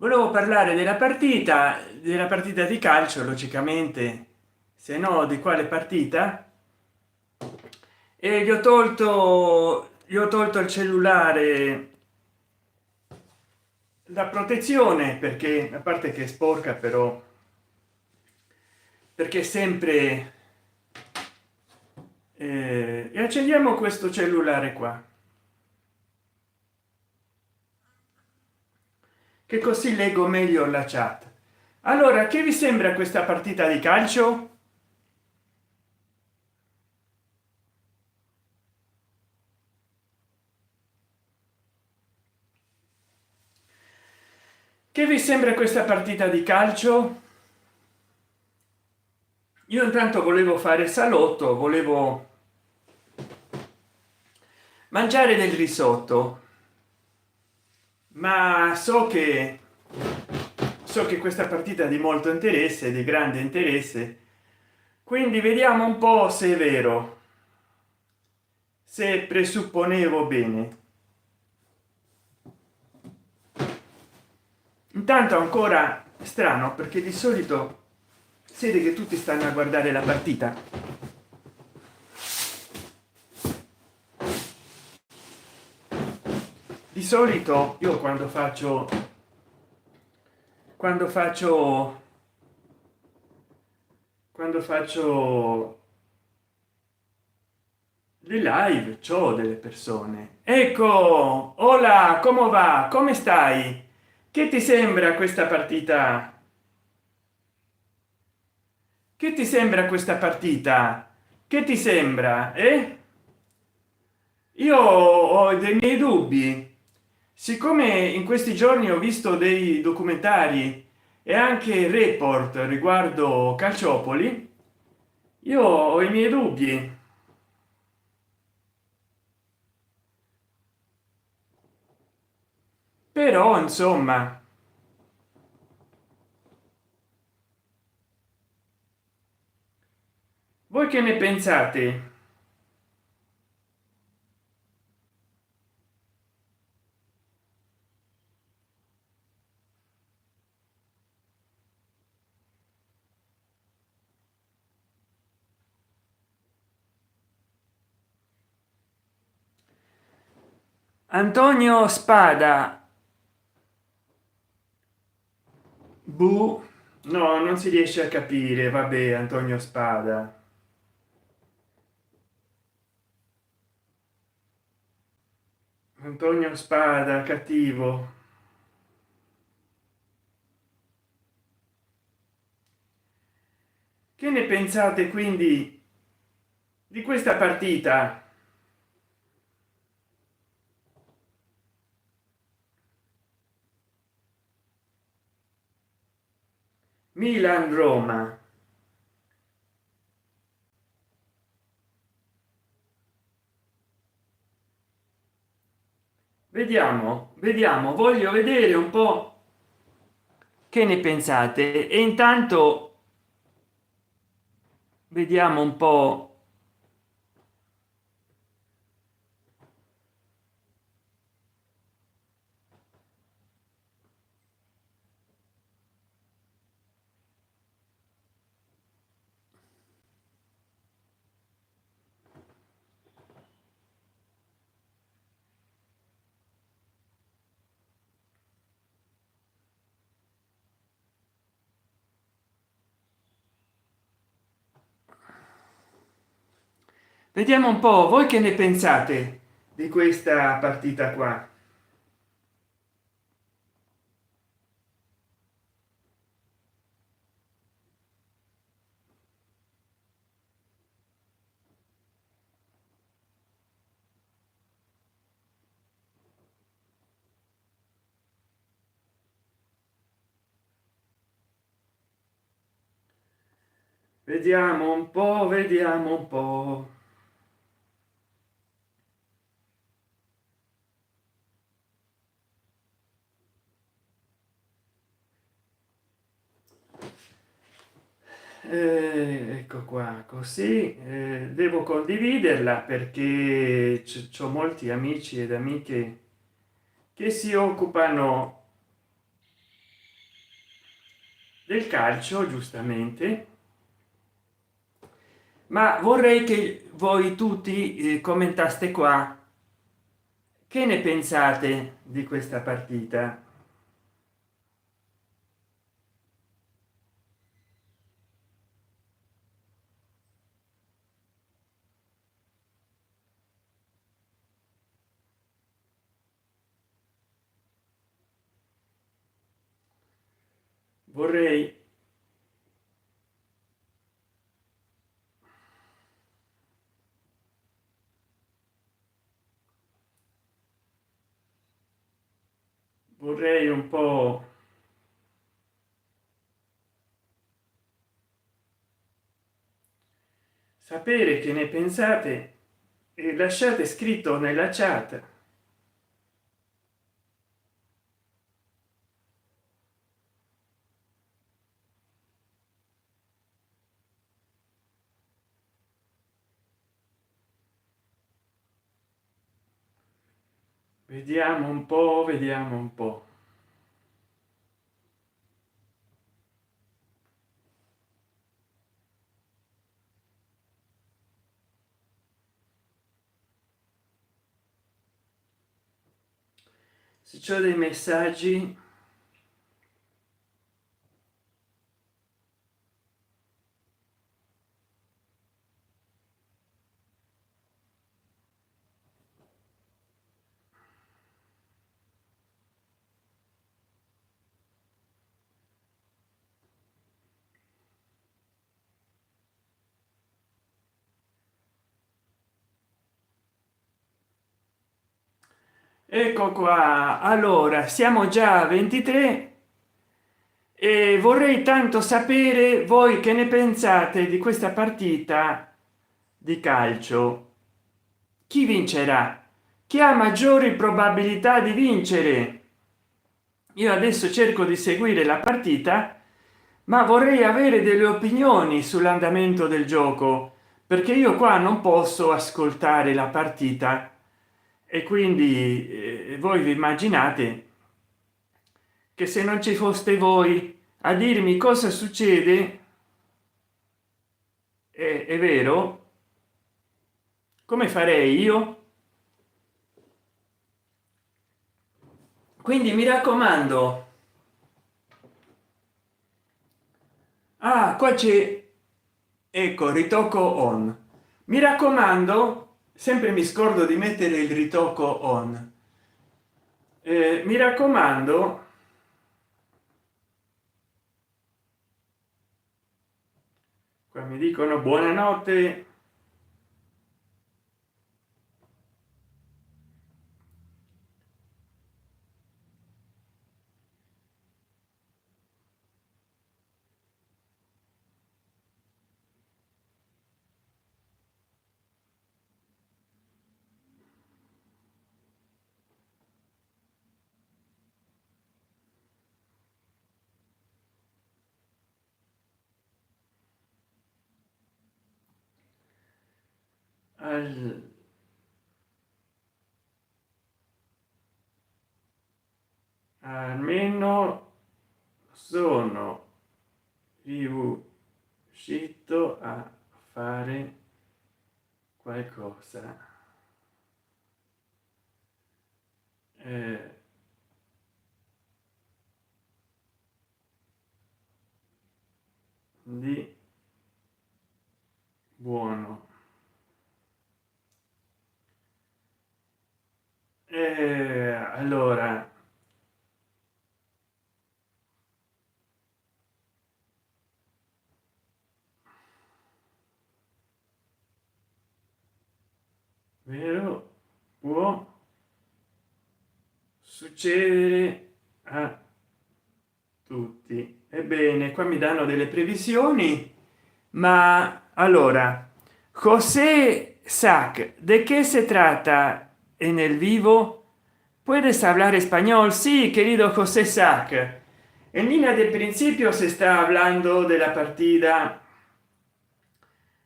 Volevo parlare della partita di calcio, logicamente, se no di quale partita. E gli ho tolto il cellulare, la protezione, perché a parte che è sporca, però perché sempre e accendiamo questo cellulare qua, che così leggo meglio la chat. Allora, che vi sembra questa partita di calcio? Che vi sembra questa partita di calcio? Io intanto volevo fare salotto, volevo mangiare del risotto, ma so che questa partita è di molto interesse, di grande interesse, quindi vediamo un po' se è vero, se presupponevo bene. Intanto ancora strano, perché di solito siete che tutti stanno a guardare la partita. Di solito io quando faccio le live c'ho delle persone. Ecco, hola, come va, come stai? Che ti sembra questa partita? Che ti sembra questa partita? Che ti sembra, io ho dei miei dubbi, siccome in questi giorni ho visto dei documentari e anche report riguardo Calciopoli. Io ho i miei dubbi, però insomma, voi che ne pensate? Antonio Spada, bu, no, non si riesce a capire. Vabbè, Antonio Spada, Antonio Spada cattivo. Che ne pensate quindi di questa partita? Milan Roma. Vediamo, voglio vedere un po' che ne pensate, e intanto vediamo un po'. Vediamo un po' voi che ne pensate di questa partita qua. Vediamo un po', vediamo un po'. Ecco qua, così devo condividerla perché c'ho molti amici ed amiche che si occupano del calcio, giustamente, ma vorrei che voi tutti commentaste qua che ne pensate di questa partita. Vorrei un po' sapere che ne pensate e lasciate scritto nella chat. Vediamo un po', vediamo un po'. Se c'ho dei messaggi. Ecco qua, allora siamo già a 23 e vorrei tanto sapere voi che ne pensate di questa partita di calcio. Chi vincerà? Chi ha maggiori probabilità di vincere? Io adesso cerco di seguire la partita, ma vorrei avere delle opinioni sull'andamento del gioco, perché io qua non posso ascoltare la partita e quindi voi vi immaginate che se non ci foste voi a dirmi cosa succede, è vero, come farei io? Quindi mi raccomando. Ah, qua c'è, ecco, ritocco on. Mi raccomando, sempre mi scordo di mettere il ritocco on. Mi raccomando, qua mi dicono buonanotte. Almeno sono riuscito a fare qualcosa eh, di buono. Allora, vero, può succedere a tutti. Ebbene, qua mi danno delle previsioni, ma allora, José Sac, ¿de qué se trata en el vivo? ¿Puedes hablar español? Sí, querido José Sac. En línea de principio se está hablando de la partida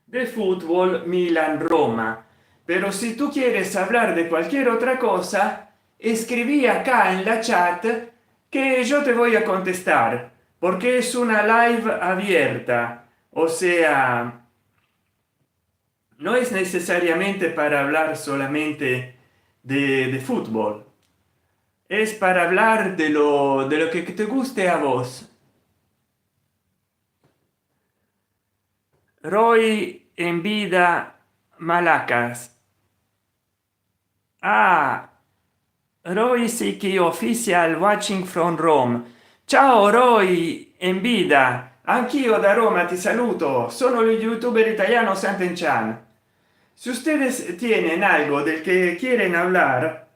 de fútbol Milan-Roma, pero si tú quieres hablar de cualquier otra cosa, escribí acá en la chat que yo te voy a contestar, porque es una live abierta, o sea, no es necesariamente para hablar solamente de fútbol, es para hablar de lo que te guste a vos. Roy en vida Malacas. Ah, Roy Siki Official Watching from Rome. Ciao Roy en vida. Anch'io da Roma ti saluto. Sono il youtuber italiano Santenchan. Si ustedes tienen algo del que quieren hablar,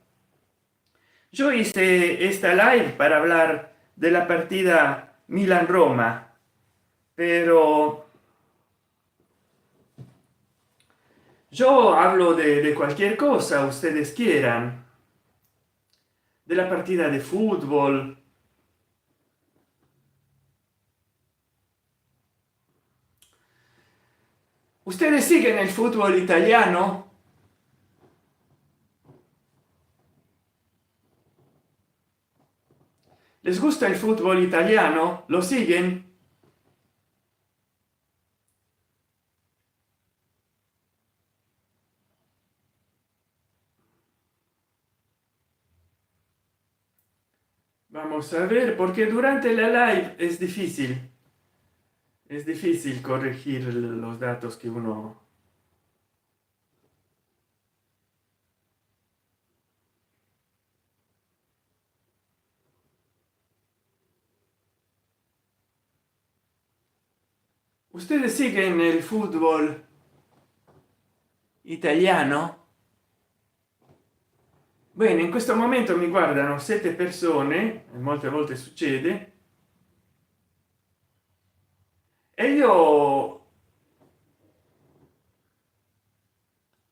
yo hice esta live para hablar de la partida Milan-Roma, pero yo hablo de cualquier cosa ustedes quieran, de la partida de fútbol. ¿Ustedes siguen el fútbol italiano? ¿Les gusta el fútbol italiano? ¿Lo siguen? Vamos a ver, porque durante la live es difícil corregir los datos que uno... ¿Ustedes siguen el fútbol italiano? Bene, in questo momento mi guardano 7 persone, e molte volte succede, e io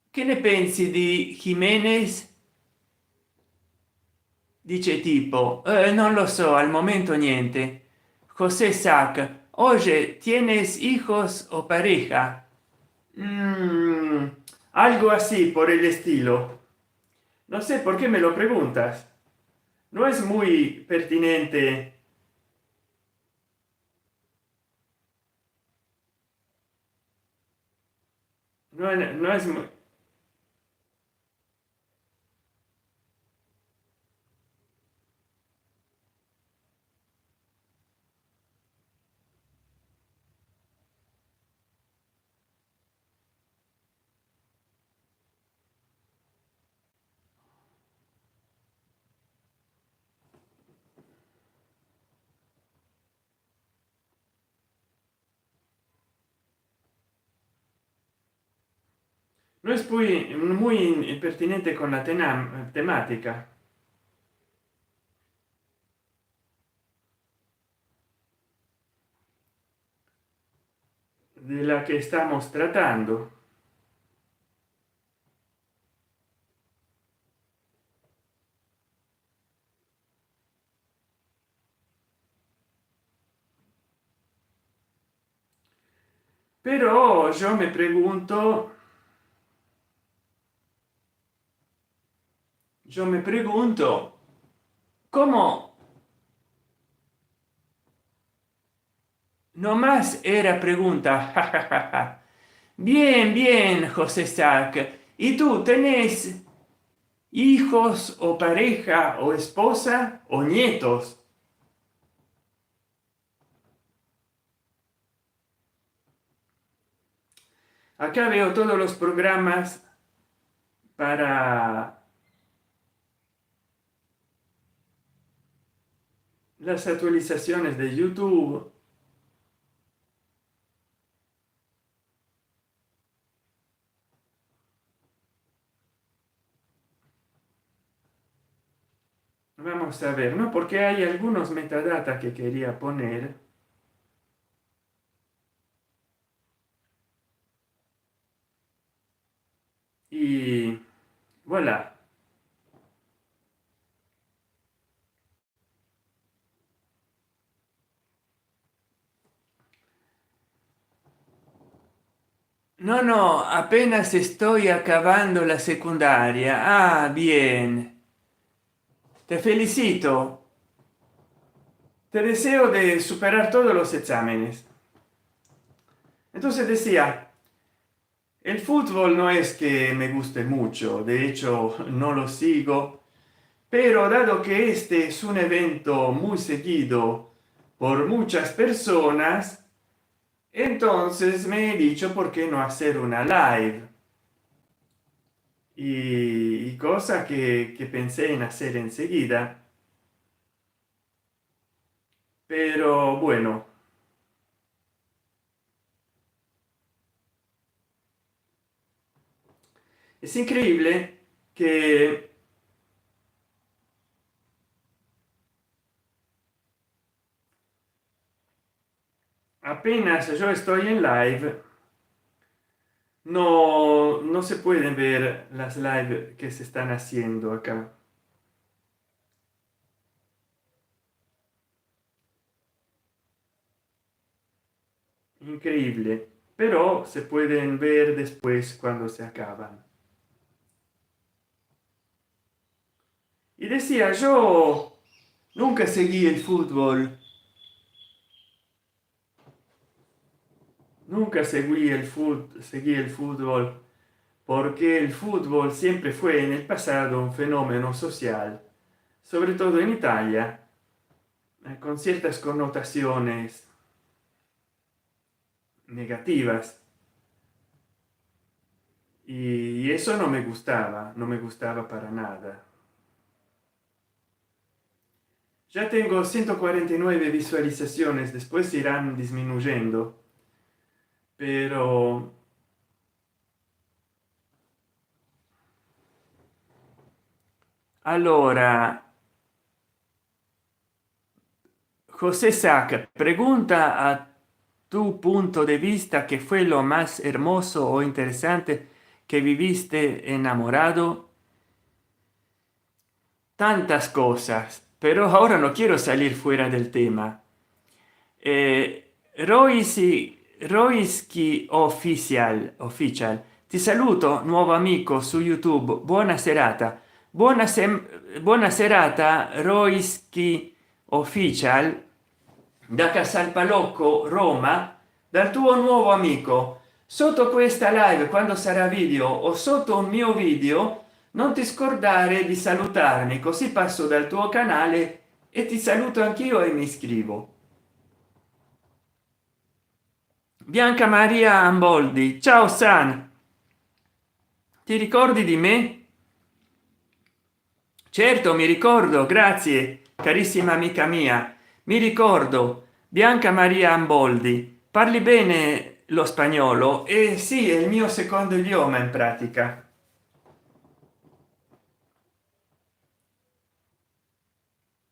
che ne pensi di Jimenez? Dice tipo, non lo so, al momento niente. José Sac, oye, ¿tienes hijos o pareja? Mm, algo así por el estilo. No sé por qué me lo preguntas. No es muy pertinente. No, no es muy... No es muy pertinente con la temática de la que estamos tratando. Pero yo me pregunto, ¿cómo nomás era pregunta? Ja, ja, ja, ja. Bien, bien, José Sac. ¿Y tú tenés hijos o pareja o esposa o nietos? Acá veo todos los programas para las actualizaciones de YouTube. Vamos a ver, ¿no? Porque hay algunos metadata que quería poner. Y voilà. No, no, apenas estoy acabando la secundaria. Ah, bien. Te felicito. te deseo de superar todos los exámenes. Entonces decía, el fútbol no es que me guste mucho, de hecho no lo sigo, pero dado que este es un evento muy seguido por muchas personas, entonces me he dicho por qué no hacer una live. Y cosa que pensé en hacer enseguida, pero bueno, es increíble que apenas yo estoy en live, no se pueden ver las live que se están haciendo acá. Increíble, pero se pueden ver después cuando se acaban. Y decía, yo nunca seguí el fútbol, nunca seguí el fútbol, porque el fútbol siempre fue en el pasado un fenómeno social, sobre todo en Italia, con ciertas connotaciones negativas, y eso no me gustaba, no me gustaba para nada. Ya tengo 149 visualizaciones, después irán disminuyendo, pero allora José Sac pregunta a tu punto de vista qué fue lo más hermoso o interesante que viviste enamorado. Tantas cosas, pero ahora no quiero salir fuera del tema. Roisky official, ti saluto, nuovo amico su YouTube, buona serata. Buona serata Roisky official da Casalpalocco Roma, dal tuo nuovo amico. Sotto questa live, quando sarà video o sotto un mio video, non ti scordare di salutarmi, così passo dal tuo canale e ti saluto anch'io e mi iscrivo. Bianca Maria Amboldi, ciao San, ti ricordi di me? Certo, mi ricordo, grazie carissima amica mia, mi ricordo. Bianca Maria Amboldi, parli bene lo spagnolo? E sì, è il mio secondo idioma in pratica.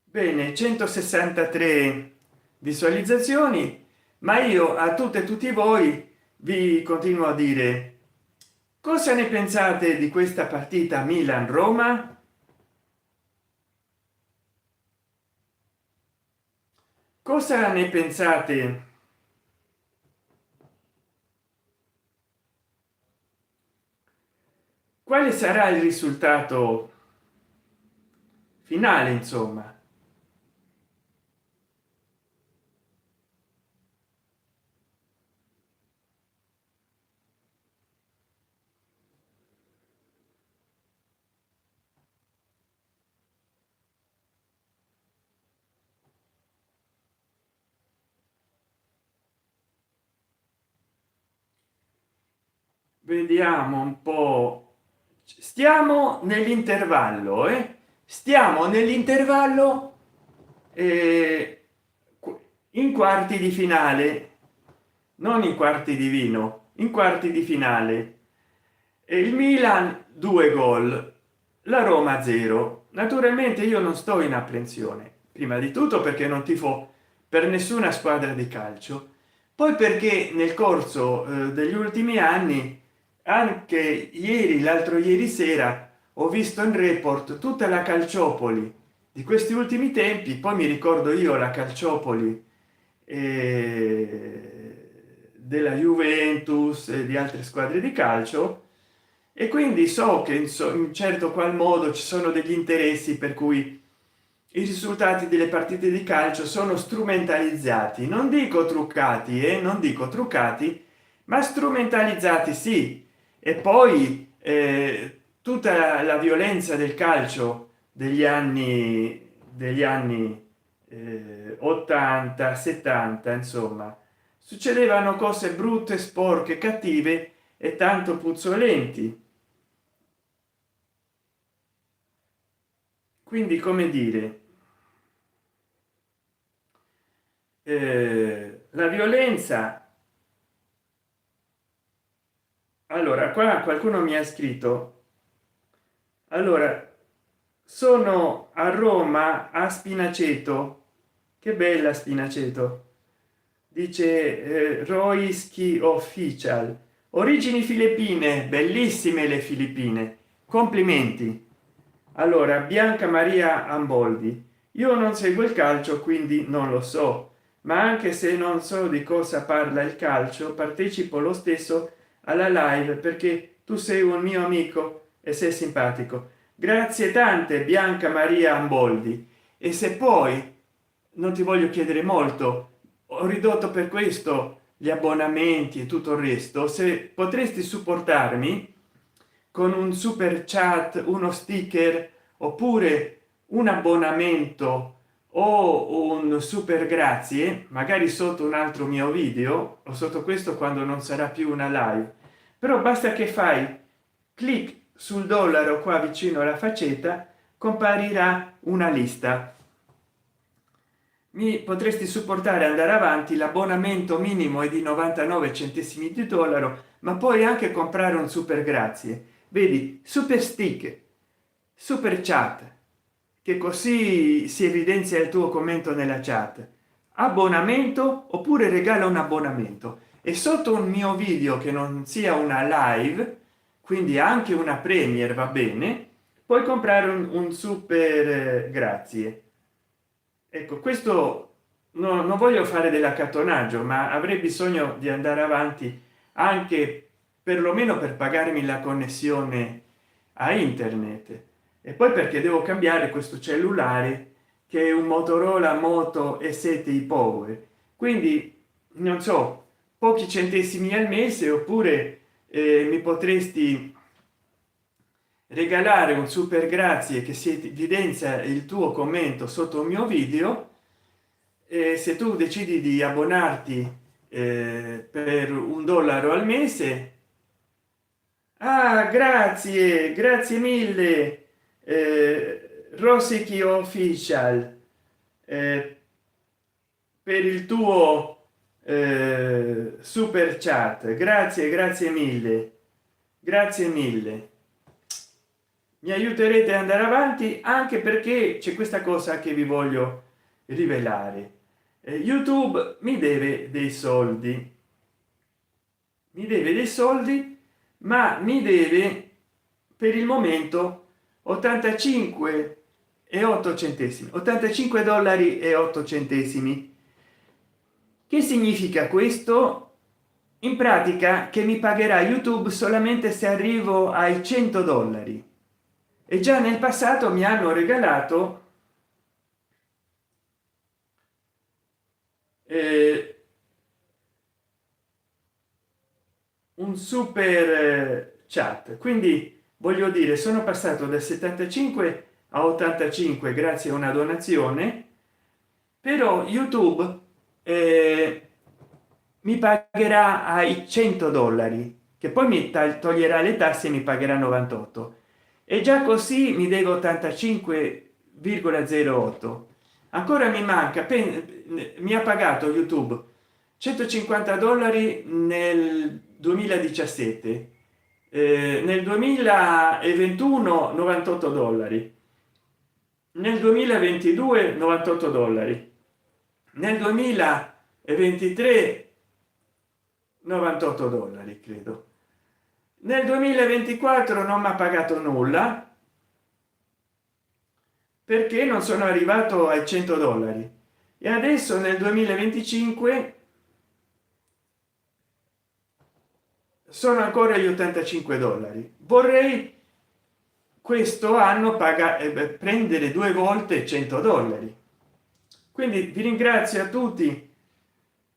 Bene, 163 visualizzazioni, ma io a tutte e tutti voi vi continuo a dire, cosa ne pensate di questa partita Milan Roma? Cosa ne pensate? Quale sarà il risultato finale, insomma? Vediamo un po'. Stiamo nell'intervallo, stiamo nell'intervallo, in quarti di finale, non in quarti di vino, in quarti di finale. E il Milan 2 gol, la Roma 0. Naturalmente io non sto in apprensione, prima di tutto perché non tifo per nessuna squadra di calcio, poi perché nel corso degli ultimi anni, anche ieri, l'altro ieri sera, ho visto in report tutta la calciopoli di questi ultimi tempi. Poi mi ricordo io la calciopoli della Juventus e di altre squadre di calcio, e quindi so che in certo qual modo ci sono degli interessi per cui i risultati delle partite di calcio sono strumentalizzati, non dico truccati, non dico truccati, ma strumentalizzati sì. E poi tutta la violenza del calcio degli anni 80 70, insomma, succedevano cose brutte, sporche, cattive e tanto puzzolenti. Quindi, come dire, la violenza. Allora, qua qualcuno mi ha scritto: allora, sono a Roma, a Spinaceto. Che bella Spinaceto, dice Roisky Official. Origini filippine, bellissime le Filippine, complimenti. Allora, Bianca Maria Amboldi: io non seguo il calcio, quindi non lo so, ma anche se non so di cosa parla il calcio, partecipo lo stesso alla live perché tu sei un mio amico e sei simpatico. Grazie tante, Bianca Maria Amboldi. E se poi non ti voglio chiedere molto, ho ridotto per questo gli abbonamenti e tutto il resto, se potresti supportarmi con un super chat, uno sticker, oppure un abbonamento o un super grazie, magari sotto un altro mio video o sotto questo quando non sarà più una live. Però basta che fai clic sul dollaro qua vicino alla faccetta, comparirà una lista. Mi potresti supportare andare avanti, l'abbonamento minimo è di 99 centesimi di dollaro, ma puoi anche comprare un super grazie, vedi, super stick, super chat, che così si evidenzia il tuo commento nella chat, abbonamento oppure regala un abbonamento. E sotto un mio video che non sia una live, quindi anche una premiere va bene, puoi comprare un super grazie. Ecco, questo non voglio fare dell'accattonaggio, ma avrei bisogno di andare avanti anche perlomeno per pagarmi la connessione a internet. E poi perché devo cambiare questo cellulare, che è un Motorola Moto E7 Power, quindi non so, pochi centesimi al mese, oppure mi potresti regalare un super grazie che si evidenzia il tuo commento sotto un mio video. Se tu decidi di abbonarti per un dollaro al mese. Ah, grazie, grazie mille, Rosichi Official, per il tuo super chat. Grazie, grazie mille, grazie mille. Mi aiuterete ad andare avanti, anche perché c'è questa cosa che vi voglio rivelare. YouTube mi deve dei soldi, mi deve dei soldi, ma mi deve per il momento 85 e 8 centesimi, 85 dollari e 8 centesimi. Che significa questo? In pratica che mi pagherà YouTube solamente se arrivo ai 100 dollari. E già nel passato mi hanno regalato un super chat. Quindi voglio dire, sono passato da 75 a 85 grazie a una donazione. Però YouTube mi pagherà ai 100 dollari, che poi mi toglierà le tasse e mi pagherà 98, e già così mi devo 85,08. Ancora mi manca, mi ha pagato YouTube 150 dollari nel 2017, nel 2021 98 dollari, nel 2022 98 dollari, nel 2023 98 dollari credo, nel 2024 non mi ha pagato nulla perché non sono arrivato ai 100 dollari, e adesso nel 2025 sono ancora gli 85 dollari. Vorrei questo anno paga prendere 2 volte $100. Quindi vi ringrazio a tutti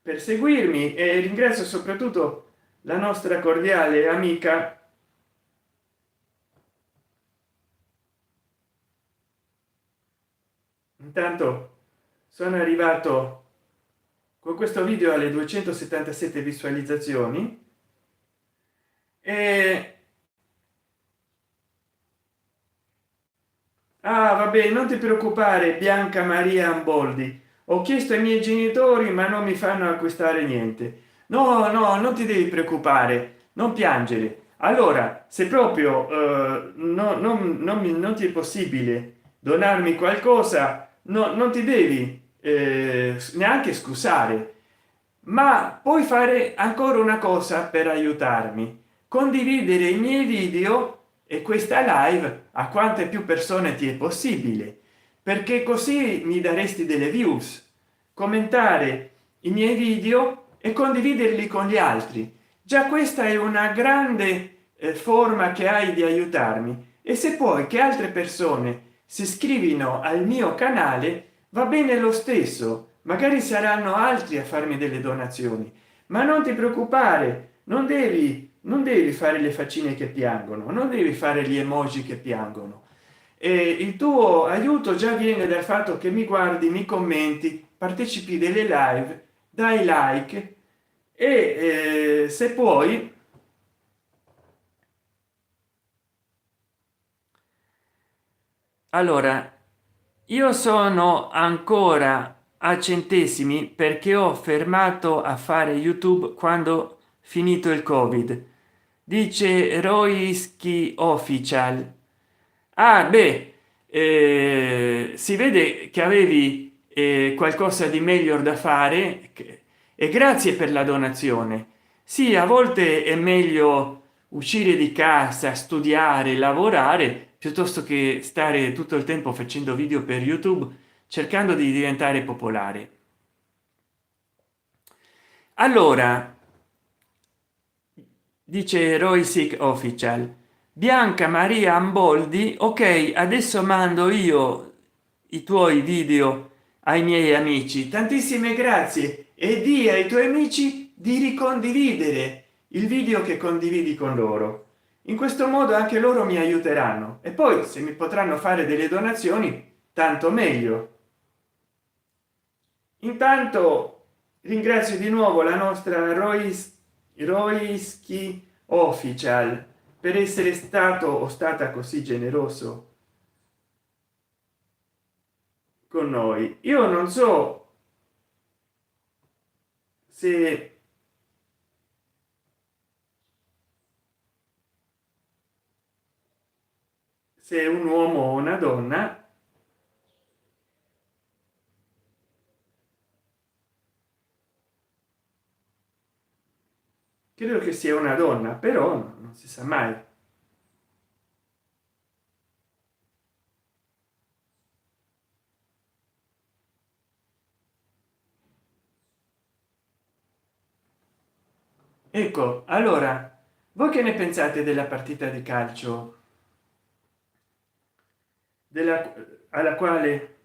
per seguirmi e ringrazio soprattutto la nostra cordiale amica. Intanto sono arrivato con questo video alle 277 visualizzazioni e vabbè, non ti preoccupare, Bianca Maria Amboldi, ho chiesto ai miei genitori ma non mi fanno acquistare niente. No, no, non ti devi preoccupare, non piangere. Allora, se proprio non ti è possibile donarmi qualcosa, no, non ti devi neanche scusare, ma puoi fare ancora una cosa per aiutarmi: condividere i miei video e questa live a quante più persone ti è possibile, perché così mi daresti delle views, commentare i miei video e condividerli con gli altri. Già questa è una grande forma che hai di aiutarmi, e se poi che altre persone si iscrivino al mio canale va bene lo stesso, magari saranno altri a farmi delle donazioni. Ma non ti preoccupare, non devi fare le faccine che piangono, non devi fare gli emoji che piangono. E il tuo aiuto già viene dal fatto che mi guardi, mi commenti, partecipi delle live, dai like e se puoi. Allora, io sono ancora a centesimi perché ho fermato a fare YouTube quando finito il Covid, dice Roisky Official. Ah, beh, si vede che avevi qualcosa di meglio da fare, e grazie per la donazione. Sì, a volte è meglio uscire di casa, studiare, lavorare piuttosto che stare tutto il tempo facendo video per YouTube cercando di diventare popolare. Allora, dice Roisic Official, Bianca Maria Amboldi, ok, adesso mando io i tuoi video ai miei amici, tantissime grazie, e di ai tuoi amici di ricondividere il video che condividi con loro. In questo modo anche loro mi aiuteranno, e poi se mi potranno fare delle donazioni tanto meglio. Intanto ringrazio di nuovo la nostra Roisky Official per essere stato o stata così generoso con noi. Io non so se è un uomo o una donna. Credo che sia una donna, però non si sa mai. Ecco, allora, voi che ne pensate della partita di calcio alla quale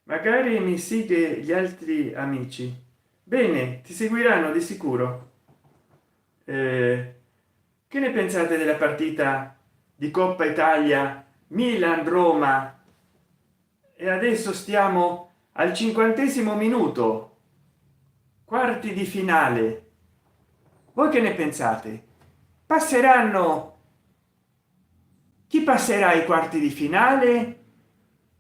magari mi sigue gli altri amici? Bene, ti seguiranno di sicuro. Che ne pensate della partita di Coppa Italia Milan Roma? E adesso stiamo al 50° minuto, quarti di finale. Voi che ne pensate? Passeranno? Chi passerà ai quarti di finale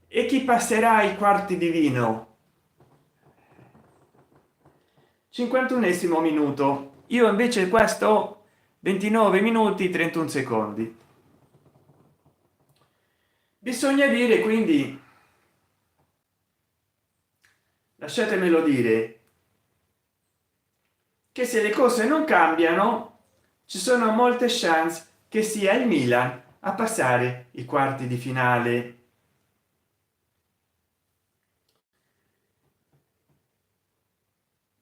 e chi passerà ai quarti di vino? 51° minuto, io invece qua sto 29 minuti 31 secondi. Bisogna dire, quindi, lasciatemelo dire, che se le cose non cambiano ci sono molte chance che sia il Milan a passare i quarti di finale.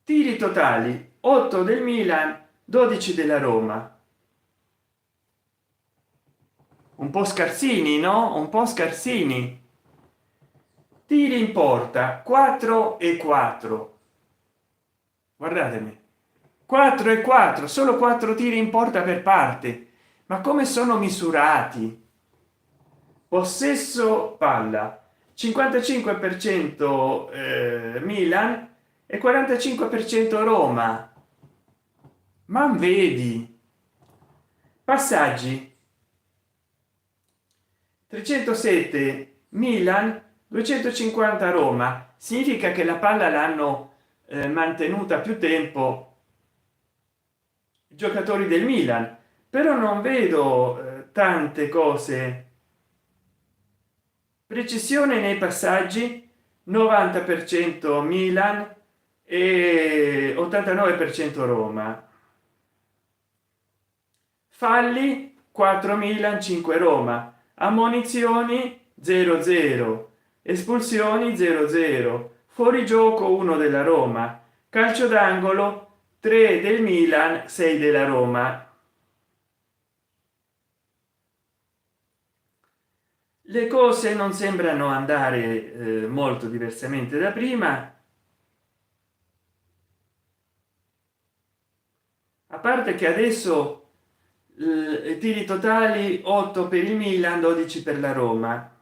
Tiri totali: 8 del Milan, 12 della Roma, un po' scarsini, no? Un po' scarsini. Tiri in porta 4 e 4, guardatemi, 4 e 4, solo 4 tiri in porta per parte. Ma come sono misurati? Possesso palla 55% Milan e 45% Roma. Ma vedi, passaggi 307 Milan, 250 Roma. Significa che la palla l'hanno mantenuta più tempo i giocatori del Milan, però non vedo tante cose. Precisione nei passaggi 90% Milan e 89% Roma. Falli 4 Milan, 5 Roma. Ammonizioni 0-0, espulsioni 0-0, fuorigioco 1 della Roma, calcio d'angolo 3 del Milan, 6 della Roma. Le cose non sembrano andare molto diversamente da prima, a parte che adesso tiri totali 8 per il Milan, 12 per la Roma.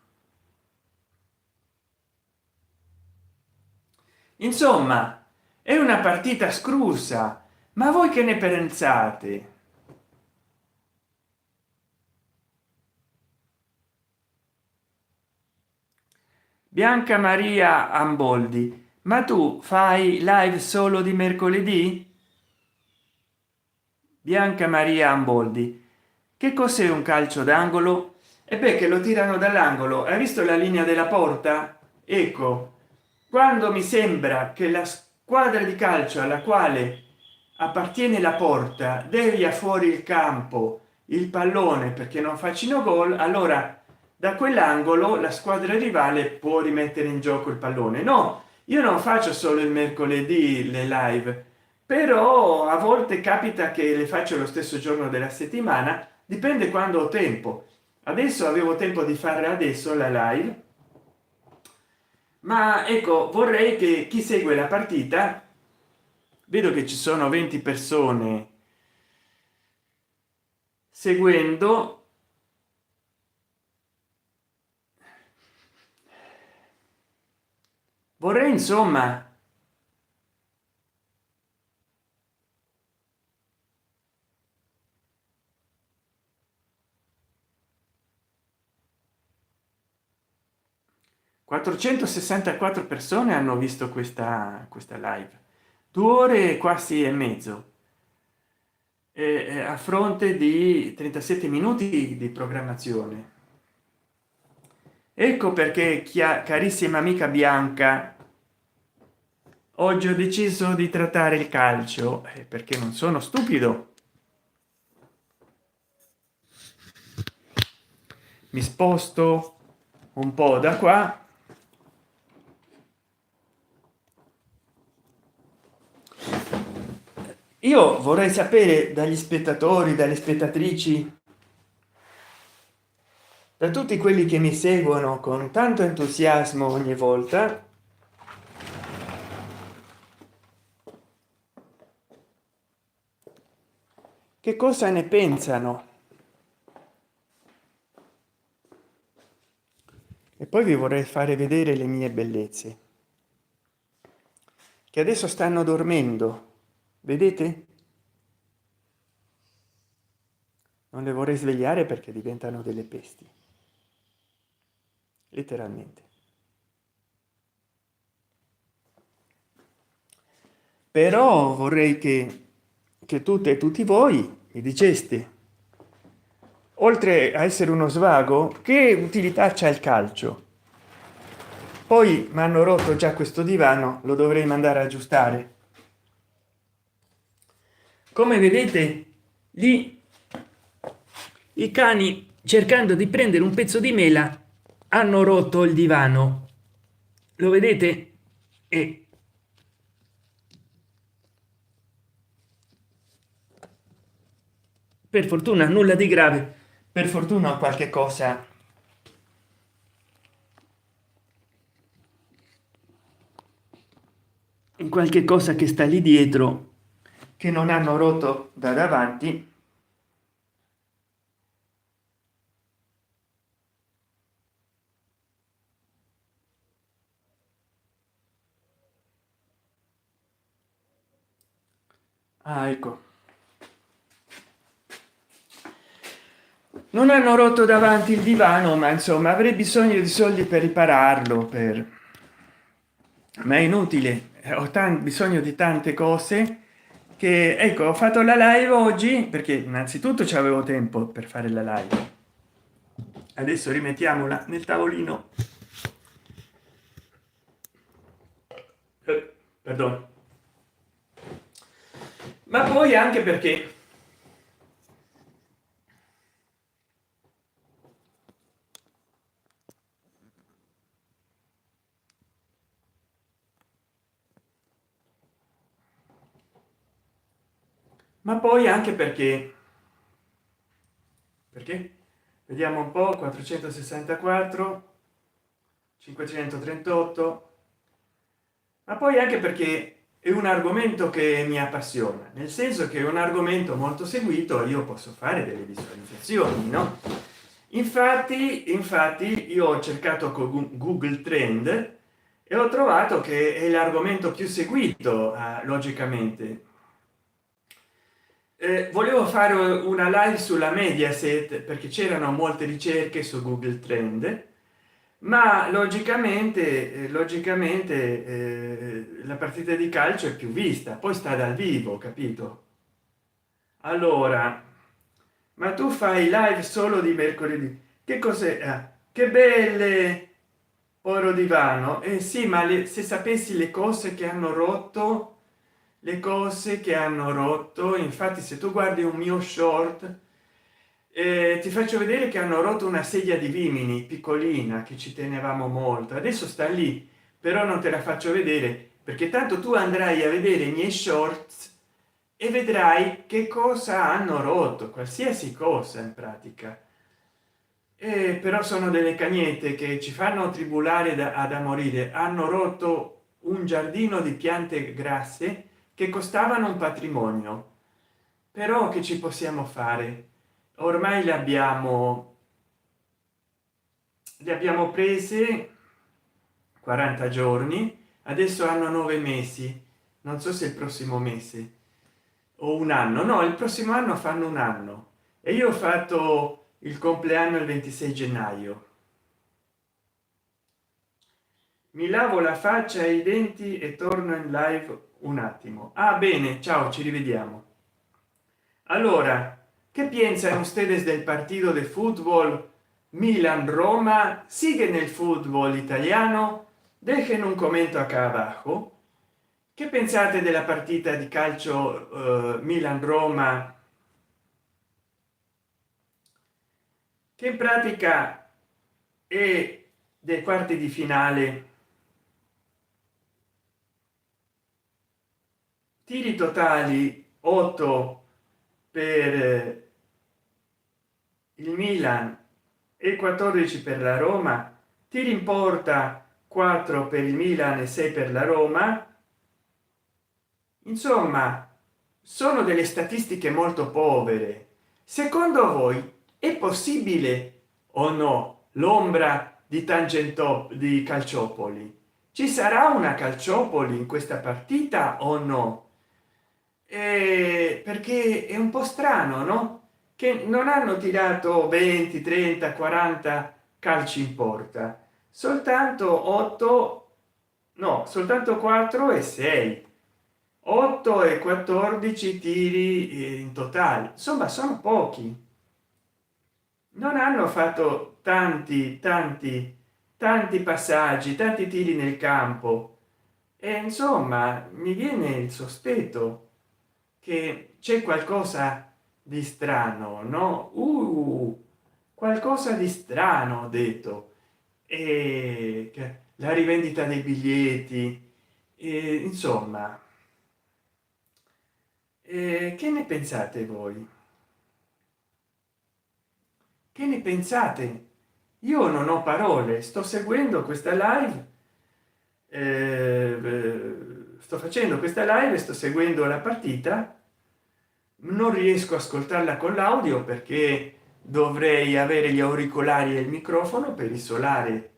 Insomma, è una partita scrusa, ma voi che ne pensate? Bianca Maria Amboldi, ma tu fai live solo di mercoledì? Bianca Maria Amboldi, che cos'è un calcio d'angolo? E beh, che lo tirano dall'angolo. Hai visto la linea della porta? Ecco, quando mi sembra che la squadra di calcio alla quale appartiene la porta devia fuori il campo il pallone perché non facciano gol, allora da quell'angolo la squadra rivale può rimettere in gioco il pallone. No, io non faccio solo il mercoledì le live, però a volte capita che le faccio lo stesso giorno della settimana, dipende quando ho tempo. Adesso avevo tempo di fare adesso la live, ma ecco, vorrei che chi segue la partita, vedo che ci sono 20 persone seguendo, vorrei insomma 464 persone hanno visto questa live, 2 ore quasi e mezzo, a fronte di 37 minuti di programmazione. Ecco perché, carissima amica Bianca, oggi ho deciso di trattare il calcio, perché non sono stupido. Mi sposto un po' da qua. Io vorrei sapere dagli spettatori, dalle spettatrici, da tutti quelli che mi seguono con tanto entusiasmo ogni volta, che cosa ne pensano. E poi vi vorrei fare vedere le mie bellezze che adesso stanno dormendo, vedete? Non le vorrei svegliare perché diventano delle pesti, letteralmente. Però vorrei che tutte e tutti voi mi diceste, oltre a essere uno svago, che utilità c'ha il calcio? Poi mi hanno rotto già questo divano, lo dovrei mandare a aggiustare. Come vedete lì i cani, cercando di prendere un pezzo di mela, hanno rotto il divano, lo vedete? E per fortuna nulla di grave, per fortuna ho qualche cosa, qualche cosa che sta lì dietro, che non hanno rotto da davanti. Ah, ecco, non hanno rotto davanti il divano, ma insomma avrei bisogno di soldi per ripararlo, ma è inutile, ho bisogno di tante cose, che ecco, ho fatto la live oggi perché innanzitutto c'avevo tempo per fare la live. Adesso rimettiamola nel tavolino. Perdono. Ma poi anche perché perché vediamo un po'. 464, 538, ma poi anche perché è un argomento che mi appassiona, nel senso che è un argomento molto seguito, io posso fare delle visualizzazioni, no? Infatti io ho cercato con Google Trend e ho trovato che è l'argomento più seguito, logicamente. Volevo fare una live sulla Mediaset perché c'erano molte ricerche su Google Trend, ma logicamente la partita di calcio è più vista, poi sta dal vivo, capito? Allora, ma tu fai live solo di mercoledì? Che cos'è? Che belle, oro divano. Eh sì, ma se sapessi le cose che hanno rotto, le cose che hanno rotto, infatti se tu guardi un mio short, ti faccio vedere che hanno rotto una sedia di vimini piccolina che ci tenevamo molto, adesso sta lì, però non te la faccio vedere perché tanto tu andrai a vedere i miei shorts e vedrai che cosa hanno rotto, qualsiasi cosa in pratica. Però sono delle cagnette che ci fanno tribulare da morire. Hanno rotto un giardino di piante grasse che costavano un patrimonio, però che ci possiamo fare? Ormai le abbiamo prese 40 giorni, adesso hanno 9 mesi, non so se il prossimo mese o un anno, no, il prossimo anno fanno un anno, e io ho fatto il compleanno il 26 gennaio. Mi lavo la faccia e i denti e torno in live un attimo. Ah, bene, ciao, ci rivediamo. Allora, ¿qué piensan ustedes del partido de fútbol Milan-Roma? ¿Siguen el fútbol italiano? Dejen un commento acá abajo. Che pensate della partita di calcio Milan-Roma, che in pratica è dei quarti di finale, tiri totali 8 per il Milan e 14 per la Roma, tiri in porta 4 per il Milan e 6 per la Roma. Insomma, sono delle statistiche molto povere. Secondo voi è possibile o no l'ombra di Tangentopoli, di Calciopoli? Ci sarà una Calciopoli in questa partita o no? Perché è un po' strano, no? Che non hanno tirato 20, 30, 40 calci in porta, soltanto 8, no, soltanto 4 e 6, 8 e 14 tiri in totale, insomma sono pochi, non hanno fatto tanti passaggi, tanti tiri nel campo, e insomma mi viene il sospetto che c'è qualcosa di strano, no? Qualcosa di strano, ho detto. E la rivendita dei biglietti, insomma, che ne pensate voi? che ne pensate? Io non ho parole, sto seguendo questa live, sto facendo questa live, sto seguendo la partita, non riesco a ascoltarla con l'audio perché dovrei avere gli auricolari e il microfono per isolare,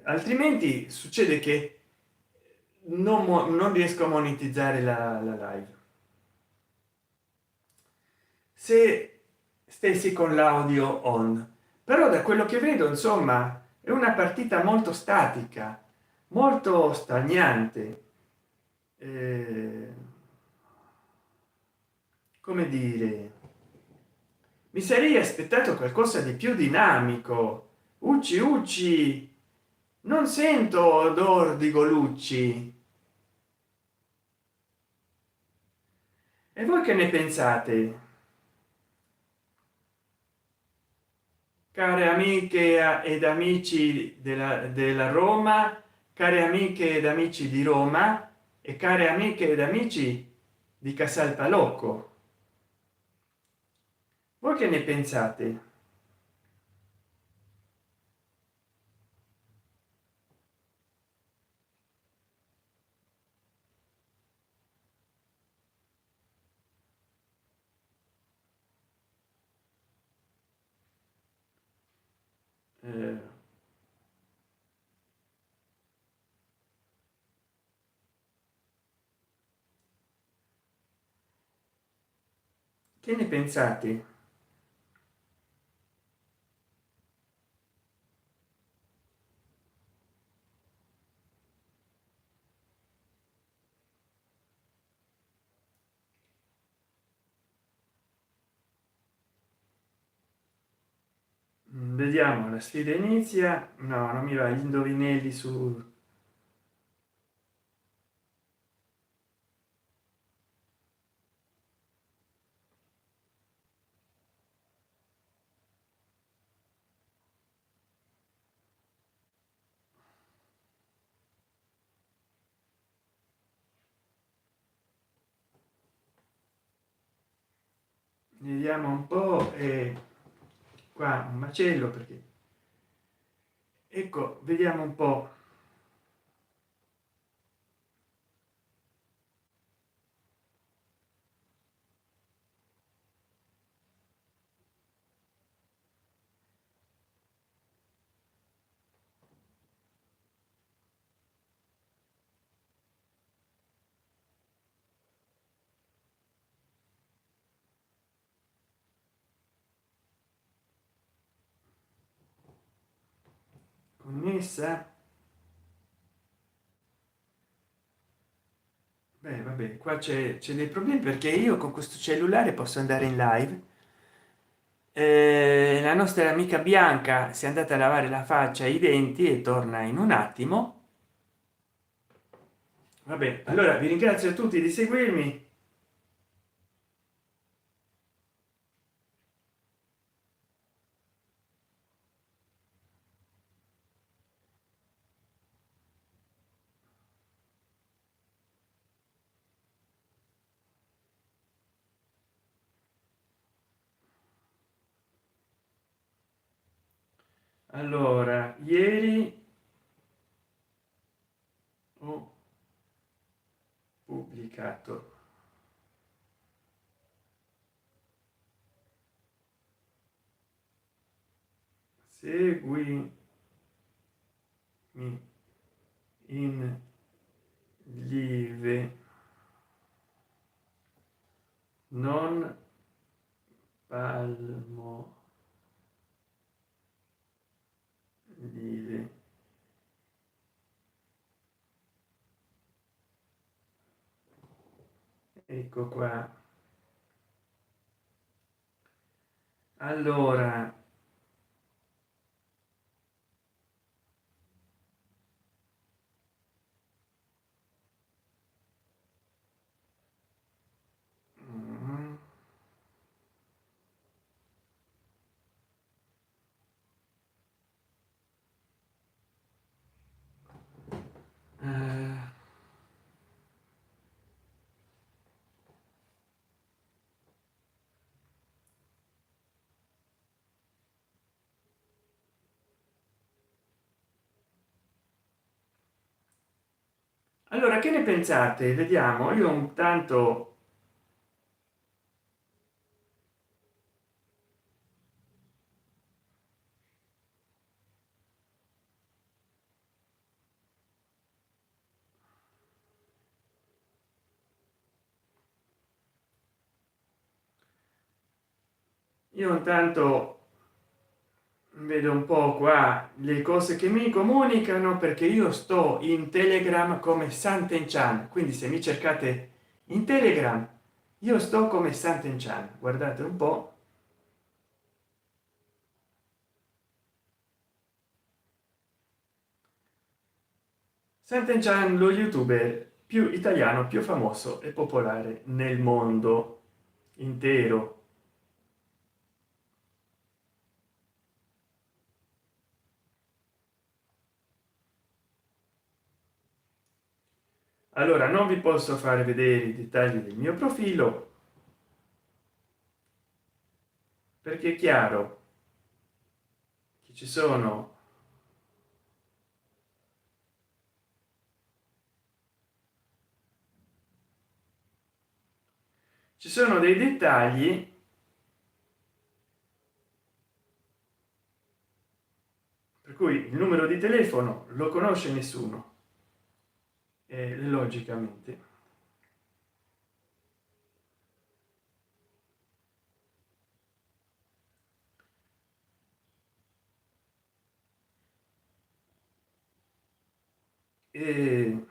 altrimenti succede che non riesco a monetizzare la live. Se stessi con l'audio on, però da quello che vedo insomma è una partita molto statica, molto stagnante, eh, come dire, mi sarei aspettato qualcosa di più dinamico. Ucci ucci, non sento odor di golucci. E voi che ne pensate, care amiche ed amici della Roma, care amiche ed amici di Roma e care amiche ed amici di Casal Palocco? Voi che ne pensate? Eh, che ne pensate? Vediamo, la sfida inizia. No, non mi va, gli indovinelli su vediamo un po'. Qua un macello perché, ecco, vediamo un po'. Connessa. Beh, vabbè, qua c'è dei problemi perché io con questo cellulare posso andare in live. La nostra amica Bianca si è andata a lavare la faccia e i denti e torna in un attimo. Vabbè, allora vi ringrazio a tutti di seguirmi. Allora, ieri ho pubblicato seguimi in live, non palmo live. Ecco qua. Allora, mm, eh, allora che ne pensate? Vediamo, io un tanto intanto vedo un po' qua le cose che mi comunicano, perché io sto in telegram come Santen Chan, quindi se mi cercate in telegram io sto come Santen Chan, guardate un po'. Santen Chan, lo youtuber più italiano, più famoso e popolare nel mondo intero. Allora non vi posso fare vedere i dettagli del mio profilo, perché è chiaro che ci sono dei dettagli per cui il numero di telefono lo conosce nessuno, logicamente. E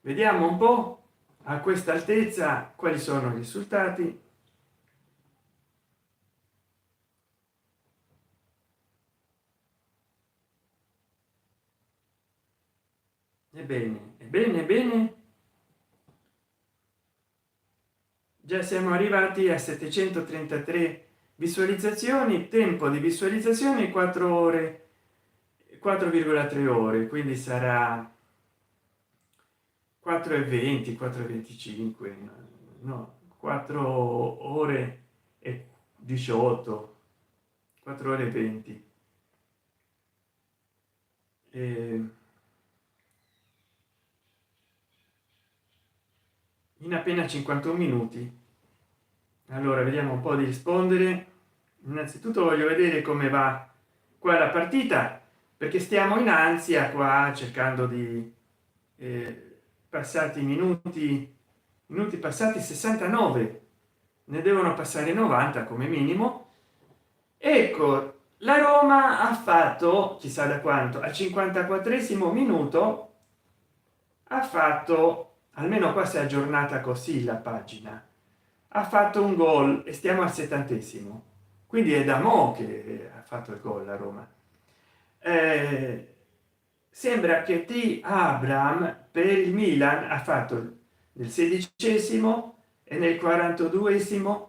vediamo un po' a questa altezza quali sono i risultati. Ebbene, ebbene, ebbene, già siamo arrivati a 733 visualizzazioni, tempo di visualizzazione 4 ore, 4,3 ore, quindi sarà 4,20, 4,25, no, 4 ore e 18, 4 ore e 20. E in appena 51 minuti. Allora vediamo un po' di rispondere. Innanzitutto voglio vedere come va qua la partita, perché stiamo in ansia qua cercando di passati i minuti, minuti passati 69, ne devono passare 90 come minimo. Ecco, la Roma ha fatto, chissà da quanto, al 54esimo minuto ha fatto, almeno qua si è aggiornata così la pagina, ha fatto un gol e stiamo al 70esimo, quindi è da mo che ha fatto il gol la Roma. Sembra che T Abraham per il Milan ha fatto nel 16esimo e nel 42esimo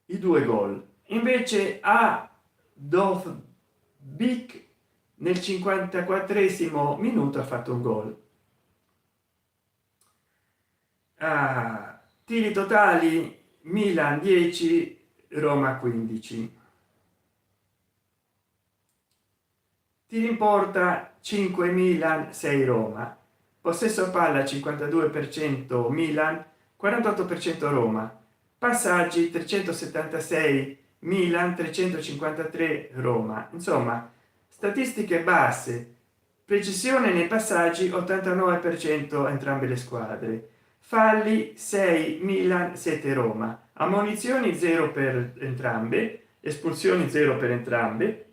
i due gol, invece a Dovbyk nel 54esimo minuto ha fatto un gol. Tiri totali: Milan 10, Roma 15, tiri in porta 5 Milan, 6 Roma, possesso palla 52% Milan, 48% Roma, passaggi 376 Milan, 353 Roma. Insomma, statistiche basse, precisione nei passaggi 89% entrambe le squadre, falli 6 Milan, 7 Roma, ammonizioni 0 per entrambe, espulsioni 0 per entrambe,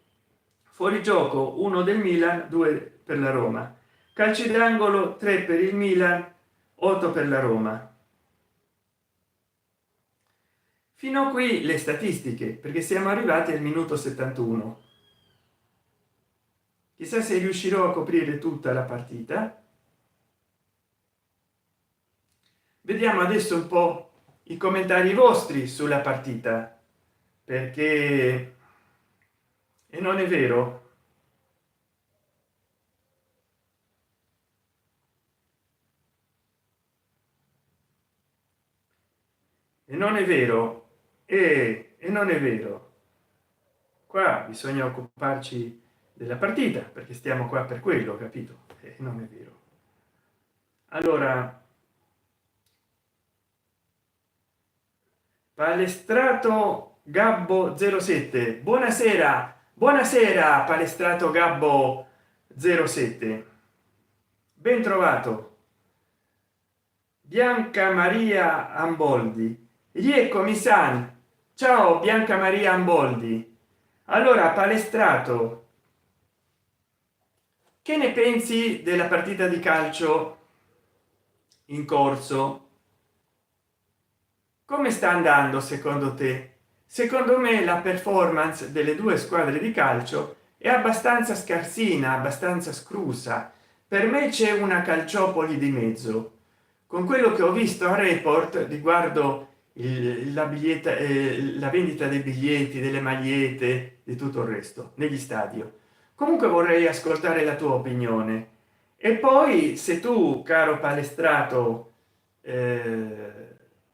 fuori gioco 1 del Milan, 2 per la Roma, calci d'angolo 3 per il Milan, 8 per la Roma. Fino a qui le statistiche, perché siamo arrivati al minuto 71. Chissà se riuscirò a coprire tutta la partita. Vediamo adesso un po' i commentari vostri sulla partita, perché e non è vero, e non è vero, e non è vero. qua bisogna occuparci della partita perché stiamo qua per quello, capito? Non è vero. Allora, palestrato Gabbo 07, buonasera, buonasera palestrato Gabbo 07, ben trovato. Bianca Maria Amboldi, rieccomi san, ciao Bianca Maria Amboldi. Allora, palestrato, che ne pensi della partita di calcio in corso? Come sta andando secondo te? Secondo me la performance delle due squadre di calcio è abbastanza scarsina, abbastanza scrusa. Per me c'è una calciopoli di mezzo. Con quello che ho visto a report riguardo la biglietta, la vendita dei biglietti, delle magliette, di tutto il resto negli stadi. Comunque vorrei ascoltare la tua opinione. E poi se tu, caro palestrato,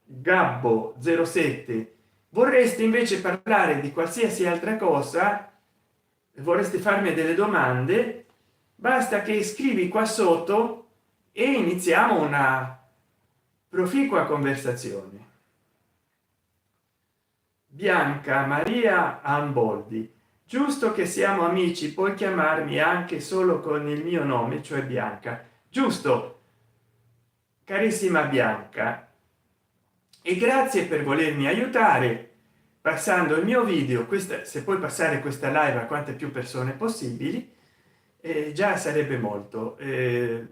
Gabbo 07, vorresti invece parlare di qualsiasi altra cosa, vorresti farmi delle domande, basta che scrivi qua sotto e iniziamo una proficua conversazione. Bianca Maria Amboldi, giusto che siamo amici, puoi chiamarmi anche solo con il mio nome, cioè Bianca, giusto? Carissima Bianca, e grazie per volermi aiutare passando il mio video. Questa, se puoi passare questa live a quante più persone possibili, già sarebbe molto.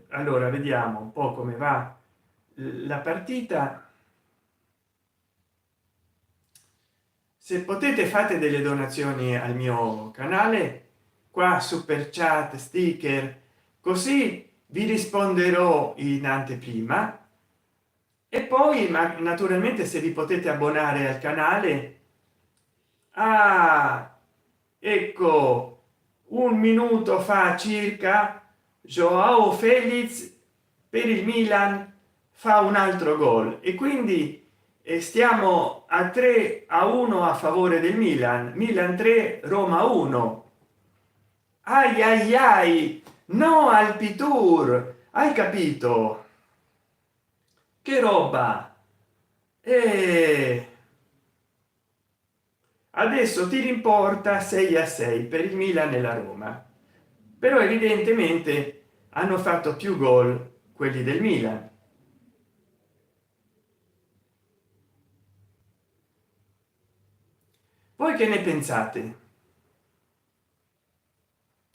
Allora vediamo un po' come va la partita. Se potete fate delle donazioni al mio canale, qua super chat, sticker, così vi risponderò in anteprima. E poi ma naturalmente se vi potete abbonare al canale. Ah, ecco, un minuto fa circa Joao Felix per il Milan fa un altro gol e quindi stiamo a 3-1 a favore del Milan. Milan 3, Roma 1. Ai ai ai, no al Pitur, hai capito? Che roba. Adesso ti rimporta 6-6 per il Milan e la Roma, però evidentemente hanno fatto più gol quelli del Milan. Voi che ne pensate?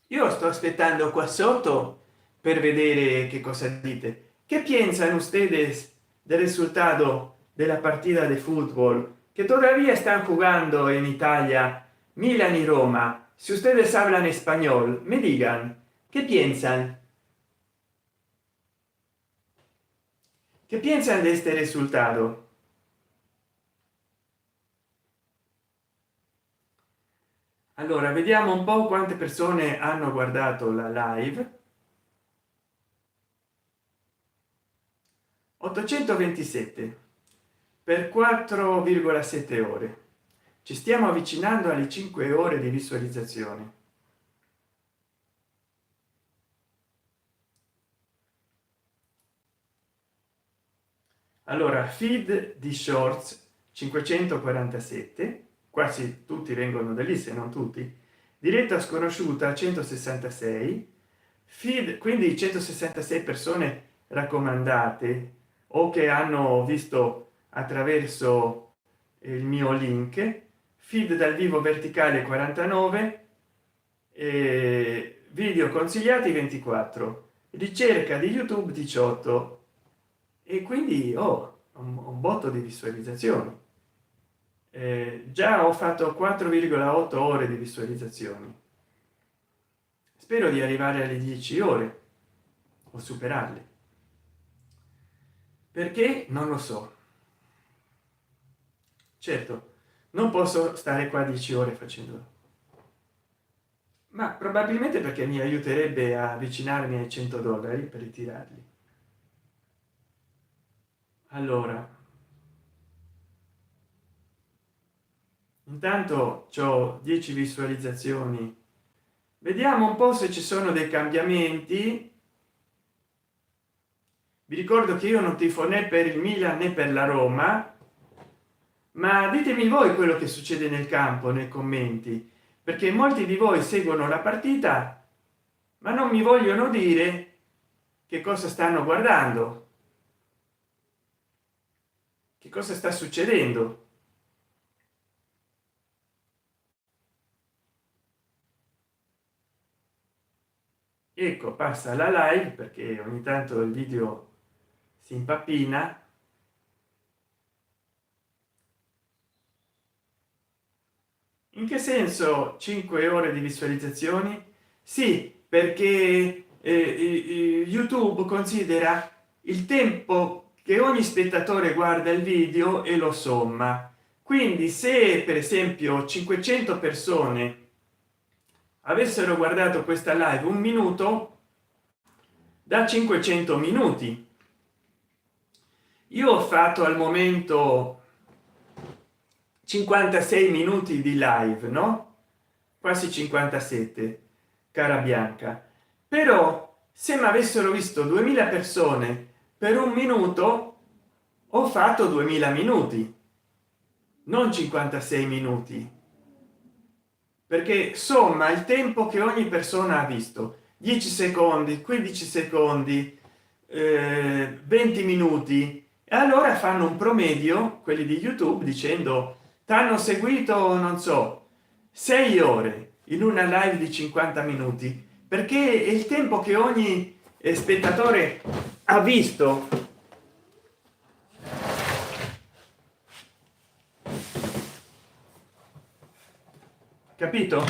Io sto aspettando qua sotto per vedere che cosa dite. Che pensano ustedes del risultato della partita de fútbol que todavía están jugando en Italia, Milan y Roma? Si ustedes hablan español, me digan qué piensan. ¿Qué piensan de este resultado? Allora vediamo un po' quante persone hanno guardato la live. 827 per 4,7 ore. Ci stiamo avvicinando alle 5 ore di visualizzazione. Allora, feed di shorts 547, quasi tutti vengono da lì, se non tutti. Diretta sconosciuta 166, feed, quindi 166 persone raccomandate o che hanno visto attraverso il mio link. Feed dal vivo verticale 49, video consigliati 24, ricerca di YouTube 18, e quindi ho un botto di visualizzazioni. Già ho fatto 4,8 ore di visualizzazioni, spero di arrivare alle 10 ore o superarle, perché non lo so. Certo non posso stare qua 10 ore facendolo, ma probabilmente perché mi aiuterebbe a avvicinarmi ai $100 per ritirarli. Allora intanto c'ho 10 visualizzazioni, vediamo un po' se ci sono dei cambiamenti. Vi ricordo che io non tifo né per il Milan né per la Roma, ma ditemi voi quello che succede nel campo nei commenti, perché molti di voi seguono la partita ma non mi vogliono dire che cosa stanno guardando, che cosa sta succedendo. Ecco, passa la live perché ogni tanto il video si impappina. In che senso 5 ore di visualizzazioni? Sì, perché YouTube considera il tempo che ogni spettatore guarda il video e lo somma. Quindi se per esempio 500 persone avessero guardato questa live un minuto, da 500 minuti. Io ho fatto al momento 56 minuti di live, no, quasi 57, cara Bianca. Però se mi avessero visto 2000 persone per un minuto, ho fatto 2000 minuti, non 56 minuti, perché somma il tempo che ogni persona ha visto: 10 secondi, 15 secondi, 20 minuti, e allora fanno un promedio quelli di YouTube dicendo t'hanno seguito, non so, 6 ore in una live di 50 minuti, perché è il tempo che ogni spettatore ha visto. Capito?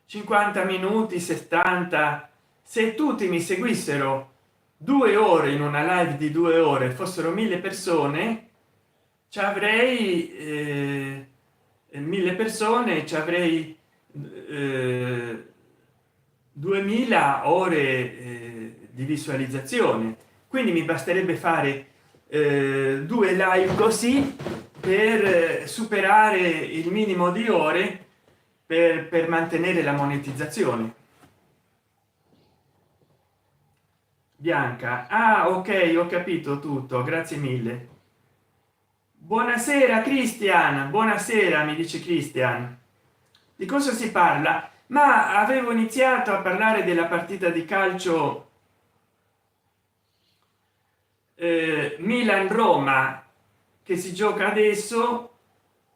50 minuti, 70. Se tutti mi seguissero 2 ore in una live di 2 ore, fossero 1000 persone, ci avrei 1000 persone, ci avrei 2000 ore di visualizzazione. Quindi mi basterebbe fare 2 live così per superare il minimo di ore per mantenere la monetizzazione. Bianca, ah ok, ho capito tutto, grazie mille. Buonasera Cristian, buonasera, mi dice Cristian. Di cosa si parla? Ma avevo iniziato a parlare della partita di calcio Milan Roma che si gioca adesso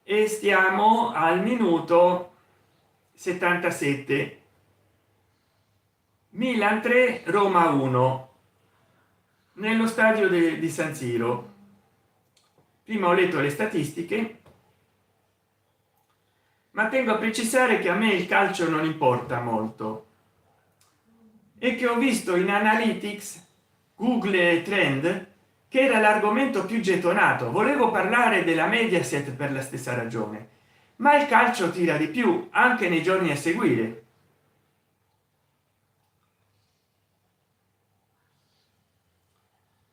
e stiamo al minuto 77. Milan 3 Roma 1 nello stadio di San Siro. Prima ho letto le statistiche, ma tengo a precisare che a me il calcio non importa molto e che ho visto in analytics Google Trend che era l'argomento più gettonato. Volevo parlare della Mediaset per la stessa ragione, ma il calcio tira di più anche nei giorni a seguire.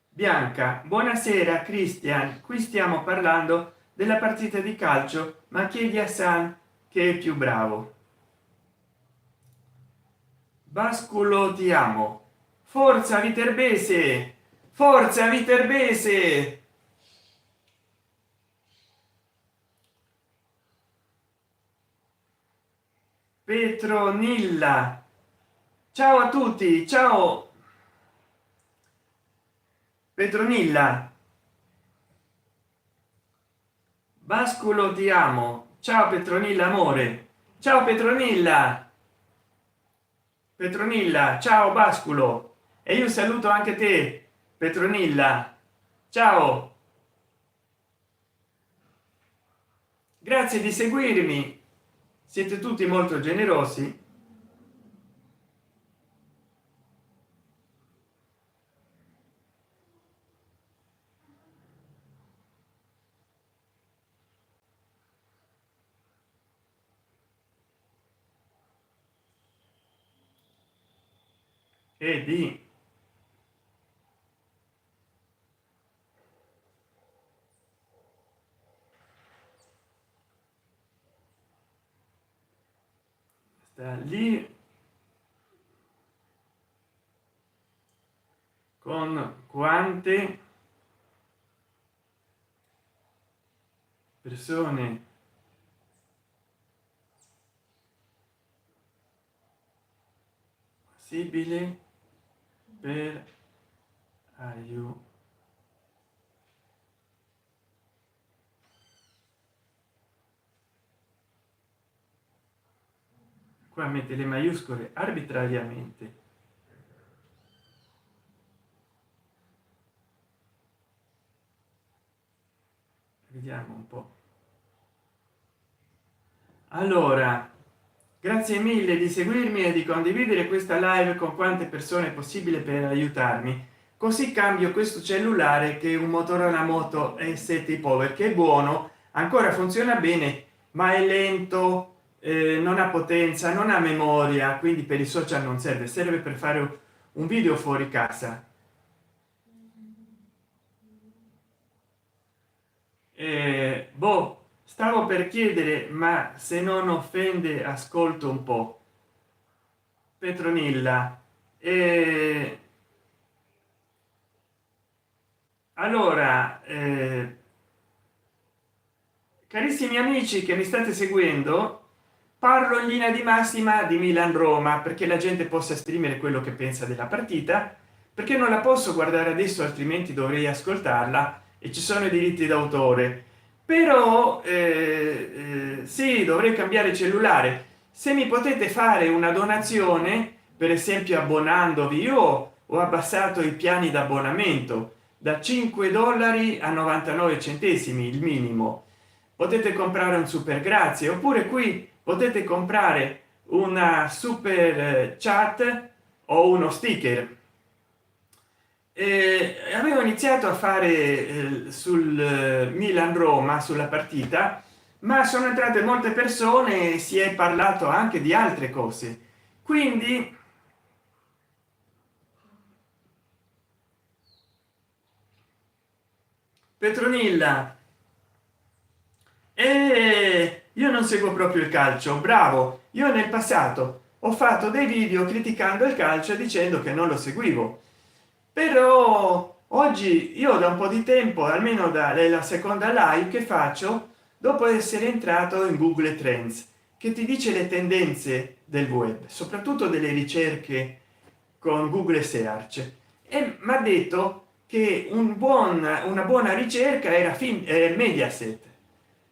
Bianca, buonasera Cristian, qui stiamo parlando della partita di calcio, ma chiedi a San che è più bravo. Basculo, ti amo. Forza Viterbese, forza Viterbese. Petronilla, ciao a tutti, ciao Petronilla. Basculo, ti amo. Ciao Petronilla amore, ciao Petronilla. Petronilla, ciao Basculo, e io saluto anche te Petronilla, ciao, grazie di seguirmi, siete tutti molto generosi. E di sta lì con quante persone possibile per aiutare. Qua mette le maiuscole arbitrariamente. Vediamo un po'. Allora, grazie mille di seguirmi e di condividere questa live con quante persone è possibile per aiutarmi, così cambio questo cellulare che è un Motorola Moto E7 Power, che è buono, ancora funziona bene, ma è lento, non ha potenza, non ha memoria, quindi per i social non serve, serve per fare un video fuori casa. Boh, stavo per chiedere, ma se non offende ascolto un po'. Petronilla, allora, carissimi amici che mi state seguendo, parlo in linea di massima di Milan Roma perché la gente possa esprimere quello che pensa della partita, perché non la posso guardare adesso, altrimenti dovrei ascoltarla e ci sono i diritti d'autore. Però sì, dovrei cambiare cellulare. Se mi potete fare una donazione, per esempio abbonandovi, io ho abbassato i piani d'abbonamento da 5 dollari a 99 centesimi, il minimo. Potete comprare un super grazie, oppure qui potete comprare una super chat o uno sticker. Avevo iniziato a fare sul Milan Roma, sulla partita, ma sono entrate molte persone e si è parlato anche di altre cose, quindi Petronilla, io non seguo proprio il calcio, bravo, io nel passato ho fatto dei video criticando il calcio e dicendo che non lo seguivo, però oggi io da un po' di tempo, almeno dalla seconda live che faccio dopo essere entrato in Google Trends, che ti dice le tendenze del web, soprattutto delle ricerche con Google Search, e mi ha detto che una buona ricerca era Mediaset,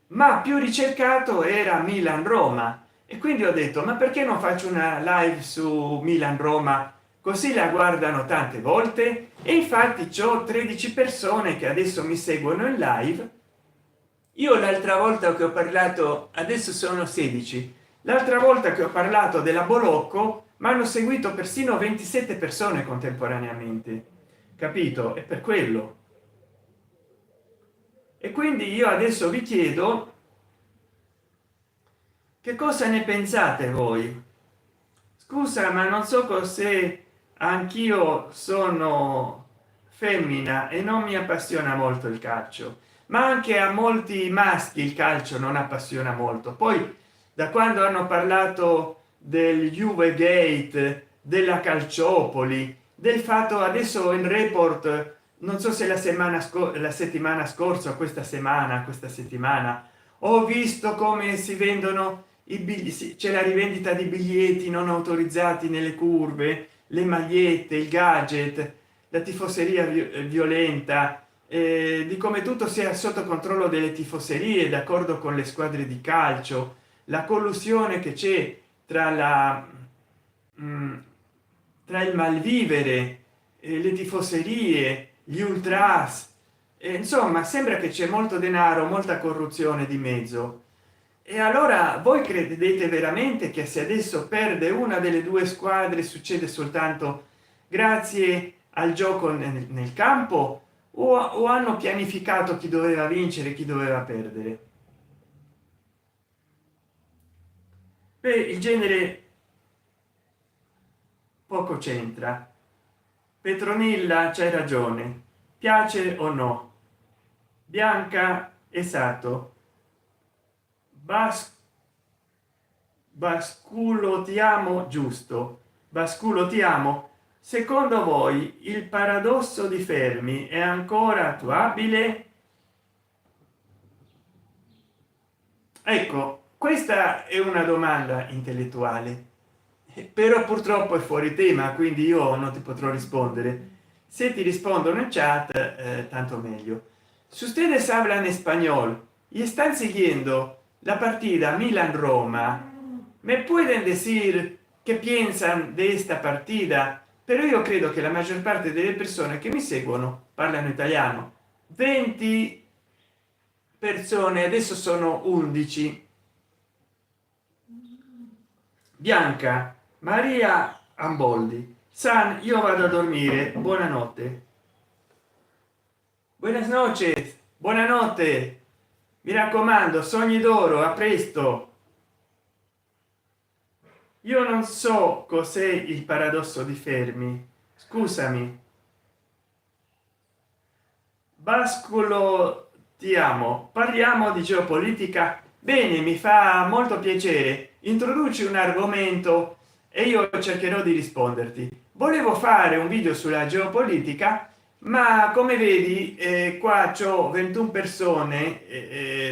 ma più ricercato era Milan Roma, e quindi ho detto, ma perché non faccio una live su Milan Roma, così la guardano tante volte? E infatti ho 13 persone che adesso mi seguono in live. Io l'altra volta che ho parlato, adesso sono 16, l'altra volta che ho parlato della Bolocco mi hanno seguito persino 27 persone contemporaneamente, capito? E per quello. E quindi io adesso vi chiedo che cosa ne pensate voi. Scusa, ma non so se anch'io sono femmina e non mi appassiona molto il calcio, ma anche a molti maschi il calcio non appassiona molto. Poi da quando hanno parlato del Juve Gate, della Calciopoli, del fatto, adesso in report, non so se la settimana scorsa o questa settimana ho visto come si vendono i biglietti, c'è la rivendita di biglietti non autorizzati nelle curve, le magliette, il gadget, la tifoseria violenta, di come tutto sia sotto controllo delle tifoserie, d'accordo con le squadre di calcio, la collusione che c'è tra mm, tra il malvivere, le tifoserie, gli ultras, insomma sembra che c'è molto denaro, molta corruzione di mezzo. E allora voi credete veramente che se adesso perde una delle due squadre succede soltanto grazie al gioco nel campo, o hanno pianificato chi doveva vincere, chi doveva perdere? Beh, il genere poco c'entra. Petronilla, c'hai ragione, piace o no? Bianca, esatto. Basculo ti amo, giusto? Basculo ti amo. Secondo voi il paradosso di Fermi è ancora attuabile? Ecco, questa è una domanda intellettuale, però purtroppo è fuori tema, quindi io non ti potrò rispondere. Se ti rispondono in chat, tanto meglio. Si ustedes hablan español y están siguiendo la partida Milan-Roma, ¿me pueden decir qué piensan de esta partida? Però io credo che la maggior parte delle persone che mi seguono parlano italiano. 20 persone, adesso sono 11. Bianca Maria Amboldi San, io vado a dormire, buonanotte. Buenas noches, buonanotte, mi raccomando, sogni d'oro, a presto. Io non so cos'è il paradosso di Fermi, scusami. Bascolo ti amo, parliamo di geopolitica. Bene, mi fa molto piacere, introduci un argomento e io cercherò di risponderti. Volevo fare un video sulla geopolitica, ma come vedi qua c'ho 21 persone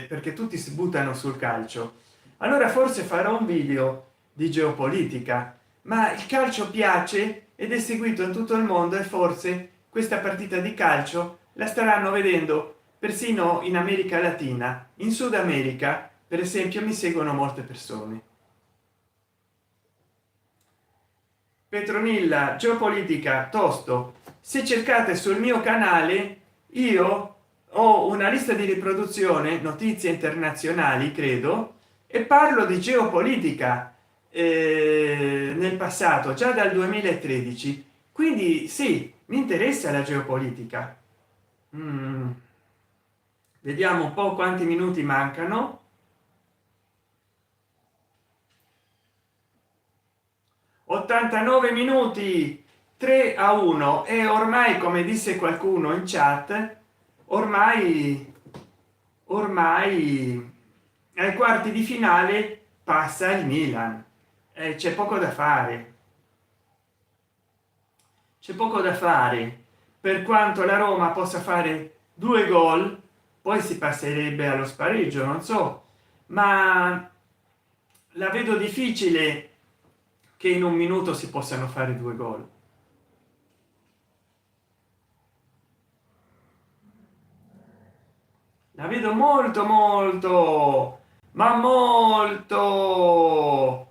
perché tutti si buttano sul calcio. Allora forse farò un video di geopolitica, ma il calcio piace ed è seguito in tutto il mondo e forse questa partita di calcio la staranno vedendo persino in America Latina. In Sud America per esempio mi seguono molte persone. Petronilla, geopolitica tosto. Se cercate sul mio canale io ho una lista di riproduzione notizie internazionali, credo, e parlo di geopolitica nel passato, già dal 2013. Quindi sì, mi interessa la geopolitica. Vediamo un po' quanti minuti mancano. 89 minuti, 3-1. E ormai, come disse qualcuno in chat, ormai ai quarti di finale passa il Milan. C'è poco da fare, c'è poco da fare. Per quanto la Roma possa fare 2 gol, poi si passerebbe allo spareggio, non so, ma la vedo difficile che in un minuto si possano fare 2 gol. La vedo molto ma molto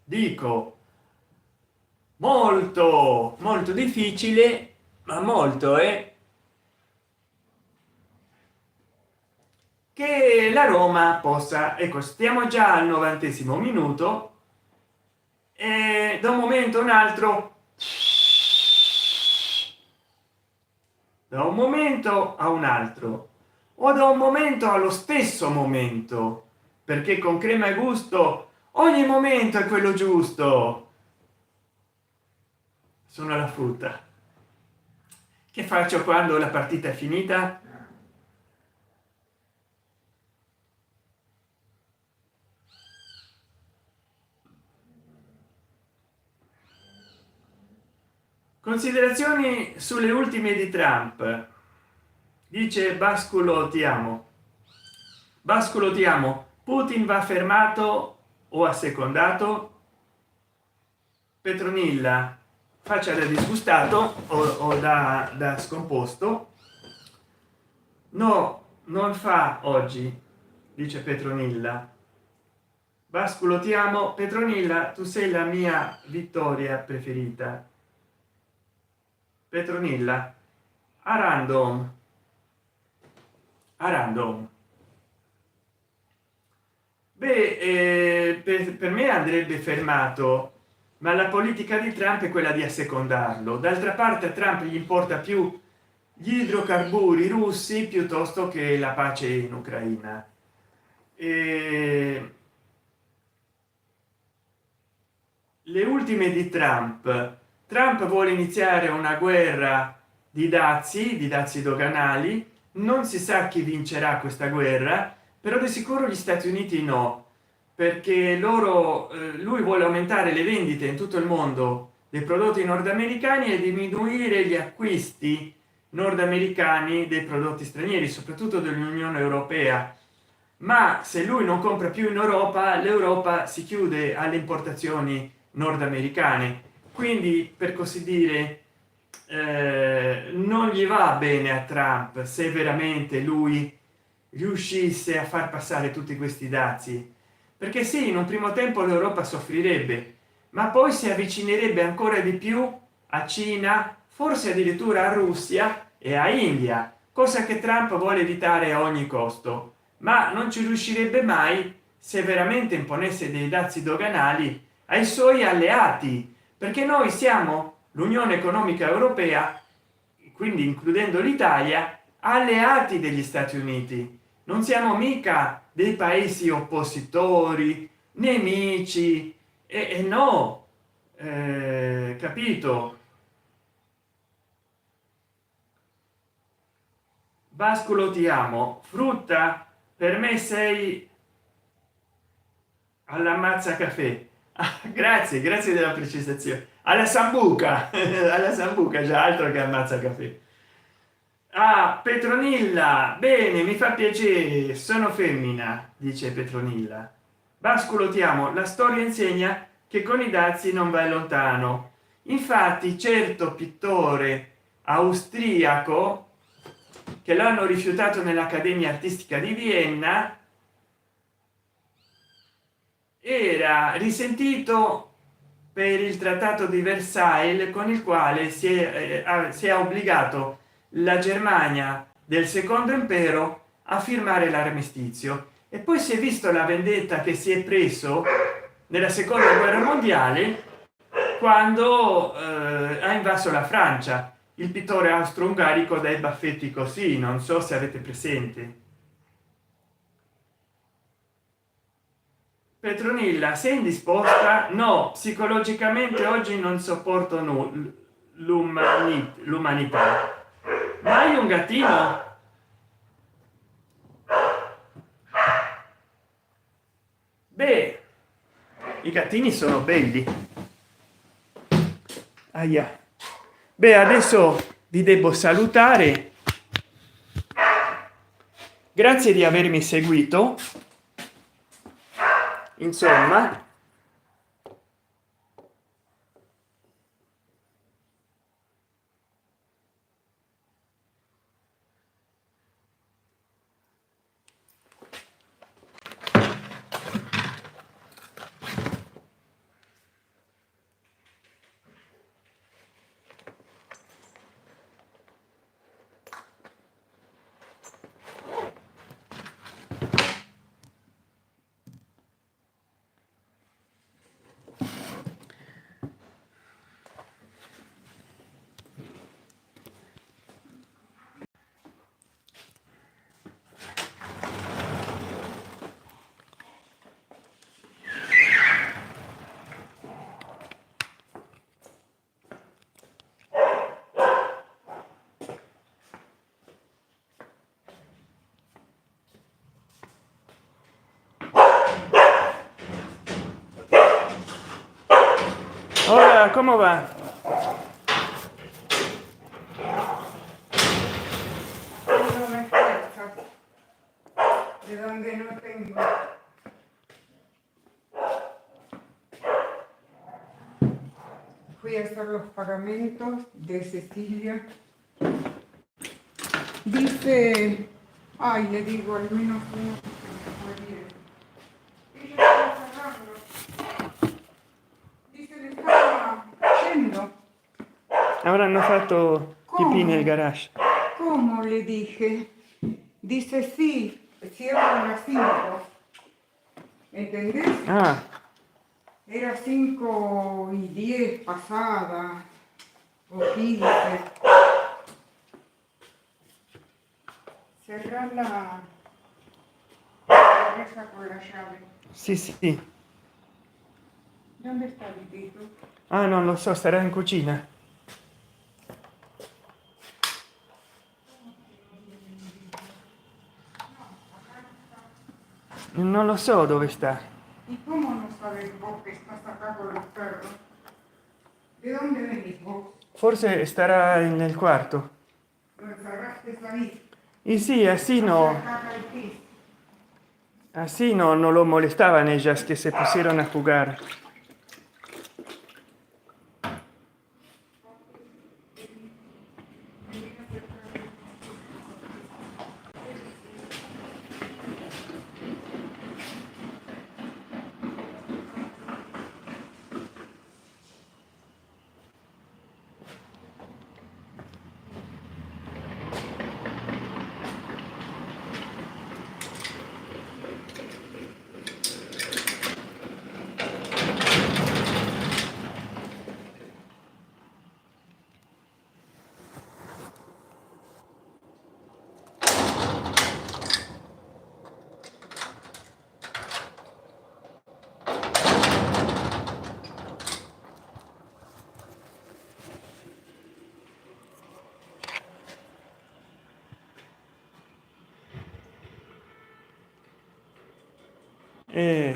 dico molto difficile, ma molto che la Roma possa, ecco, stiamo già al 90° minuto e da un momento a un altro, da un momento a un altro o da un momento allo stesso momento, perché con Crema e Gusto ogni momento è quello giusto. Sono la frutta. Che faccio quando la partita è finita? Considerazioni sulle ultime di Trump. Dice Basculo ti amo. Basculo ti amo. Putin va fermato o assecondato? Petronilla, faccia da disgustato o da scomposto. No, non fa oggi, dice Petronilla. Basculo ti amo. Petronilla, tu sei la mia vittoria preferita. Petronilla, a random, a random. Beh, per me andrebbe fermato, ma la politica di Trump è quella di assecondarlo. D'altra parte a Trump gli importa più gli idrocarburi russi piuttosto che la pace in Ucraina. Le ultime di Trump. Trump vuole iniziare una guerra di dazi doganali. Non si sa chi vincerà questa guerra, però di sicuro gli Stati Uniti no. perché loro lui vuole aumentare le vendite in tutto il mondo dei prodotti nordamericani e diminuire gli acquisti nordamericani dei prodotti stranieri, soprattutto dell'Unione Europea. Ma se lui non compra più in Europa, l'Europa si chiude alle importazioni nordamericane, quindi per così dire non gli va bene a Trump se veramente lui riuscisse a far passare tutti questi dazi, perché sì, in un primo tempo l'Europa soffrirebbe, ma poi si avvicinerebbe ancora di più a Cina, forse addirittura a Russia e a India, cosa che Trump vuole evitare a ogni costo, ma non ci riuscirebbe mai se veramente imponesse dei dazi doganali ai suoi alleati, perché noi siamo l'Unione Economica Europea, quindi includendo l'Italia, alleati degli Stati Uniti. Non siamo mica dei paesi oppositori, nemici, e no, capito? Bascolo, ti amo. Frutta, per me sei all'ammazza caffè. Ah, grazie, grazie della precisazione. Alla sambuca, alla sambuca, già altro che ammazza caffè. Ah, Petronilla, bene, mi fa piacere, sono femmina, dice Petronilla. Basculo, ti amo, la storia insegna che con i dazi non vai lontano. Infatti certo pittore austriaco che l'hanno rifiutato nell'Accademia Artistica di Vienna era risentito per il trattato di Versailles, con il quale si è obbligato la Germania del secondo impero a firmare l'armistizio, e poi si è visto la vendetta che si è preso nella seconda guerra mondiale quando ha invaso la Francia, il pittore austro-ungarico dai baffetti così, non so se avete presente. Petronilla, sei indisposta? No, psicologicamente oggi non sopporto l'umanità. Ma hai un gattino? Beh, i gattini sono belli. Aia. Beh, adesso vi devo salutare. Grazie di avermi seguito. Insomma, ora come va? No me esfuerzo, de donde no tengo. Fui a hacer los pagamentos de Cecilia. Dice, ay, le digo, al menos uno que se me fue bien. Ella está cerrando. Dice, le estaba yendo. Avranno fatto pipì nel garage. ¿Cómo? Le dije. Dice, sí, cierran a las 5. ¿Entendés? Ah, Era 5:10 pasada, o 15. Cerrar la reja con la llave. sì sì. ¿Dónde está Vitito? Ah, non lo so, starà in cucina. Non lo so dove sta. ¿Y cómo no sabes vos que estás acá con los perros? ¿De dónde venís vos? Forse stará nel quarto. ¿Lo encerraste ahí? Y sí, así Hacia no, acá al piso. así no, no lo molestaban ellas que se pusieron a jugar.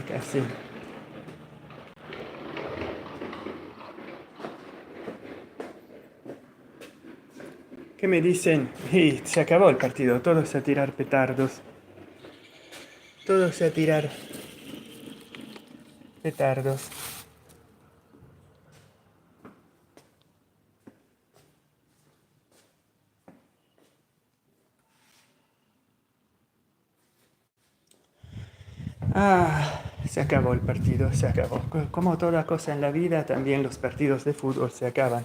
Casi. ¿Qué me dicen? Y se acabó el partido, todos a tirar petardos. Todos a tirar petardos. Ah, se acabó el partido, se acabó. Como toda cosa en la vida, también los partidos de fútbol se acaban.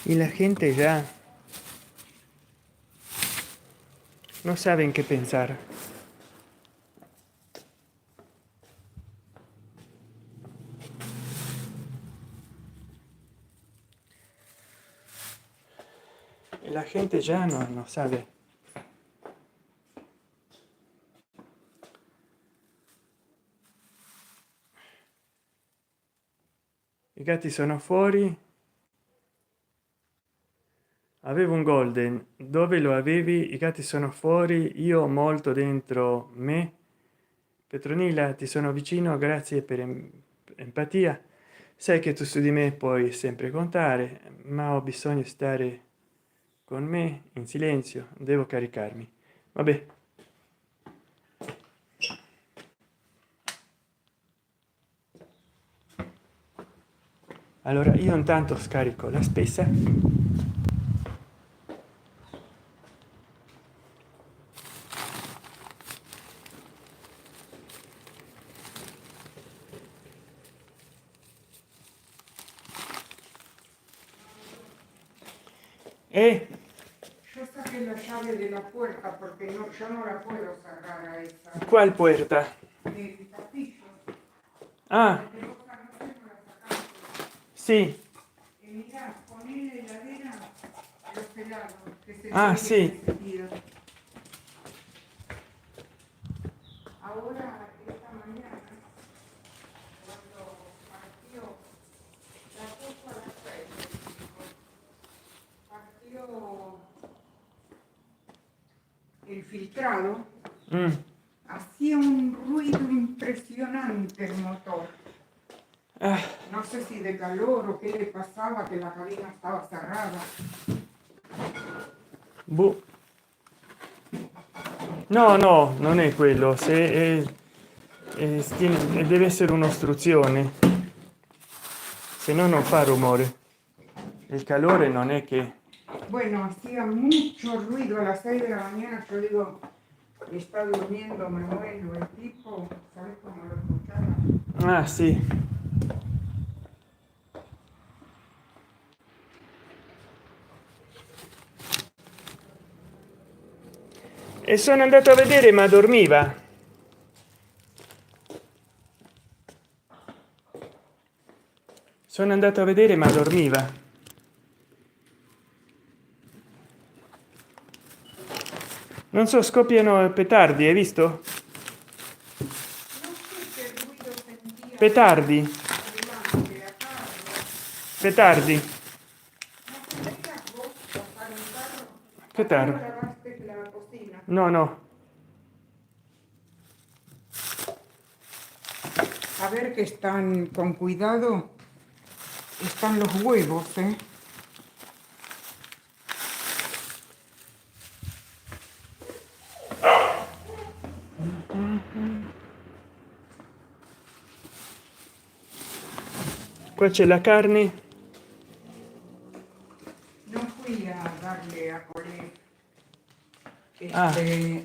Y la gente ya no saben qué pensar. La gente ya no sabe. I gatti sono fuori. Avevo un golden. Dove lo avevi? I gatti sono fuori. Io ho molto dentro me. Petronilla, ti sono vicino. Grazie per empatia. Sai che tu su di me puoi sempre contare, ma ho bisogno di stare con me in silenzio. Devo caricarmi. Vabbè. Allora io intanto scarico la spesa. E Yo saqué la llave de la puerta porque no, yo no la puedo cerrar a esa. qual puerta? Del castillo. Ah, Porque vos anoche no la sacaste. sì. Y mirá, poné en la heladera los helados que se Ah, tienen sì. encendidos. Ahora, esta mañana, cuando partió, la puso a las 6, partió el filtrado, hacía un ruido impresionante el motor. Ah, No sé si de calor o qué le pasaba, que la cabina estaba cerrada. boh. No, no, non è quello. Se deve essere un'ostruzione, se no non fa rumore. Il calore non è che... Bueno, hacía mucho ruido a las 6 de la mañana. Yo digo, está durmiendo, me muero. El tipo, ¿sabes cómo lo escuchaba? Ah, sì. E sono andato a vedere, ma dormiva. Sono andato a vedere, ma dormiva. Non so, scoppiano petardi, hai visto? No sé qué ruido sentía Petardi, adelante, acá. petardi. ¿No podías vos pasar un carro? Che ¿Por qué no tardi? lavaste la cocina? No, no. A ver que están con cuidado. Están los huevos, ¿eh? Qua c'è la carne. No fui a darle a Colé. Ah.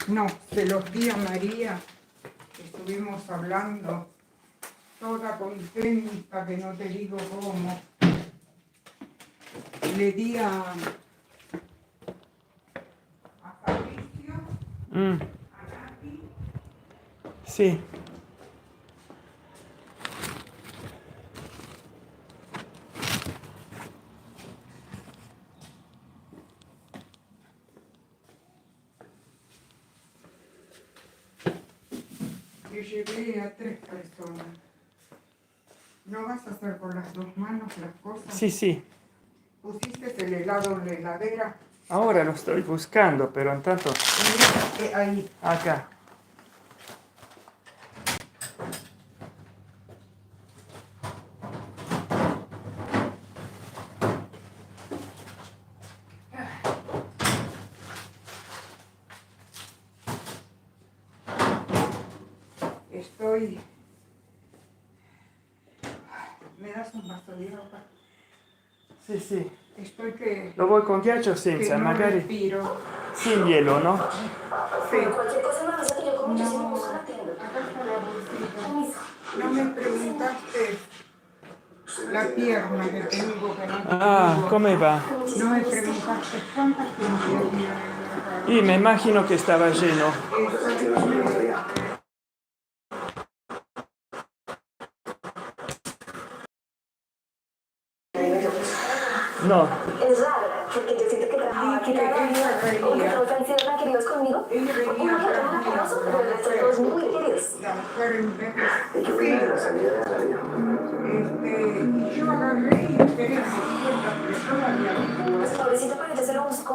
No, se los di a María. Estuvimos hablando. Toda contenta, que no te digo cómo. Le di a Fabricio, Mm, a Nati. sì. Le llevé a 3 personas. ¿No vas a hacer con las 2 manos las cosas? Sì, sì. ¿Pusiste el helado en la heladera? Ora lo sto buscando, però intanto Ahí. acá. Estoy... ¿Me das un vaso de agua? Sì, sì. Estoy que... Lo vuoi con ghiaccio o que senza? no Magari respiro. sin hielo, no? Sí. Cualquier cosa me avisa que yo con muchísimo No, gusto la atiendo. acá está la bolsita. Permiso. No me preguntaste la pierna que tengo, que no te Ah, digo. come va? Con No muchísimo me gusto. preguntaste cuántas tiendas había en el mercado. Io mi immagino che stava lleno. Exactamente. No. Es raro, porque yo siento que trabajaba que cada día, como que todos han sido tan queridos conmigo. Él venía Uno que otro me atrás mío, aplauso, pero el resto todos muy queridos. la mujer en vez de... Y yo agarré y esperé Pues pobrecito, pero yo se lo busco.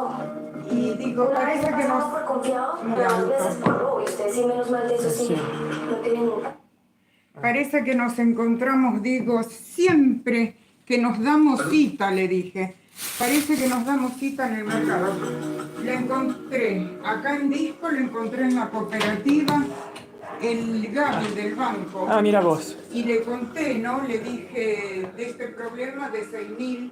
y digo, Una vez parece me que pasaba no... por confiado, Muy pero 2 alto. veces por robo, y ustedes sí, menos mal de eso sí, Sí. no tienen nunca. Parece que nos encontramos, digo, siempre que nos damos cita, le dije. Parece que nos damos cita en el mercado. La encontré, acá en Disco, la encontré en la cooperativa, el Gaby del banco. Ah, mira vos. Y le conté, ¿no? Le dije de este problema de 6.000.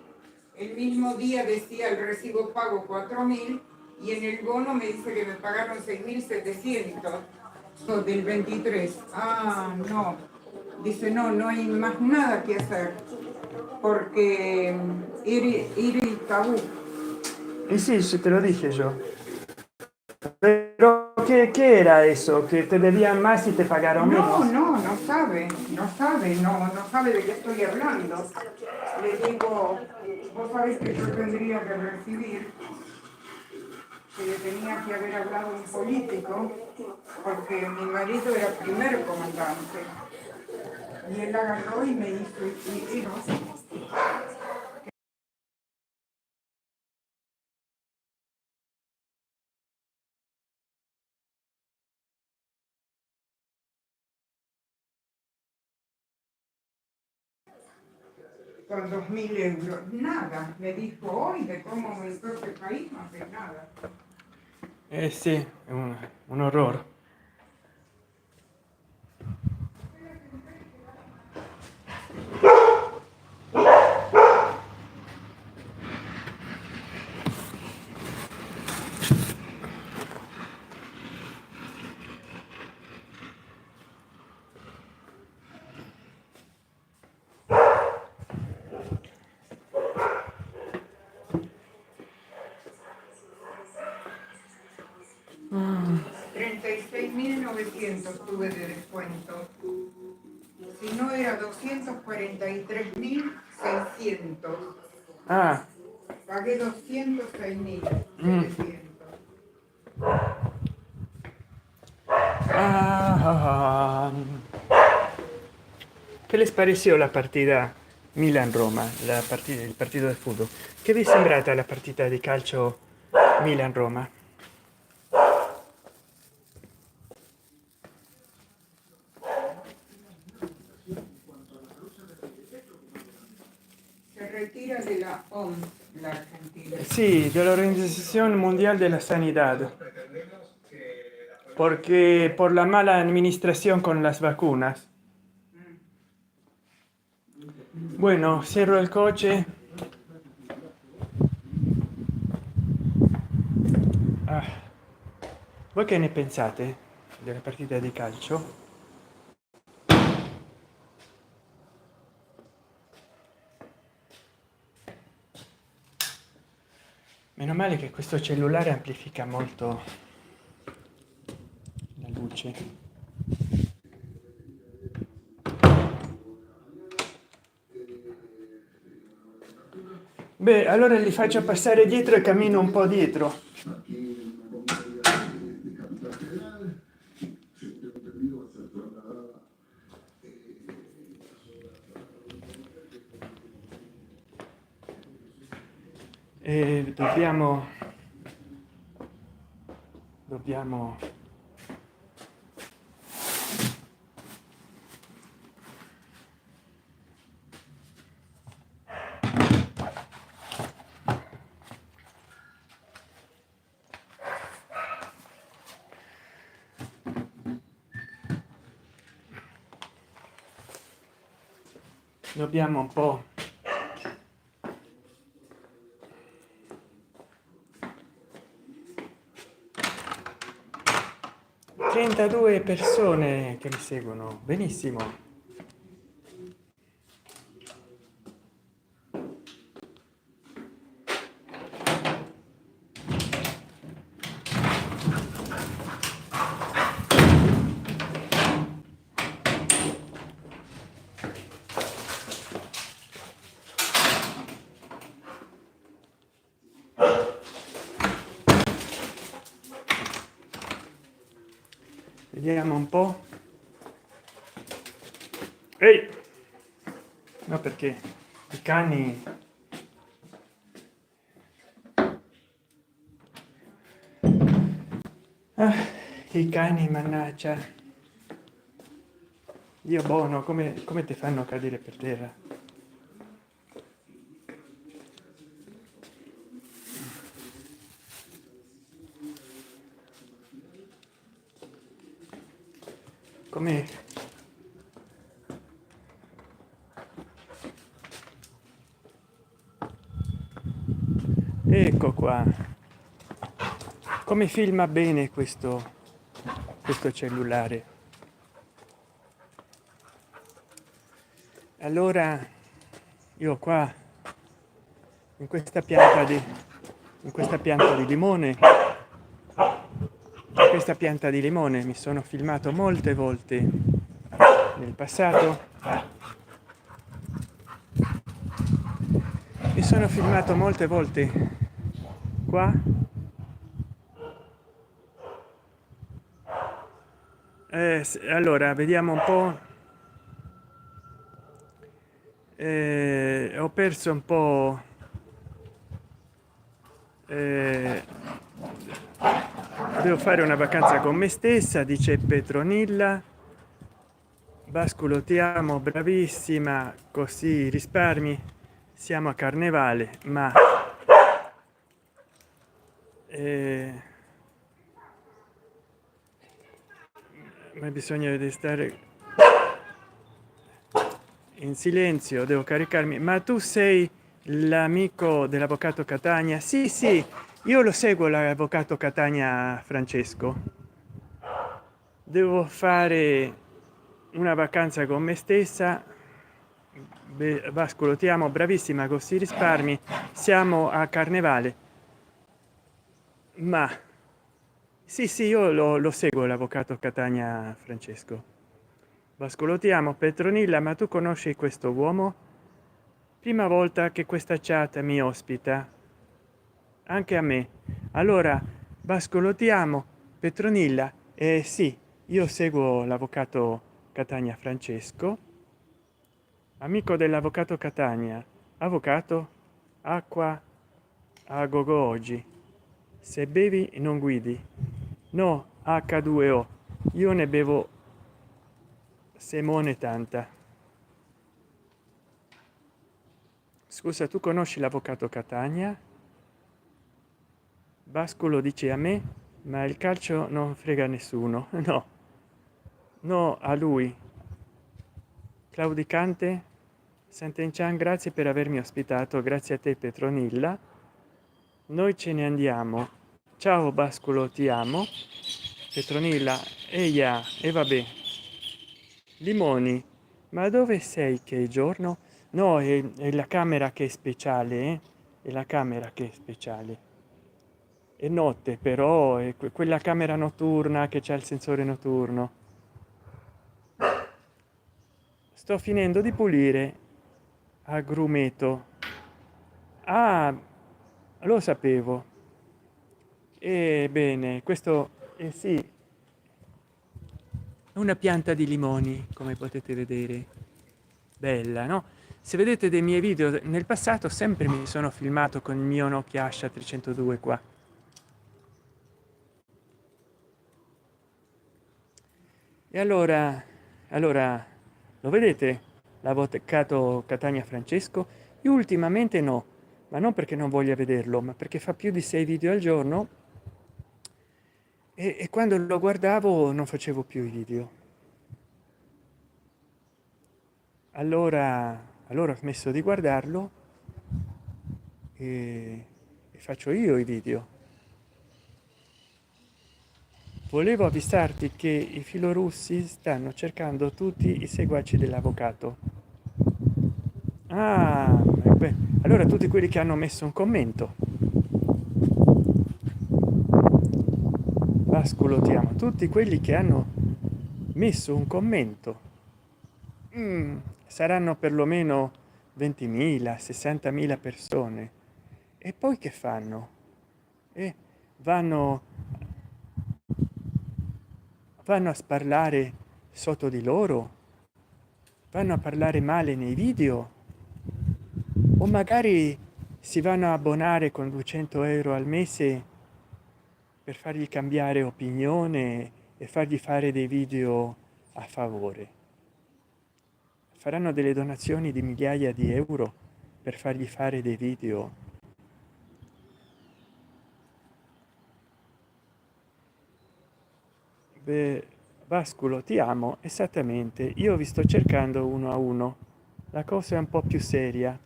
El mismo día decía el recibo pago 4.000 y en el bono me dice que me pagaron 6.700 del 23. Ah, no. Dice, no, no hay más nada que hacer. Porque ir y tabú. Y sí, te lo dije yo. Pero, ¿qué era eso? ¿Que te debían más y te pagaron No, menos? no sabe, no sabe de qué estoy hablando. Le digo, vos sabés que yo tendría que recibir, que le tenía que haber hablado un político, porque mi marido era primer comandante. Y él agarró y me hizo, y no. Con 2.000 euros, nada. Me dijo, hoy de cómo me entró este país, no hace nada. Sì, è un orrore. Mm. 36.900 tuve de descuento. Si no era 243.600. Ah. Pagué 206.700. Ah. ¿Qué les pareció la partita Milan-Roma, il partito del fútbol? Che vi è sembrata la partita di calcio Milan-Roma? retira de la OMS, la Argentina. Sí, de la Organización Mundial de la Sanidad, porque por la mala administración con las vacunas. Bueno, cierro il coche. Ah, voi che ne pensate della partita di calcio? Meno male che questo cellulare amplifica molto la luce. Beh, allora li faccio passare dietro e cammino un po' dietro. E dobbiamo un po' 32 persone che mi seguono, benissimo. Vediamo un po'. Ehi, no, perché i cani i cani, mannaggia, dio buono, come ti fanno cadere per terra. Come ecco qua, come filma bene questo cellulare. Allora io qua in questa pianta di limone, questa pianta di limone mi sono filmato molte volte nel passato. Mi sono filmato molte volte qua. Allora vediamo un po'. Ho perso un po'. Devo fare una vacanza con me stessa, dice Petronilla. Basculo, ti amo, bravissima, così risparmi. Siamo a carnevale, ma bisogna di stare in silenzio, devo caricarmi. Ma tu sei l'amico dell'avvocato Catania? Sì, sì, io lo seguo, l'avvocato Catania Francesco. Devo fare una vacanza con me stessa. Vascolo, ti amo, bravissima, così risparmi. Siamo a carnevale, ma sì, sì, io lo seguo, l'avvocato Catania Francesco. Vascolo, ti amo. Petronilla, ma tu conosci questo uomo? Prima volta che questa chat mi ospita, anche a me. Allora, Vascolo, ti amo. Petronilla, sì, io seguo l'avvocato Catania Francesco, amico dell'avvocato Catania. Avvocato, acqua a gogo oggi, se bevi non guidi. No, H2O, io ne bevo semone tanta. Scusa, tu conosci l'avvocato Catania? Basculo dice a me, ma il calcio non frega nessuno. No, no, a lui. Claudicante, Sant'Enchan, grazie per avermi ospitato, grazie a te Petronilla. Noi ce ne andiamo. Ciao Basculo, ti amo. Petronilla, eia, e vabbè. Limoni, ma dove sei che è giorno? No, è la camera che è speciale, è la camera che è speciale. È notte, però è quella camera notturna che c'ha il sensore notturno. Sto finendo di pulire agrumeto. Ah, lo sapevo. Ebbene, questo sì, è una pianta di limoni, come potete vedere. Bella, no? Se vedete dei miei video nel passato, sempre mi sono filmato con il mio Nokia Asha 302 qua. E allora, lo vedete? L'avvocato Catania Francesco? Io ultimamente no, ma non perché non voglia vederlo, ma perché fa più di 6 video al giorno e quando lo guardavo non facevo più i video. Allora ho smesso di guardarlo e faccio io i video. Volevo avvisarti che i filorussi stanno cercando tutti i seguaci dell'avvocato. Ah, beh, allora tutti quelli che hanno messo un commento. Vasculo ti amo. Tutti quelli che hanno messo un commento. Saranno perlomeno 20.000, 60.000 persone. E poi che fanno? Vanno, vanno a sparlare sotto di loro, vanno a parlare male nei video o magari si vanno a abbonare con 200 € al mese per fargli cambiare opinione e fargli fare dei video a favore. Faranno delle donazioni di migliaia di euro per fargli fare dei video. Beh, Vasculo ti amo, esattamente, io vi sto cercando uno a uno, la cosa è un po' più seria.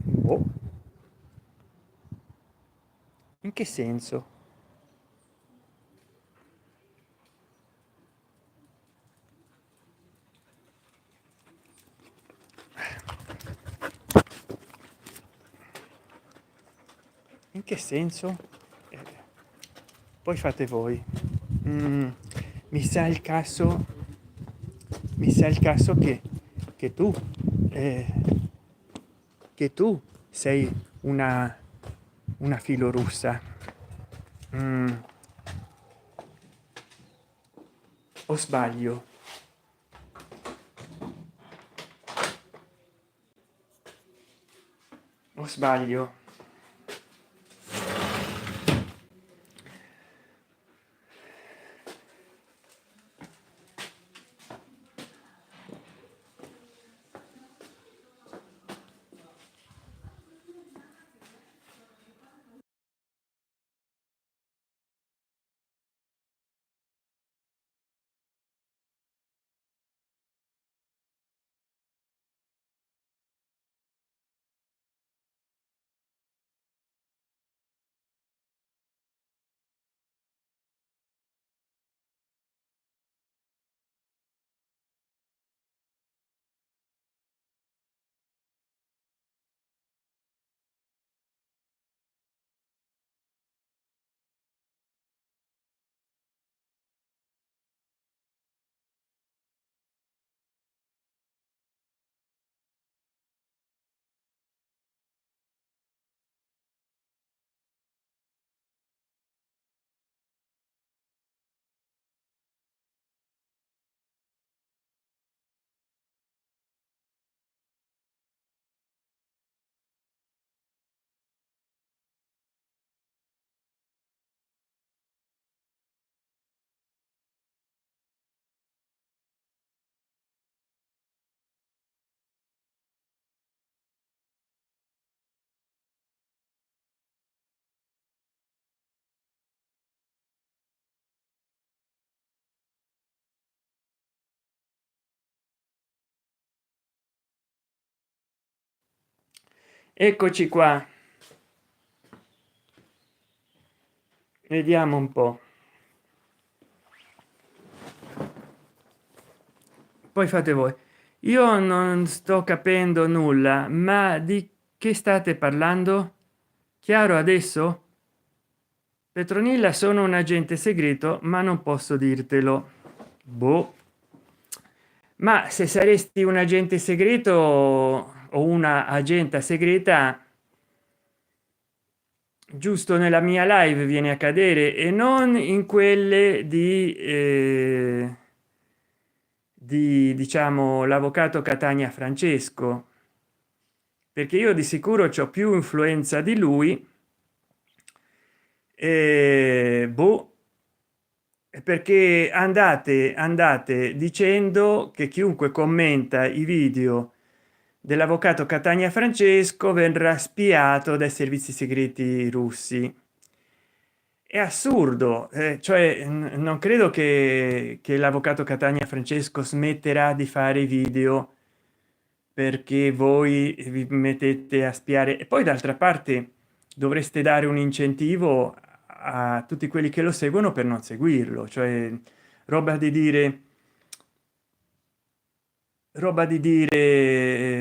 Boh. In che senso? In che senso? Eh, Poi fate voi. Mm, mi sa il caso, mi sa il caso che tu, eh, che tu sei una filorussa. Mm, o sbaglio? O sbaglio? Eccoci qua, vediamo un po', poi fate voi. Io non sto capendo nulla, ma di che state parlando? Chiaro adesso? Petronilla, sono un agente segreto, ma non posso dirtelo. Boh. Ma se saresti un agente segreto o una agenta segreta, giusto nella mia live viene a cadere e non in quelle di diciamo l'avvocato Catania Francesco, perché io di sicuro c'ho più influenza di lui. E boh, perché andate dicendo che chiunque commenta i video dell'avvocato Catania Francesco verrà spiato dai servizi segreti russi. È assurdo, cioè non credo che l'avvocato Catania Francesco smetterà di fare i video perché voi vi mettete a spiare, e poi d'altra parte dovreste dare un incentivo a tutti quelli che lo seguono per non seguirlo, cioè roba di dire,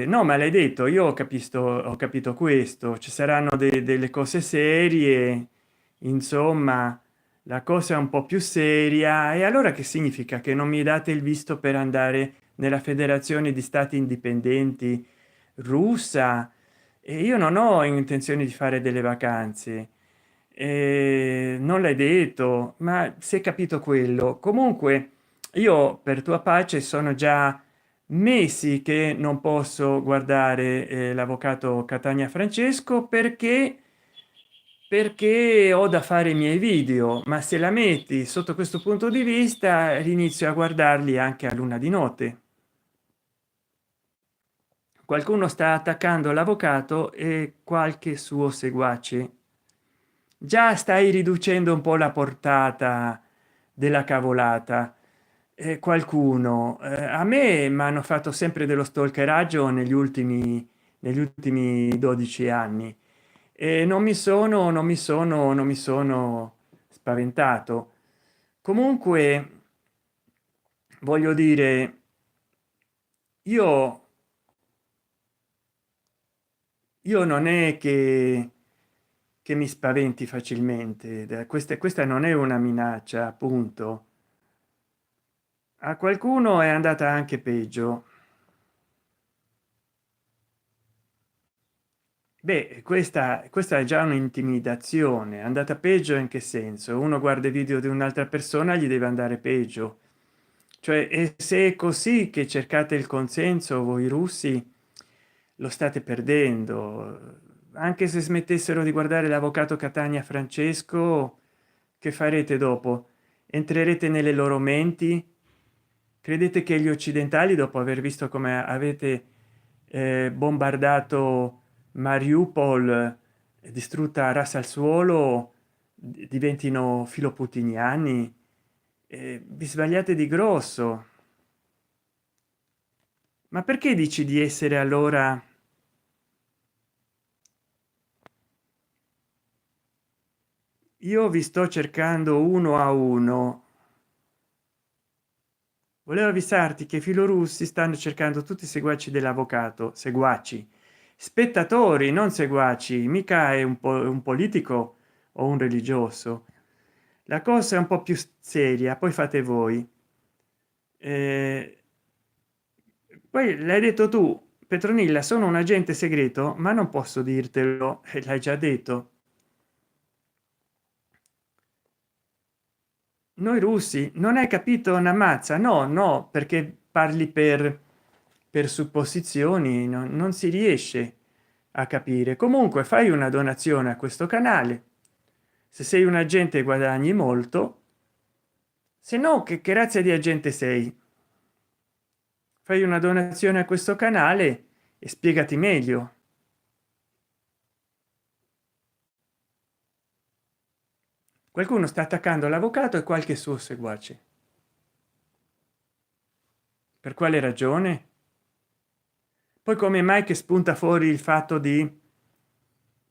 no, ma l'hai detto, io ho capito questo, ci saranno delle cose serie, insomma la cosa è un po' più seria. E allora che significa? Che non mi date il visto per andare nella federazione di stati indipendenti russa? E io non ho intenzione di fare delle vacanze. Non l'hai detto, ma si è capito quello. Comunque io per tua pace sono già mesi che non posso guardare l'avvocato Catania Francesco perché ho da fare i miei video, ma se la metti sotto questo punto di vista inizio a guardarli anche a luna di notte. Qualcuno sta attaccando l'avvocato e qualche suo seguace. Già stai riducendo un po' la portata della cavolata. Qualcuno a me mi hanno fatto sempre dello stalkeraggio negli ultimi 12 anni e non mi sono spaventato. Comunque voglio dire, io io non è che mi spaventi facilmente. Questa non è una minaccia, appunto. A qualcuno è andata anche peggio. Beh, questa è già un'intimidazione. È andata peggio in che senso? Uno guarda i video di un'altra persona, gli deve andare peggio. Cioè, e se è così che cercate il consenso voi russi, lo state perdendo. Anche se smettessero di guardare l'avvocato Catania Francesco, che farete dopo? Entrerete nelle loro menti? Credete che gli occidentali, dopo aver visto come avete bombardato Mariupol, distrutta Ras al Suolo, diventino filoputiniani? Vi sbagliate di grosso. Ma perché dici di essere allora? Io vi sto cercando uno a uno. Volevo avvisarti che i filorussi stanno cercando tutti i seguaci dell'avvocato, seguaci, spettatori, non seguaci, mica è un po' un politico o un religioso. La cosa è un po' più seria, poi fate voi. Eh, poi l'hai detto tu, Petronilla, sono un agente segreto, ma non posso dirtelo, e l'hai già detto. Noi russi, non hai capito una mazza? No, no, perché parli per supposizioni, non si riesce a capire. Comunque fai una donazione a questo canale. Se sei un agente guadagni molto, se no che razza di agente sei? Fai una donazione a questo canale e spiegati meglio. Qualcuno sta attaccando l'avvocato e qualche suo seguace. Per quale ragione? Poi come mai che spunta fuori il fatto di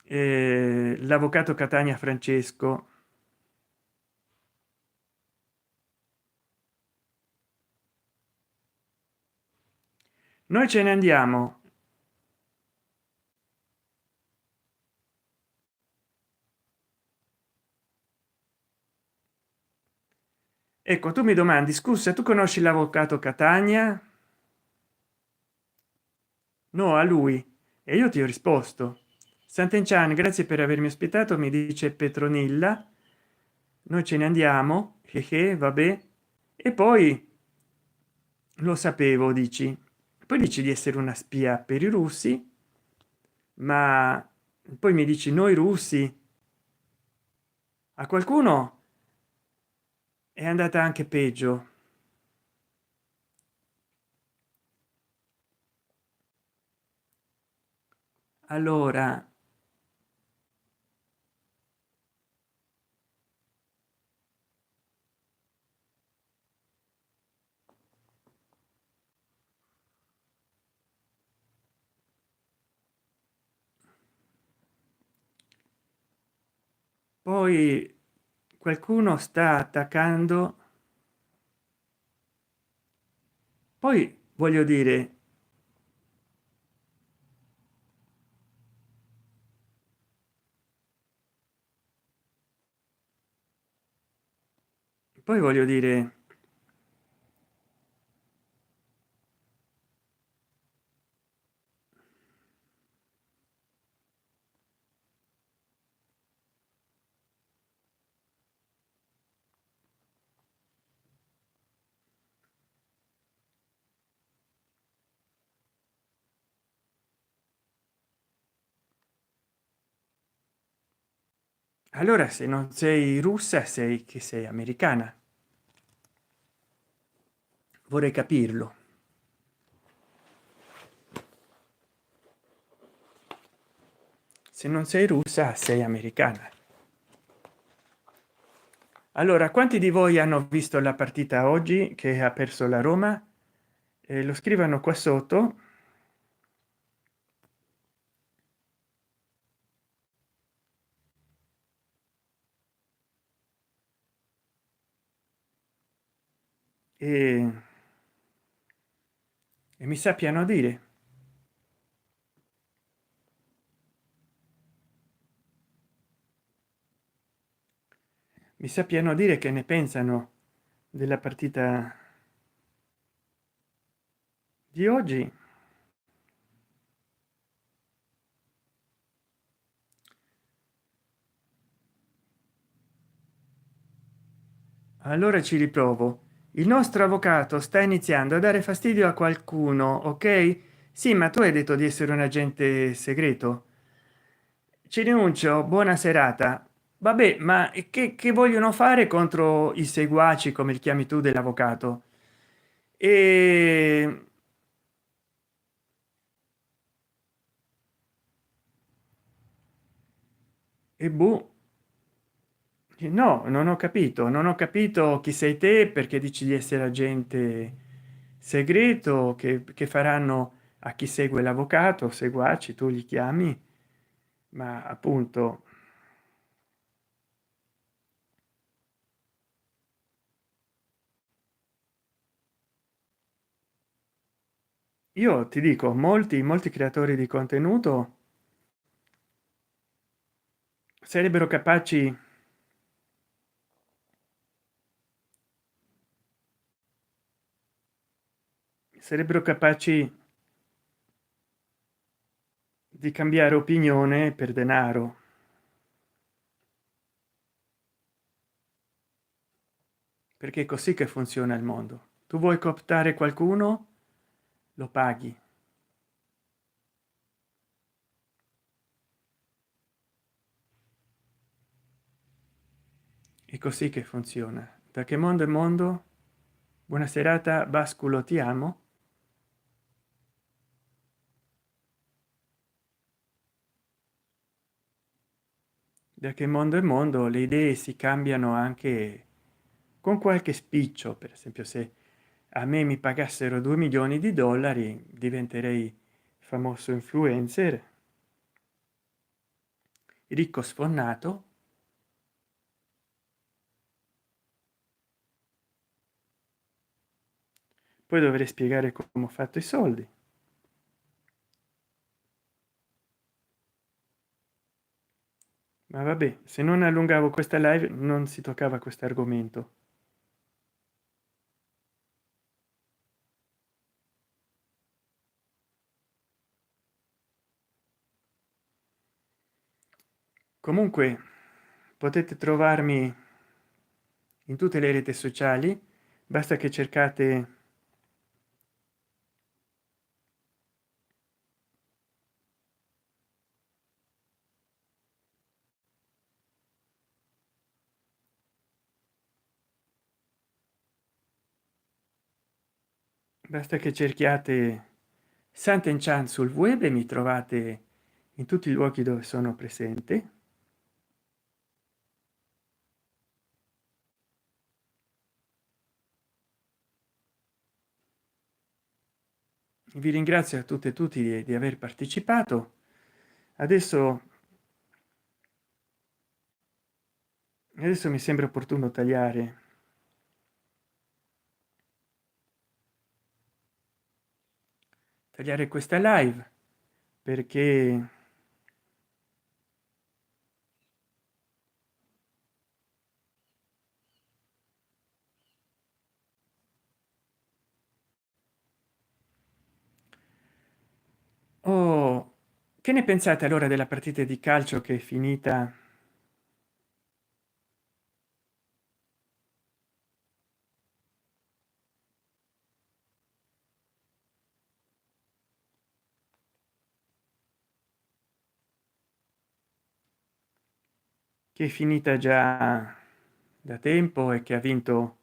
l'avvocato Catania Francesco. Noi ce ne andiamo. Ecco, tu mi domandi, scusa, tu conosci l'avvocato Catania? No, a lui. E io ti ho risposto. Sant'Enchan, grazie per avermi ospitato, mi dice Petronilla. Noi ce ne andiamo, vabbè. E poi lo sapevo, dici. Poi dici di essere una spia per i russi, ma poi mi dici noi russi. A qualcuno è andata anche peggio. Allora, poi qualcuno sta attaccando, poi voglio dire, poi voglio dire, allora se non sei russa sei che sei americana, vorrei capirlo. Se non sei russa sei americana. Allora, quanti di voi hanno visto la partita oggi che ha perso la Roma? Lo scrivano qua sotto. E, e mi sappiano dire. Mi sappiano dire che ne pensano della partita di oggi. Allora ci riprovo. Il nostro avvocato sta iniziando a dare fastidio a qualcuno, ok? Sì, ma tu hai detto di essere un agente segreto. Ci rinuncio, buona serata. Vabbè, ma che vogliono fare contro i seguaci, come li chiami tu, dell'avvocato? E, e boh, no, non ho capito, non ho capito chi sei te, perché dici di essere agente segreto, che faranno a chi segue l'avvocato, seguaci, tu li chiami, ma appunto io ti dico, molti creatori di contenuto sarebbero capaci sarebbero capaci di cambiare opinione per denaro, perché è così che funziona il mondo. Tu vuoi cooptare qualcuno, lo paghi. È così che funziona. Da che mondo è mondo? Buona serata, Basculo, ti amo. Da che mondo è mondo, le idee si cambiano anche con qualche spiccio. Per esempio, se a me mi pagassero 2 milioni di dollari, diventerei famoso influencer ricco sfornato, poi dovrei spiegare come ho fatto i soldi. Ma vabbè, se non allungavo questa live non si toccava questo argomento. Comunque potete trovarmi in tutte le reti sociali, basta che cercate Sant'Enchan sul web e mi trovate in tutti i luoghi dove sono presente. Vi ringrazio a tutte e tutti di aver partecipato. Adesso mi sembra opportuno tagliare questa live perché oh, che ne pensate allora della partita di calcio che è finita? Che è finita già da tempo e che ha vinto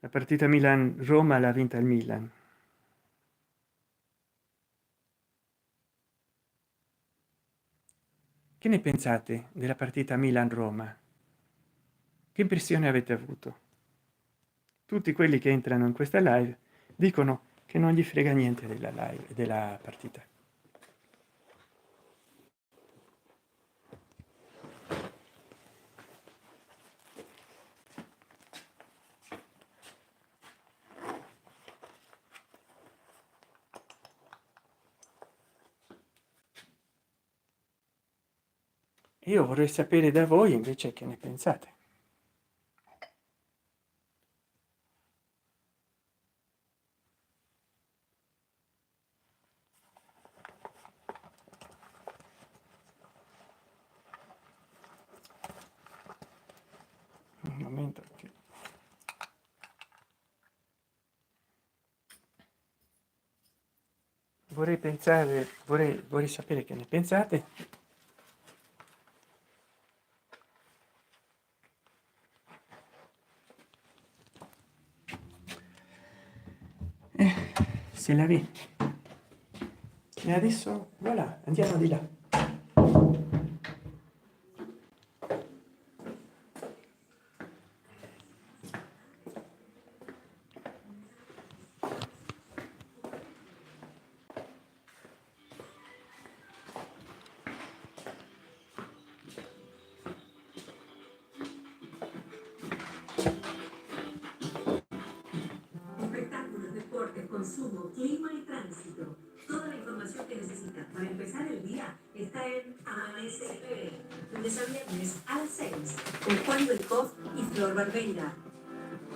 la partita Milan Roma, l'ha vinta il Milan. Che ne pensate della partita Milan Roma? Che impressione avete avuto? Tutti quelli che entrano in questa live dicono che non gli frega niente della live della partita. Io vorrei sapere da voi invece che ne pensate. Un momento che vorrei sapere che ne pensate. Se la vi. E adesso voilà, andiamo di là. Espectáculos, deporte, consumo, clima y tránsito. Toda la información que necesitas para empezar el día está en Amanece TV. Lunes a viernes a las 6. Con Juan del Cof y Flor Barbeira.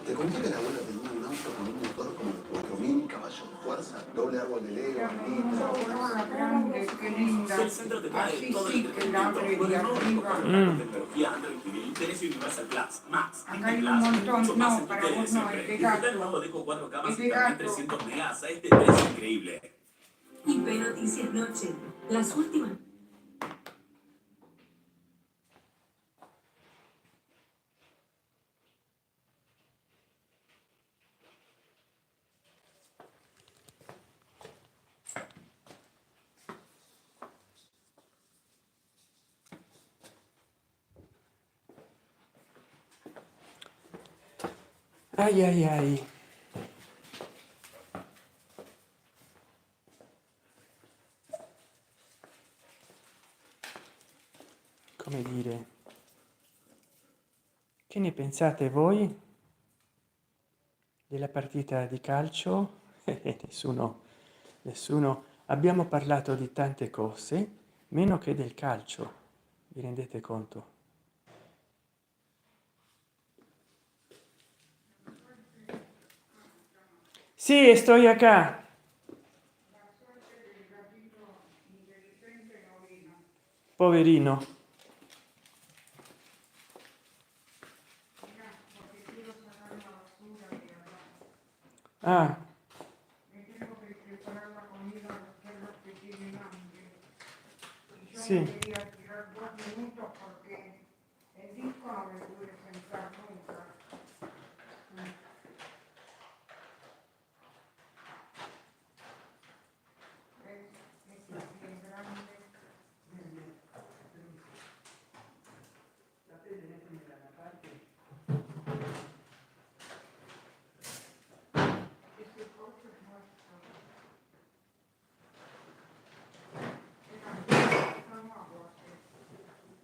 Te conté que la abuela tenía un auto con un motor como de 4000 caballos de fuerza, doble árbol de Lego, Hola, grande, qué linda. El centro te trae Así todo sí el que la abre de arriba. la tecnología Android TV, tenés Universal Plus, Max, Acá hay Disney un Plus, montón. mucho más No, en tu para tele vos no, siempre. es de Disfruta el gato. nuevo Deco 4K más Es de internet gato. 300 megas a este precio increíble. IP Noticias Noche. Las últimas. Ai ai ai. ne pensate voi della partita di calcio? Nessuno. Abbiamo parlato di tante cose meno che del calcio, vi rendete conto? Sì, estoy acá. Poverino. Ah, Me tengo que preparar la comida a los perros que tienen hambre. Y yo sí. me quería tirar 2 minutos porque el disco no me pude sentar nunca. ¿Ves? Este es bien grande. Este coche es nuestro. No hago así.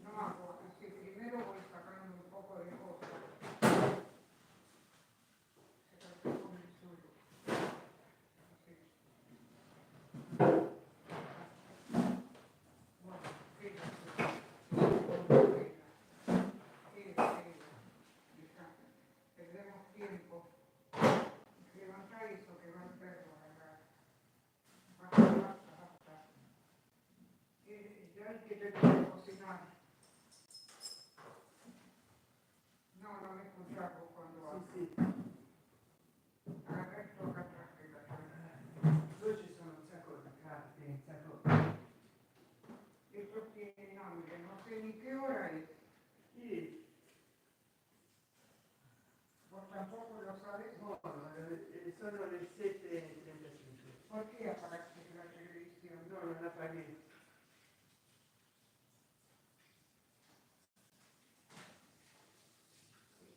No hago así. Primero voy sacando un poco de cosas. Se cayó con el suelo. Así. Bueno, quédate. Perdemos tiempo. Levanta eso que va el perro a agarrar. Basta, basta, basta. Ya hay que terminar de cocinar. No, no me escuchas vos cuando hablo. Sì, Agarra esto acá atrás que la poi ci sono un sacco di carte, un sacco. estos tienen hambre, no sé ni qué hora es. Sì, Vos tampoco lo sabés. no, sono le 7:35. ¿Por qué apagaste la televisión? No, non la pagué.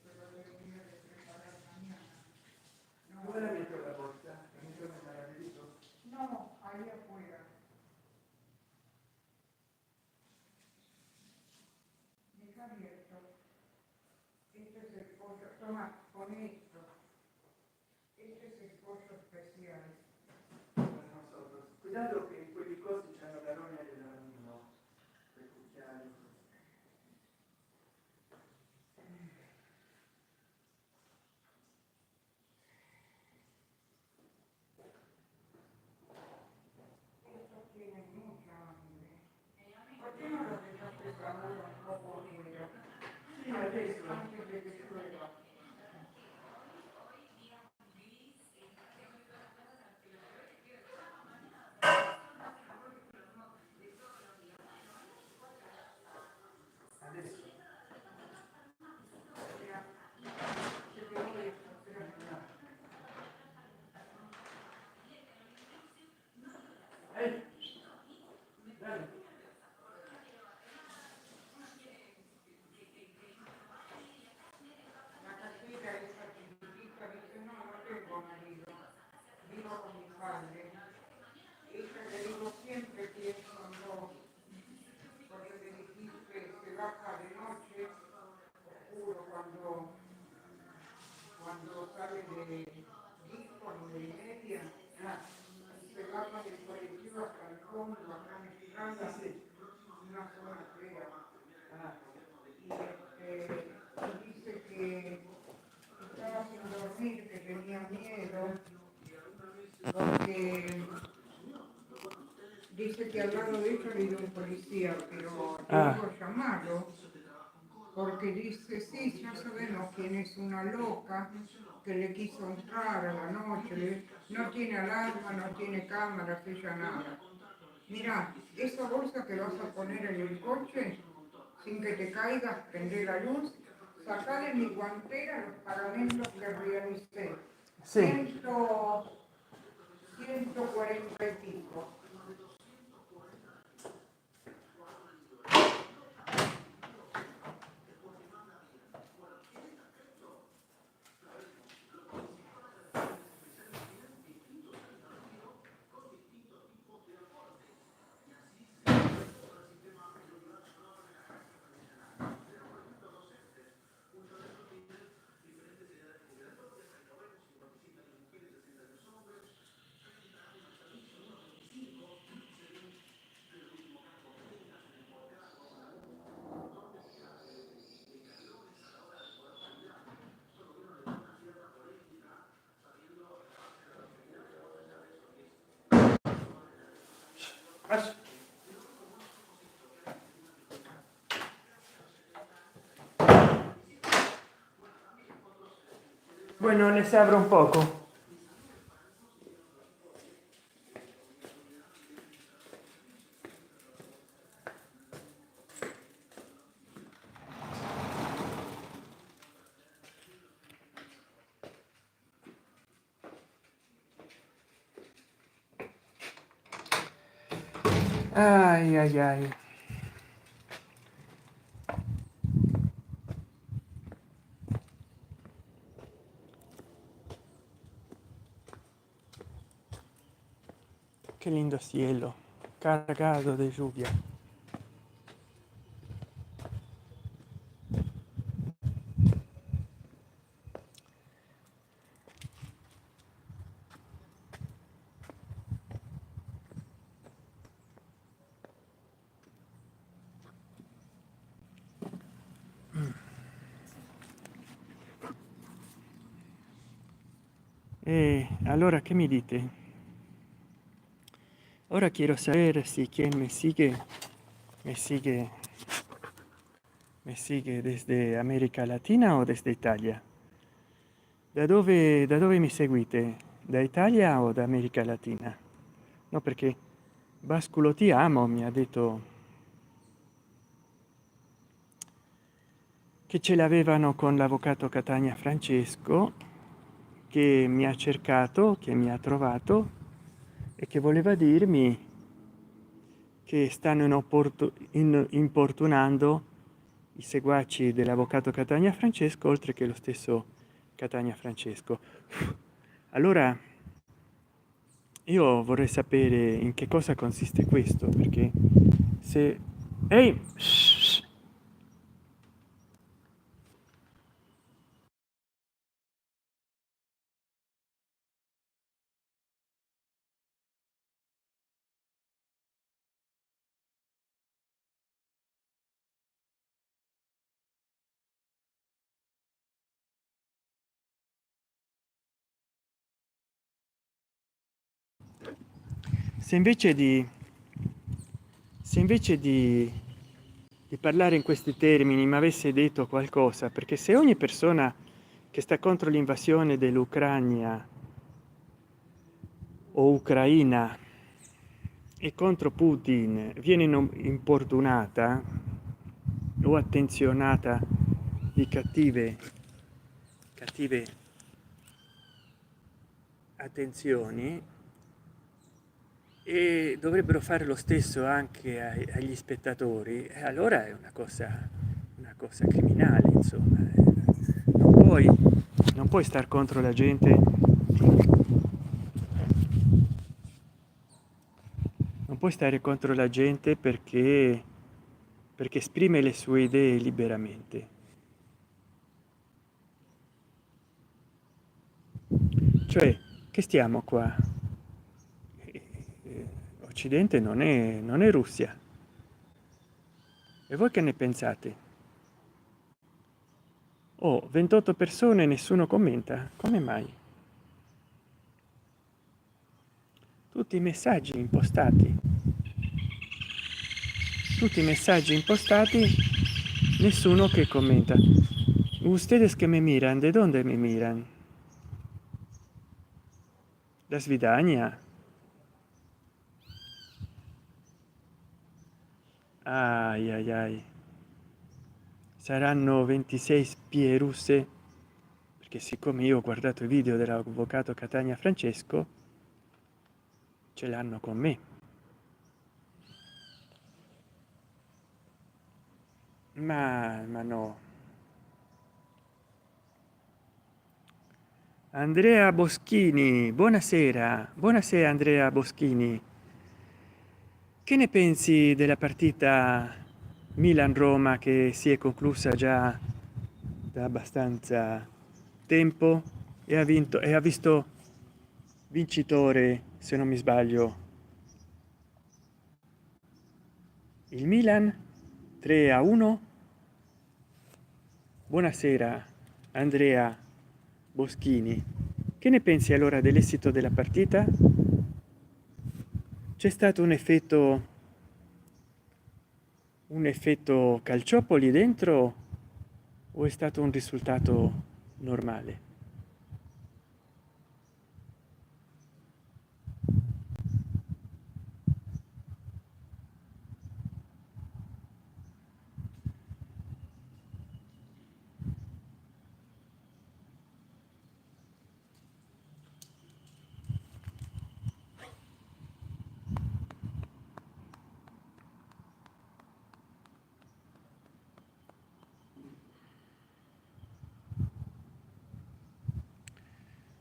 Pero debería de preparar mañana. Dove la metto la borsa? La metto nella lavanderia? No, ahí afuera. Deja abierto. Este es el pollo. Toma, pon esto. Este es el pollo especial. Nosotros. Cuidado che in quei cosi c'hanno la rogna del lavandino. Per cucchiari. Estos tienen mucha hambre. ¿Por qué no lo dejaste ahora un poco afuera? Sì, adesso. Antes de que llueva. Adesso. Mira, se te voy a hacer. Dai. La casera esa chiquitita dice, no, no tengo marido, vivo con mi padre. Ella le digo, siempre pienso en vos, porque me dijiste, se baja de noche, oscuro, cuando sale de disco, de media, se baja del colectivo hasta el fondo, acá en Giranda, una zona fea. Y dice que estaba sin dormir, que tenía miedo, porque dice que al lado de ella le dio un policía, pero le digo llamarlo, porque dice, sí, ya sabemos quién es una loca que le quiso entrar a la noche, no tiene alarma, no tiene cámaras, ella nada. Mira, esa bolsa que vas a poner en el coche, sin que te caigas, prende la luz, saca de mi guantera los pagamentos que realicé. Sì. 140 y pico. Bueno, les abro un poco. Ay, ay, ay. Qué lindo cielo, cargado de lluvia. E allora, ¿qué me dite? Ahora quiero saber si quien me sigue, me sigue desde América Latina o desde Italia. Da dove mi seguite? Da Italia o da America Latina? No, perché Basculo ti amo mi ha detto che ce l'avevano con l'avvocato Catania Francesco, che mi ha cercato, che mi ha trovato e che voleva dirmi che stanno importunando i seguaci dell'avvocato Catania Francesco, oltre che lo stesso Catania Francesco. Allora io vorrei sapere in che cosa consiste questo, perché se... Ehi! Se invece di parlare in questi termini mi avesse detto qualcosa, perché se ogni persona che sta contro l'invasione dell'Ucraina o Ucraina e contro Putin viene importunata o attenzionata di cattive attenzioni, e dovrebbero fare lo stesso anche agli spettatori, e allora è una cosa criminale, insomma. Non puoi star contro la gente, non puoi stare contro la gente perché esprime le sue idee liberamente. Cioè, che stiamo qua? Occidente non è Russia. E voi che ne pensate? Oh, 28 persone, nessuno commenta. Come mai? Tutti i messaggi impostati, nessuno che commenta. Ustedes que me miran, ¿de dónde me miran? Da Svidania? Ai ai ai. Saranno 26 spie russe, perché siccome io ho guardato i video dell'avvocato Catania Francesco, ce l'hanno con me. Ma no. Andrea Boschini, buonasera. Buonasera Andrea Boschini. Che ne pensi della partita Milan-Roma che si è conclusa già da abbastanza tempo e ha vinto e ha visto vincitore, se non mi sbaglio, il Milan 3-1? Buonasera Andrea Boschini. Che ne pensi allora dell'esito della partita? c'è stato un effetto calciopoli dentro o è stato un risultato normale?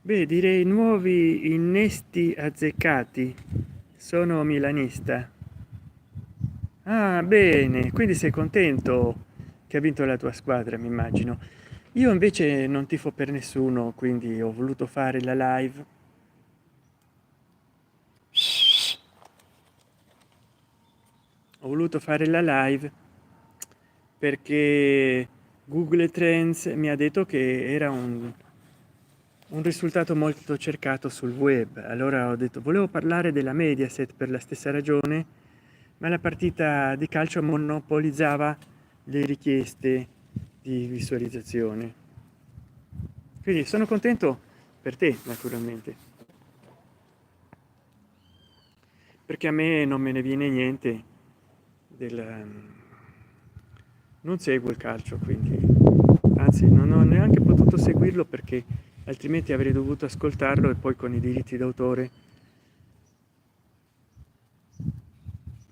Beh, direi nuovi innesti azzeccati. Sono milanista. Ah, bene, quindi sei contento che ha vinto la tua squadra, mi immagino. Io invece non tifo per nessuno, quindi ho voluto fare la live. Ho voluto fare la live perché Google Trends mi ha detto che era un risultato molto cercato sul web. Allora ho detto, volevo parlare della Mediaset per la stessa ragione, ma la partita di calcio monopolizzava le richieste di visualizzazione. Quindi sono contento per te, naturalmente, perché a me non me ne viene niente non seguo il calcio, quindi anzi non ho neanche potuto seguirlo perché altrimenti avrei dovuto ascoltarlo e poi con i diritti d'autore.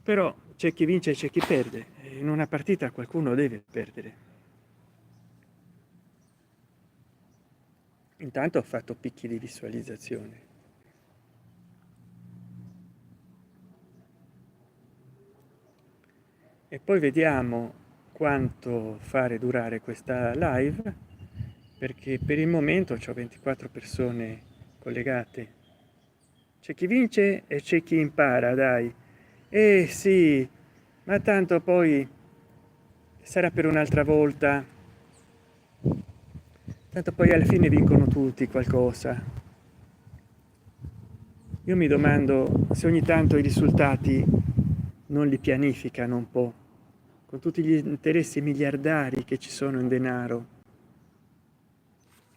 Però c'è chi vince e c'è chi perde, e in una partita qualcuno deve perdere. Intanto ho fatto picchi di visualizzazione. E poi vediamo quanto fare durare questa live, perché per il momento ho 24 persone collegate. C'è chi vince e c'è chi impara, dai. Eh sì, ma tanto poi sarà per un'altra volta. Tanto poi alla fine vincono tutti qualcosa. Io mi domando se ogni tanto i risultati non li pianificano un po', con tutti gli interessi miliardari che ci sono in denaro.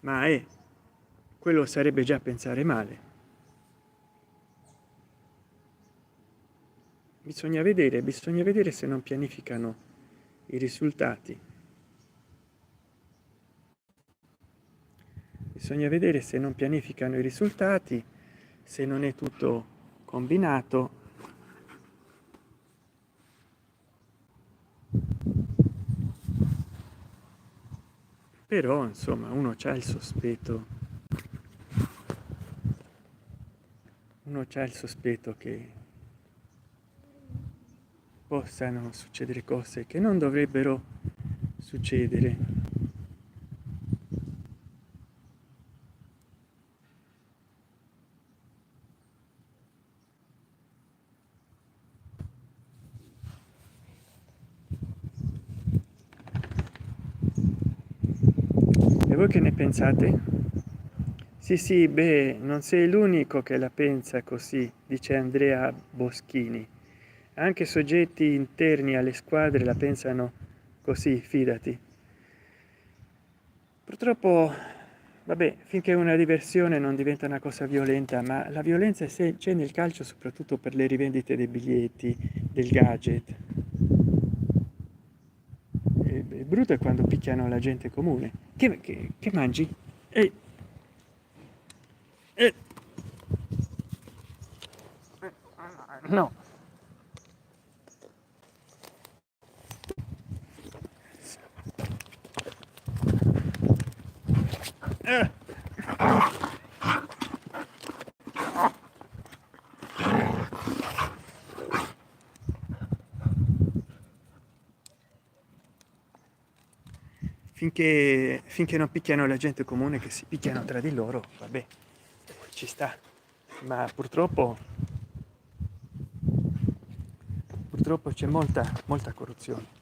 Ma quello sarebbe già pensare male. Bisogna vedere se non pianificano i risultati. Bisogna vedere se non pianificano i risultati, se non è tutto combinato. Però insomma uno c'ha il sospetto che possano succedere cose che non dovrebbero succedere. E voi che ne pensate? Sì, beh, non sei l'unico che la pensa così, dice Andrea Boschini. Anche soggetti interni alle squadre la pensano così, fidati. Purtroppo, vabbè, finché una diversione non diventa una cosa violenta, ma la violenza c'è nel calcio soprattutto per le rivendite dei biglietti, del gadget. Il brutto è quando picchiano la gente comune. Che mangi? No. Finché non picchiano la gente comune, che si picchiano tra di loro, vabbè, ci sta. Ma purtroppo c'è molta corruzione.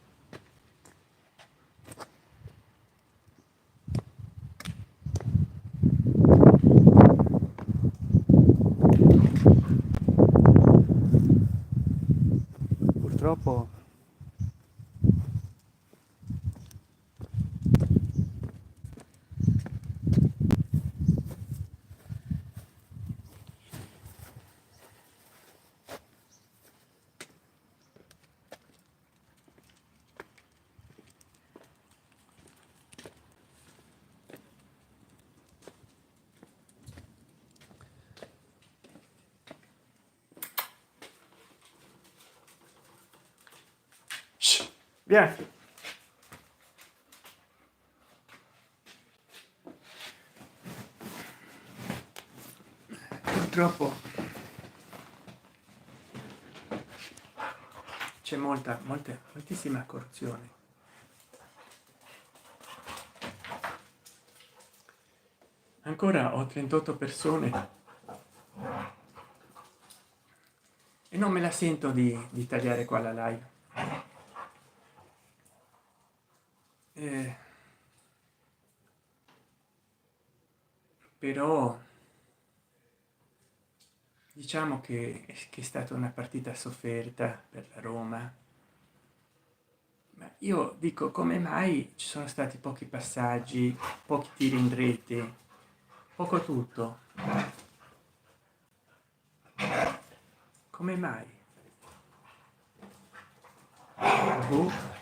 Via. Purtroppo c'è moltissima corruzione. Ancora ho 38 persone e non me la sento di tagliare qua la live. Però diciamo che è stata una partita sofferta per la Roma, ma io dico, come mai ci sono stati pochi passaggi, pochi tiri in rete, poco tutto? Come mai? Boh.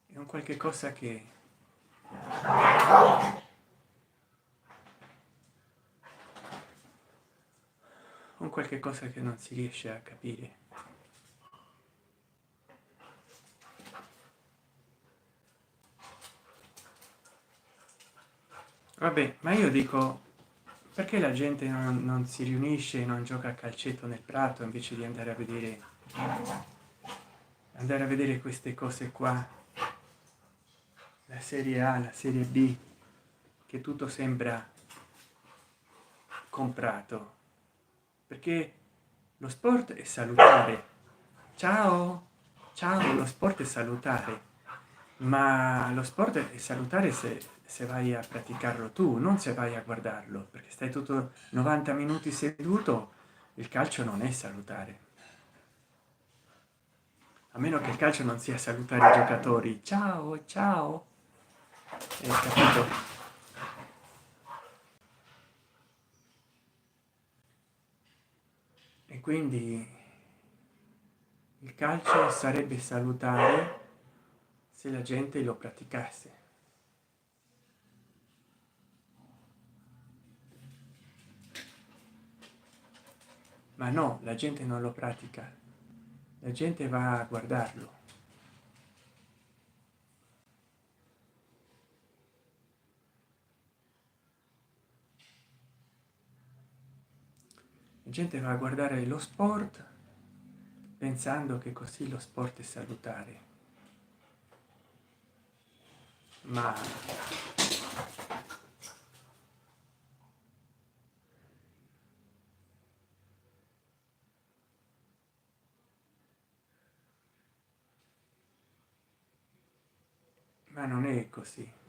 È un qualche cosa che non si riesce a capire. Vabbè, ma io dico, perché la gente non si riunisce e non gioca a calcetto nel prato invece di andare a vedere queste cose qua, la serie A, la serie B, che tutto sembra comprato, perché lo sport è salutare. Ciao, lo sport è salutare, ma lo sport è salutare se vai a praticarlo tu, non se vai a guardarlo, perché stai tutto 90 minuti seduto. Il calcio non è salutare, a meno che il calcio non sia salutare i giocatori. Ciao, capito? E quindi il calcio sarebbe salutare se la gente lo praticasse. Ma no, la gente non lo pratica, la gente va a guardarlo. La gente va a guardare lo sport pensando che così lo sport è salutare, ma non è così.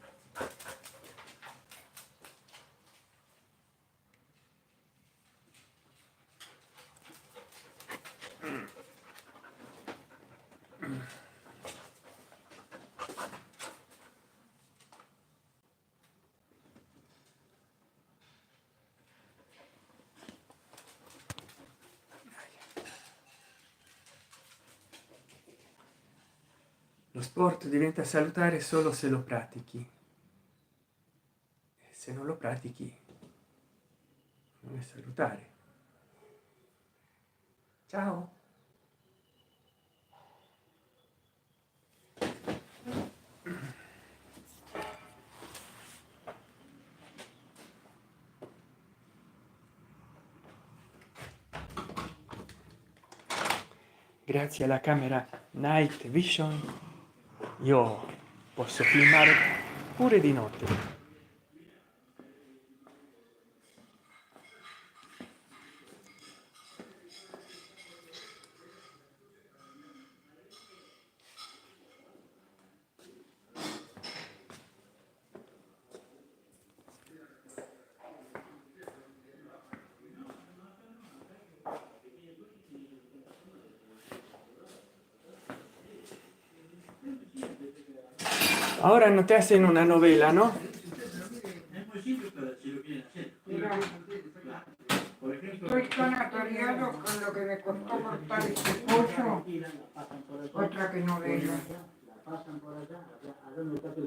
Lo sport diventa salutare solo se lo pratichi, e se non lo pratichi non è salutare. Ciao. Grazie alla camera Night Vision io posso filmare pure di notte. Ahora no te hacen una novela, ¿no? Estoy tan atareado con lo que me costó cortar este pollo, otra que novela.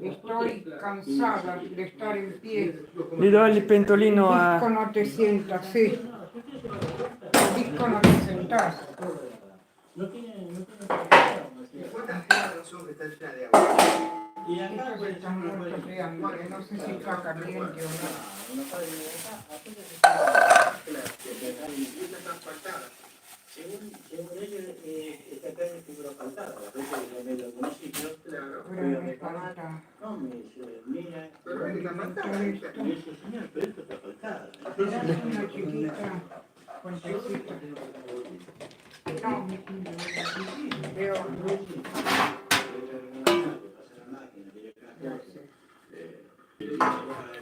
Estoy cansada de estar en pie. Gli do il pentolino El a... disco no te sientas, sí. El disco no te sentás. Guarda la razón que está llena de agua. Y acá Estos puede ser están una muertos de hambre, no sé si está caliente o no. no sabe ni acá, apenas está Y esta está asfaltada. según ellos, esta calle estuvo asfaltada, la gente de medio municipio. Claro. Pero me falta. No, me dice, mira, Pero está asfaltada. me dice, señor, pero esto está asfaltado. Me das una chiquita con tecita. No, veo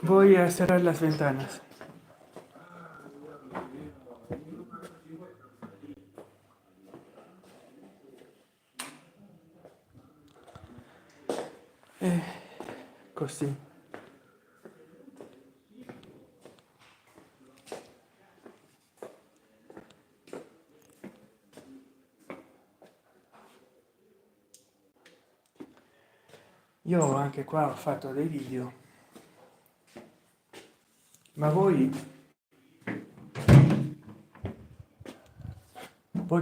Voy a cerrar las ventanas. Così. Io anche qua ho fatto dei video, ma voi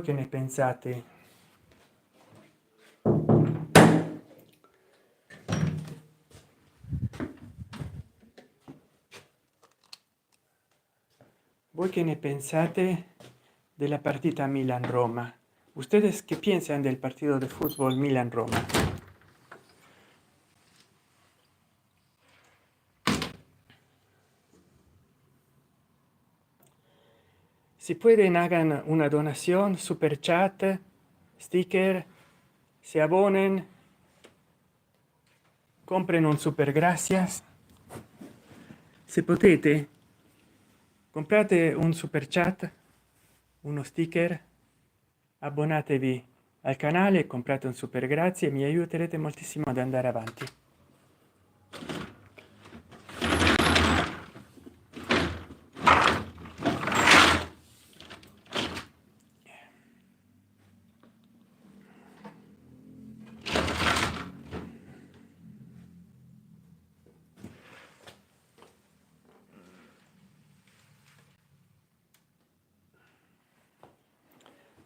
che ne pensate? Voi che ne pensate della partita Milan-Roma? ¿Ustedes qué piensan del partido de fútbol Milan-Roma? Si pueden, hagan una donación, super chat, sticker, se abonen, compren un super gracias. Se potete, comprate un super chat, uno sticker, abbonatevi al canale, comprate un super grazie, mi aiuterete moltissimo ad andare avanti.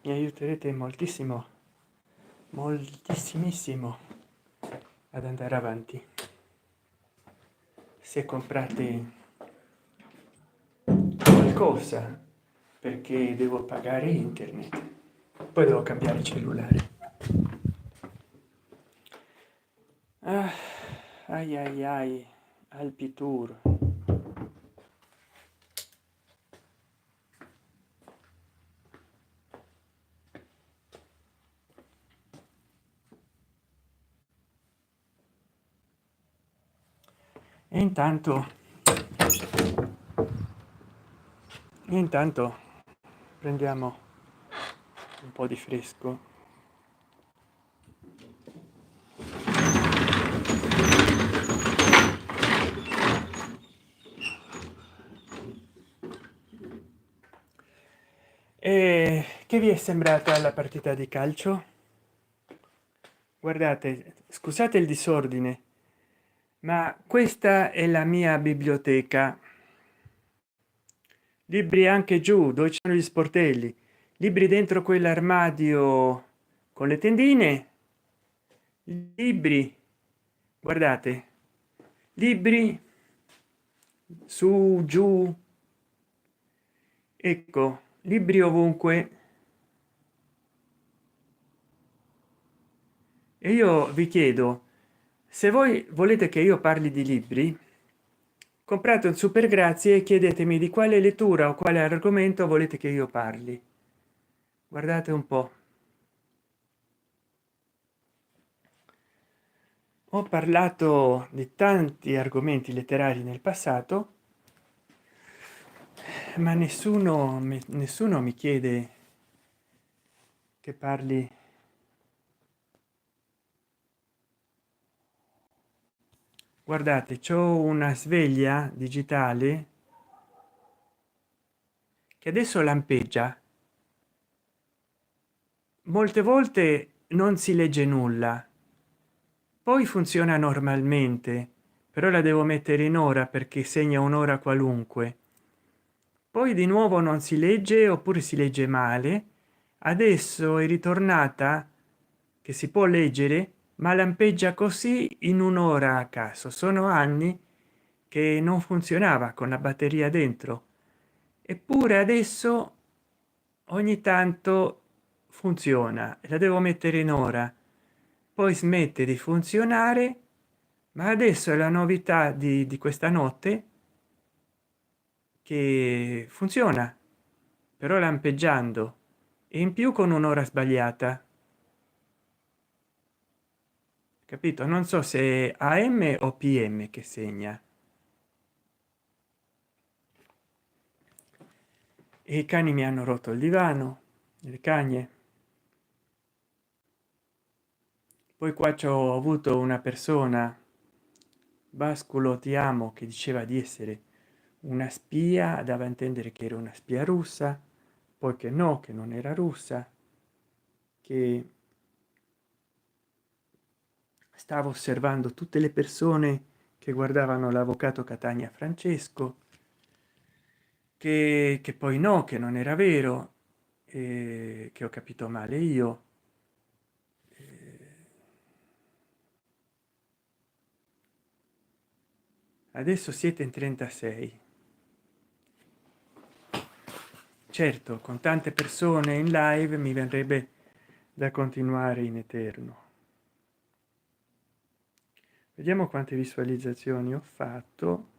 Mi aiuterete moltissimo, moltissimissimo ad andare avanti se comprate qualcosa, perché devo pagare internet, poi devo cambiare cellulare. Ai ai ai, Alpi Tour. E intanto prendiamo un po' di fresco. E che vi è sembrata la partita di calcio? Guardate, scusate il disordine, ma questa è la mia biblioteca. Libri anche giù dove ci sono gli sportelli, libri dentro quell'armadio con le tendine, libri, guardate, libri su giù, ecco, libri ovunque. E io vi chiedo, se voi volete che io parli di libri, comprate un super grazie e chiedetemi di quale lettura o quale argomento volete che io parli. Guardate un po', ho parlato di tanti argomenti letterari nel passato, ma nessuno mi chiede che parli guardate, c'ho una sveglia digitale che adesso lampeggia, molte volte non si legge nulla, poi funziona normalmente, però la devo mettere in ora perché segna un'ora qualunque, poi di nuovo non si legge oppure si legge male, adesso è ritornata che si può leggere, ma lampeggia così in un'ora a caso. Sono anni che non funzionava con la batteria dentro, eppure adesso ogni tanto funziona. La devo mettere in ora, poi smette di funzionare, ma adesso è la novità di questa notte che funziona, però lampeggiando, e in più con un'ora sbagliata, capito? Non so se è am o pm che segna. E i cani mi hanno rotto il divano, le cagne. Poi qua ci ho avuto una persona, Basculo ti amo, che diceva di essere una spia, dava a intendere che era una spia russa, poi che no, che non era russa, che stava osservando tutte le persone che guardavano l'avvocato Catania Francesco, che poi no, che non era vero, che ho capito male io. Adesso siete in 36. Certo, con tante persone in live mi verrebbe da continuare in eterno. Vediamo quante visualizzazioni ho fatto.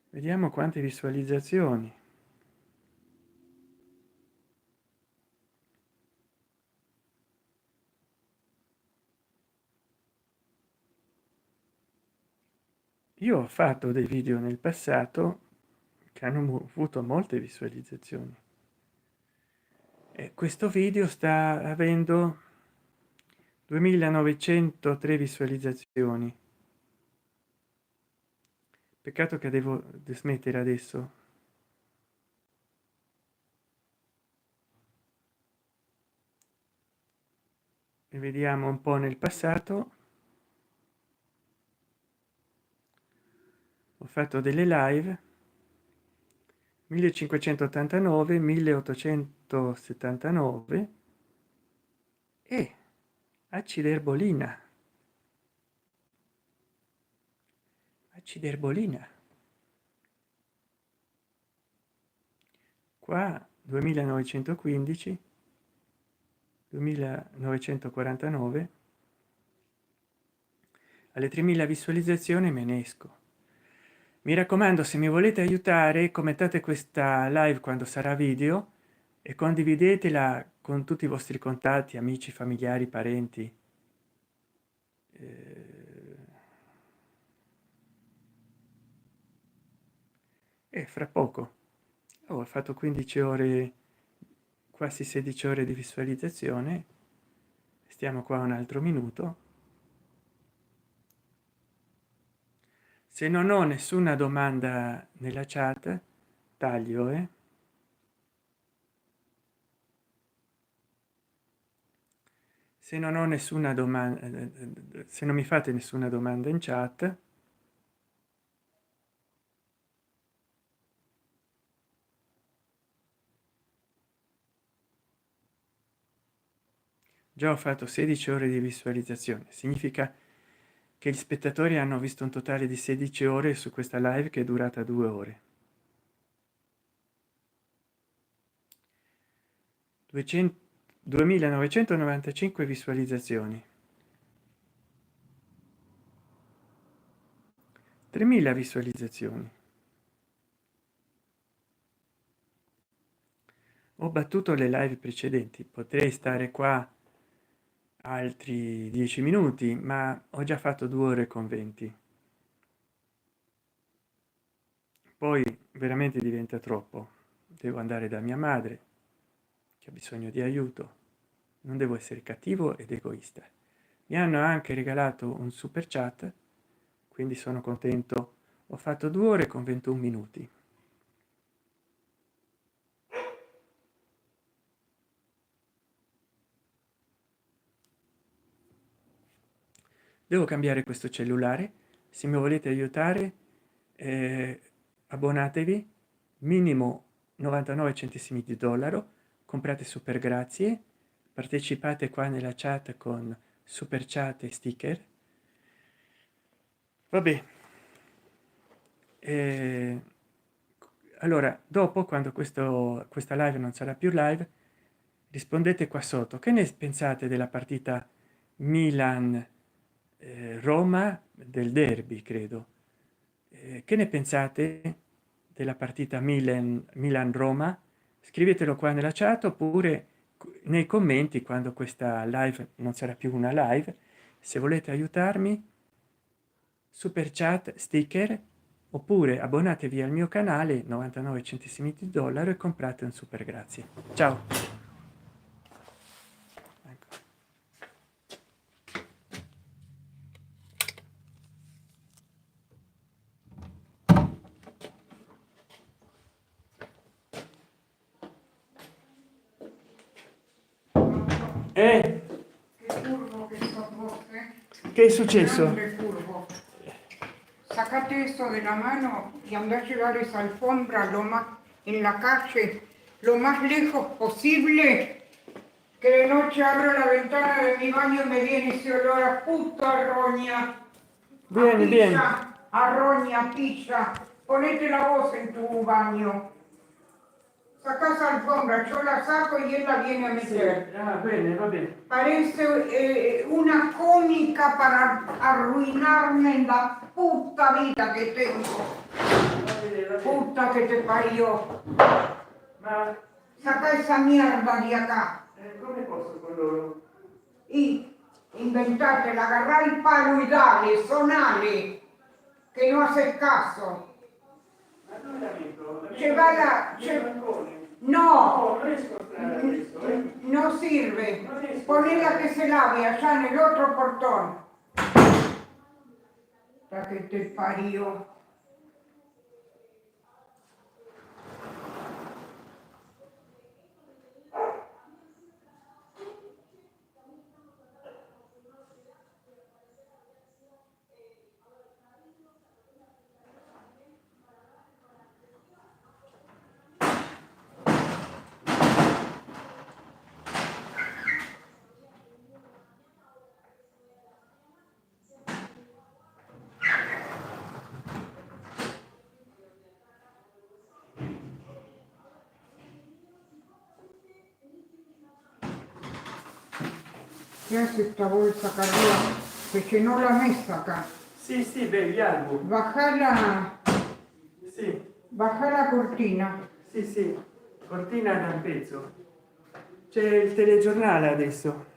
Vediamo quante visualizzazioni. Io ho fatto dei video nel passato che hanno avuto molte visualizzazioni, e questo video sta avendo 2903 visualizzazioni. Peccato che devo smettere adesso. E vediamo un po' nel passato. Ho fatto delle live 1589, 1879 e acciderbolina, acciderbolina. Qua 2915, 2949, alle 3000 visualizzazioni me ne esco. Mi raccomando, se mi volete aiutare, commentate questa live quando sarà video e condividetela con tutti i vostri contatti, amici, familiari, parenti. E fra poco ho fatto 15 ore, quasi 16 ore di visualizzazione. Stiamo qua un altro minuto. Se non ho nessuna domanda nella chat, taglio, se non ho nessuna domanda, se non mi fate nessuna domanda in chat, già ho fatto 16 ore di visualizzazione, significa che gli spettatori hanno visto un totale di 16 ore su questa live che è durata 2 ore. 2995 visualizzazioni, 3000 visualizzazioni. Ho battuto le live precedenti, potrei stare qua altri 10 minuti, ma ho già fatto 2 ore con 20. Poi veramente diventa troppo. Devo andare da mia madre che ha bisogno di aiuto. Non devo essere cattivo ed egoista. Mi hanno anche regalato un super chat, quindi sono contento. Ho fatto 2 ore con 21 minuti. Devo cambiare questo cellulare. Se mi volete aiutare, abbonatevi, minimo 99 centesimi di dollaro, comprate super grazie, partecipate qua nella chat con super chat e sticker. Vabbè, allora dopo, quando questa live non sarà più live, rispondete qua sotto che ne pensate della partita Milan Roma, del derby, credo. Che ne pensate della partita Milan Roma? Scrivetelo qua nella chat, oppure nei commenti quando questa live non sarà più una live. Se volete aiutarmi, super chat, sticker, oppure abbonatevi al mio canale, 99 centesimi di dollaro, e comprate un super grazie. Ciao. Ecco. Che curvo que sos vos, Che è successo? Grande curvo. Sacate eso de la mano y anda a llevar esa alfombra lo más en la calle, lo más lejos posible. Que de noche abro la ventana de mi baño y me viene ese olor a puta roña. Vieni, vieni. A roña, pilla. Ponete la voz en tu baño. Sacá esa alfombra, yo la saco y él la viene a meter. Ah, bene, va bene. Parece una cómica para arruinarme en la puta vida que tengo. Puta que te parió. Ma Saca esa mierda de acá. come posso con loro? Y inventate, agarrá el palo y dale, sonale, que no haces caso. Ma dove la metto? Llevala, Nel balcone? no, Non riesco a stare adesso, no sirve. Ponela que se lave allá en el otro portón. La que te parió. ¿Qué hace esta bolsa acá arriba? Se llenó la mesa acá. Sì, sì, beh, gli album. Sì, Baja la cortina. sì, sì. Cortina da un pezzo. C'è il telegiornale adesso.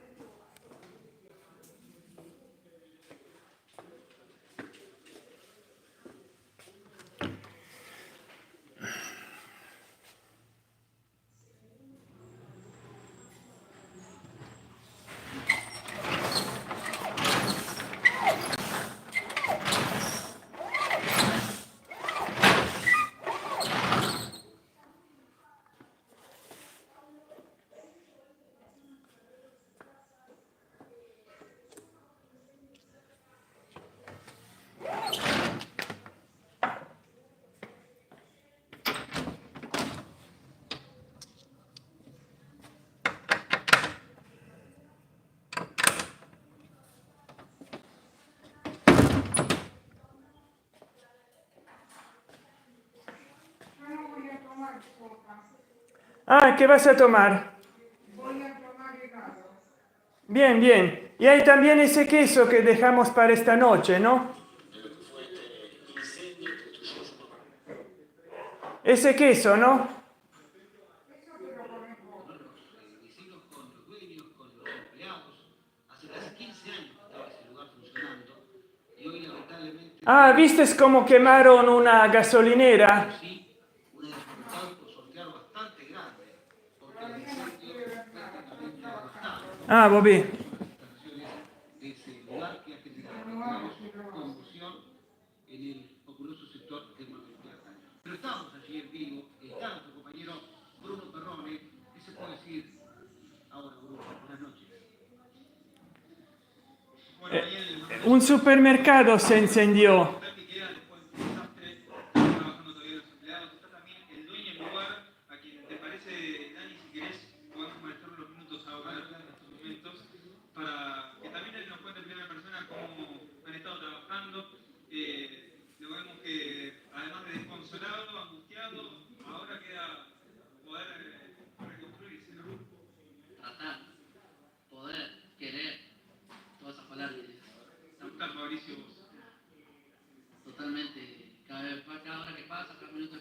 Ah, ¿qué vas a tomar? Voy a tomar helado. Bien, bien. Y hay también ese queso que dejamos para esta noche, ¿no? Ese queso, ¿no? Ah, ¿viste cómo quemaron una gasolinera? Ah, Bobby. Pero estamos allí en vivo, está nuestro compañero Bruno Perrone, ¿qué se puede decir ahora, Bruno? Buenas noches. Un supermercado se incendió.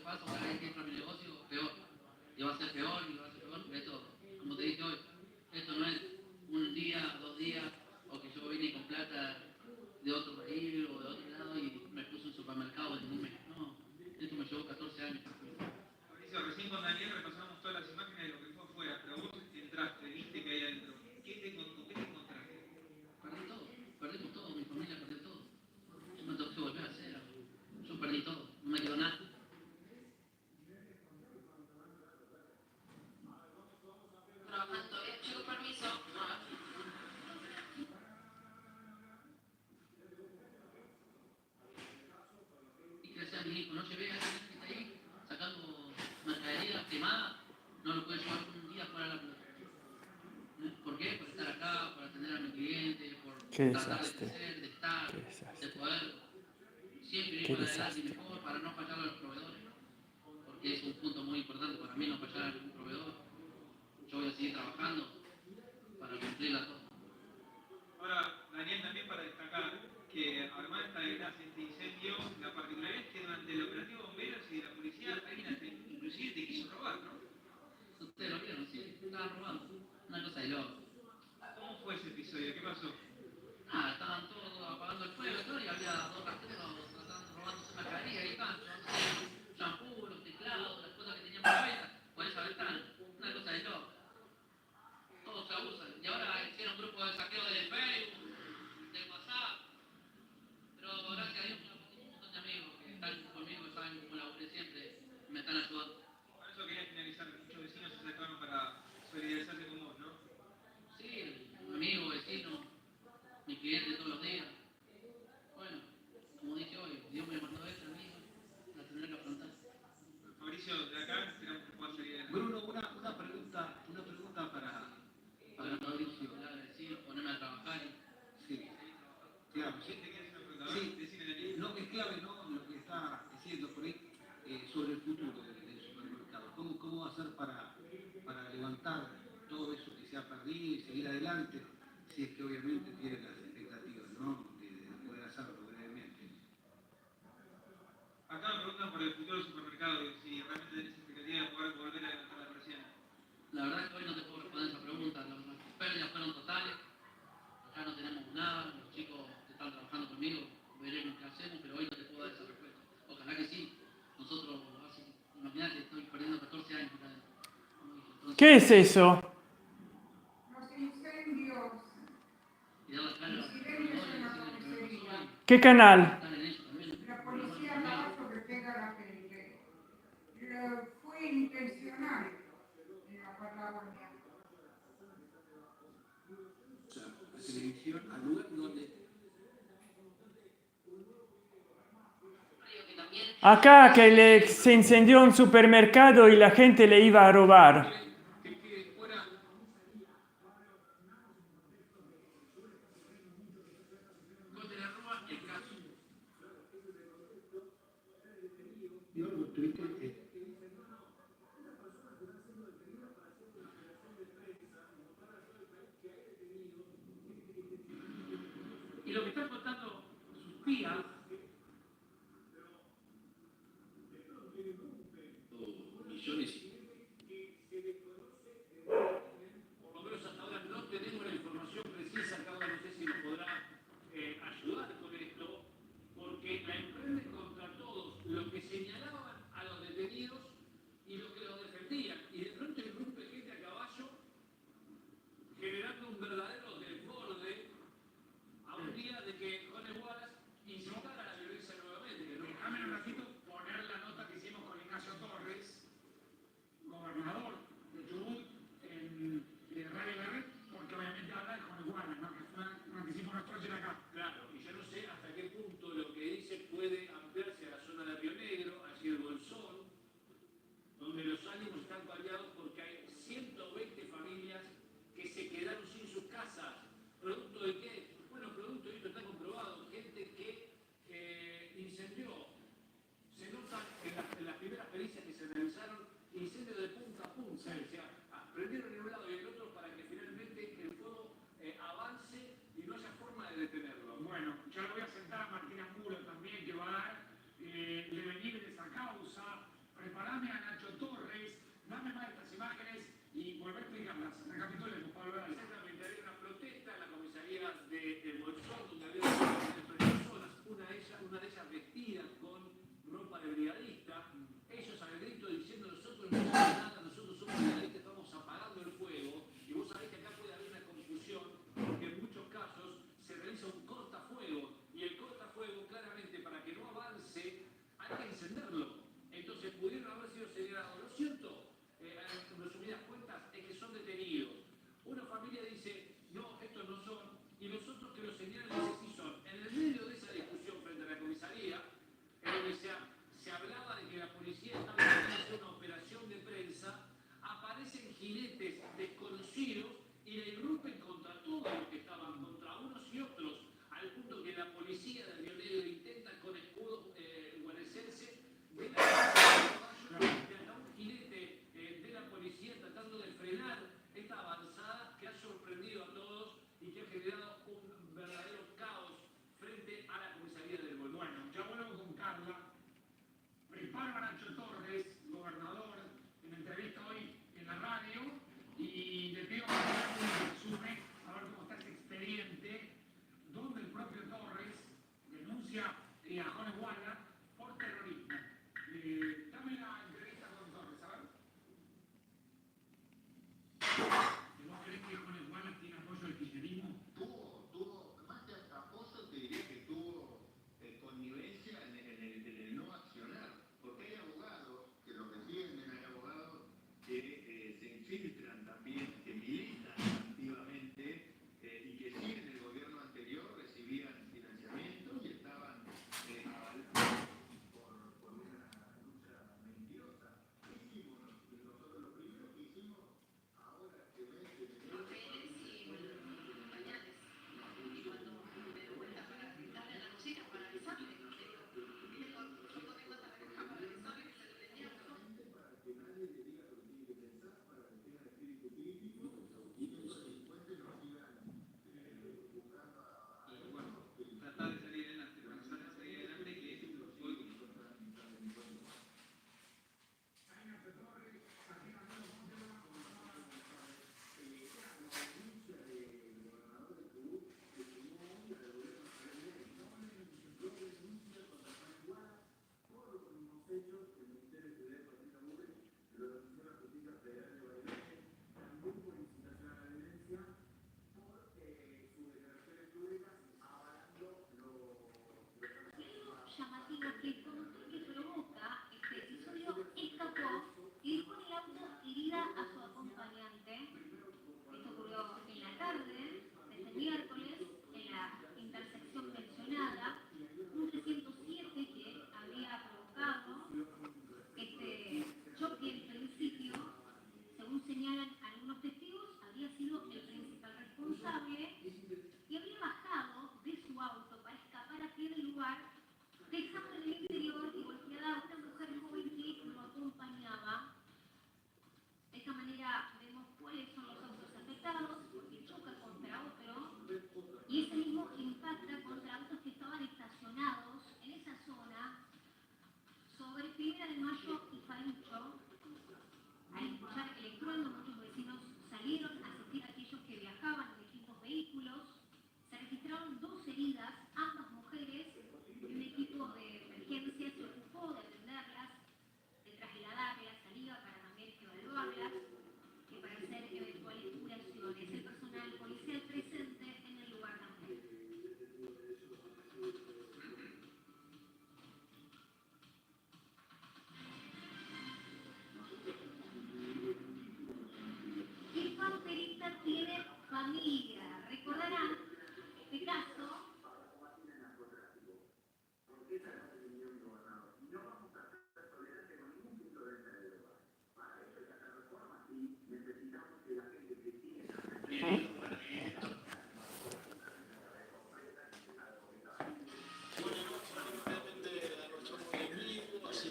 pasa, cada vez que entra mi negocio, peor. Y va a ser peor, porque esto, como te dije hoy, esto no es un día, 2 días, o que yo vine con plata de otro país o de otro lado y me puse un supermercado en un mes. No, esto me llevó 14 años. Mauricio, recién con Daniel repasamos todas las imágenes de lo que fue afuera, pero vos entraste, viste que hay adentro. ¿Qué te encontraste? Perdimos todo, mi familia perdió todo. Yo me tengo que volver a cero. Yo perdí todo, no me quedó nada. Trabajando todavía, chico, permiso. Y que sea mi hijo, no llevé a esa gente que está ahí sacando mercadería quemada, no lo puede llevar un día fuera de la plata. ¿Por qué? Por estar acá, por atender a mi cliente, por Qué tratar de desastre. crecer, de estar, Qué desastre. de poder siempre ir Qué para adelante y desastre. mejor para no fallar a los proveedores. Porque es un punto muy importante para mí no fallar a ningún proveedor. Yo voy a seguir trabajando para cumplirla todo. Ahora, Daniel, también para destacar que además de este incendio, la particularidad es que durante el operativo de bomberos y de la policía, alguien inclusive te quiso robar, ¿no? Ustedes lo vieron, sí, estaban robando. Una cosa de loco. ¿Cómo fue ese episodio? ¿Qué pasó? Nada, estaban todos apagando el fuego todo, y había 2 rateros robándose mercadería y estaban llevándose shampoo, los teclados, las cosas que tenían por la venta, por esa ventana. Una cosa de loco. Todos se abusan. Y ahora hicieron un grupo de saqueo de Facebook, de WhatsApp. Pero gracias a Dios tengo un montón de amigos que están conmigo, que saben cómo laburé siempre, y me están ayudando. Por eso quería finalizar, que muchos vecinos se acercaron para solidarizarse con vos, ¿no? Sí, amigo, vecino, mi cliente todos los días. Bueno, como dije hoy, Dios me mandó esto a mí, la tendré que afrontar. Mauricio, de acá esperamos que puedas salir adelante. Bruno, una pregunta para Mauricio. Decir, ponerme a trabajar y Sí, claro. ¿Sí? ¿Te quieres una pregunta? Sí. Decime, Daniel. No, es clave, ¿no? Lo que está diciendo por ahí sobre el futuro del supermercado. ¿Cómo va a ser para levantar todo eso que se ha perdido y seguir adelante? Si es que obviamente tiene las expectativas, ¿no? De poder hacerlo brevemente. Acá me preguntan por el futuro del supermercado, y si realmente tenés expectativa de poder volver a levantar la persiana. la verdad es que hoy no te puedo responder esa pregunta, las pérdidas fueron totales, acá no tenemos nada, los chicos que están trabajando conmigo, veremos qué hacemos, pero hoy no te puedo dar esa respuesta. Ojalá que sí, nosotros, imagínate, estoy perdiendo 14 años acá adentro. Entonces, ¿Qué es eso? Los incendios, y dar la cara a los incidentes proveedores, en la decirles lo que me pasó comisaría. y ¿Qué canal? están en ellos también. La policía abajo que pega a la gente. Fue intencional en la Patagonia. O sea, la televisión al lugar donde Acá que se incendió un supermercado y la gente le iba a robar. que quede fuera. Corte la roba, el caso. Yo lo tuiteé, Y lo que están contando sus tías, millones y Por lo menos hasta ahora no tenemos la información precisa, Carla, no sé si nos podrá ayudar con esto, porque la emprende contra todos los que señalaban a los detenidos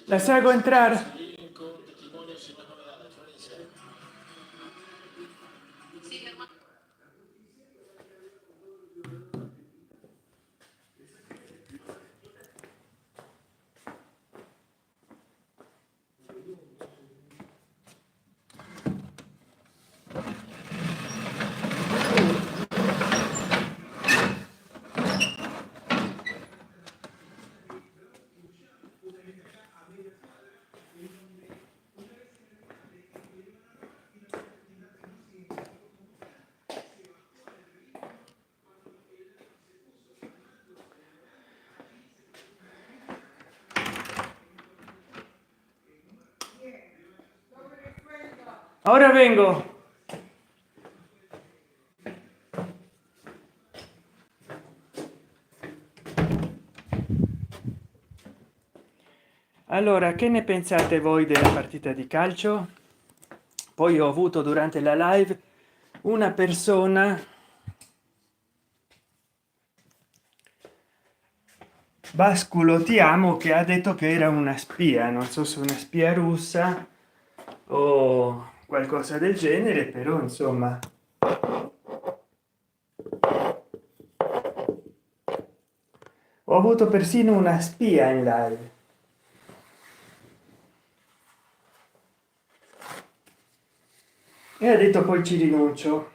Las hago entrar. Ahora vengo. Allora, che ne pensate voi della partita di calcio? Poi ho avuto durante la live una persona Basculo ti amo che ha detto che era una spia, non so se una spia russa o qualcosa del genere, però insomma ho avuto persino una spia in live. E ha detto poi ci rinuncio.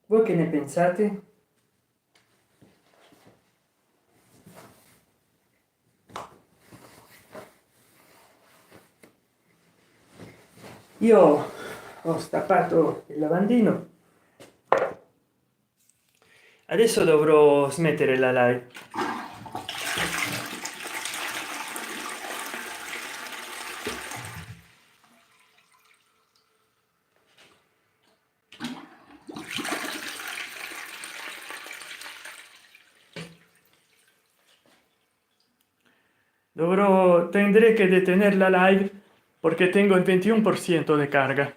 Voi che ne pensate? Io ho stappato il lavandino, adesso dovrò smettere la live. Tendré que detener la live porque tengo el 21% de carga.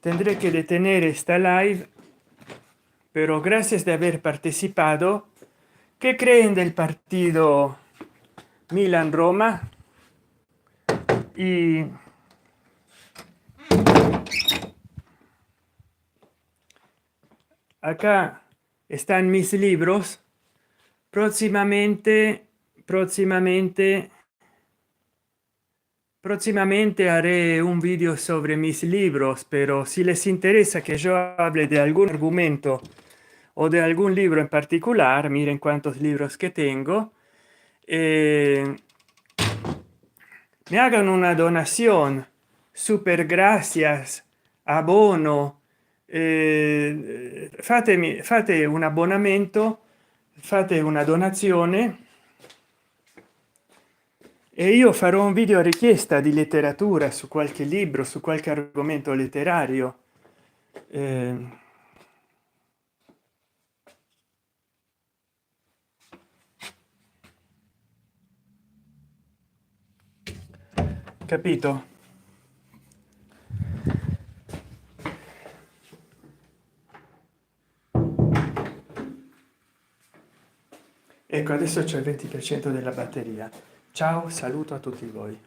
Tendré que detener esta live, pero gracias de haber participado. ¿Qué creen del partido Milan-Roma? Y acá están mis libros. Próximamente haré un vídeo sobre mis libros, pero si les interesa que yo hable de algún argumento o de algún libro en particular, miren cuántos libros que tengo, me hagan una donación, super gracias, abono, fate un abbonamento, fate una donazione e io farò un video a richiesta di letteratura su qualche libro, su qualche argomento letterario. capito? Ecco, adesso c'è il 20% della batteria. Ciao, saluto a tutti voi.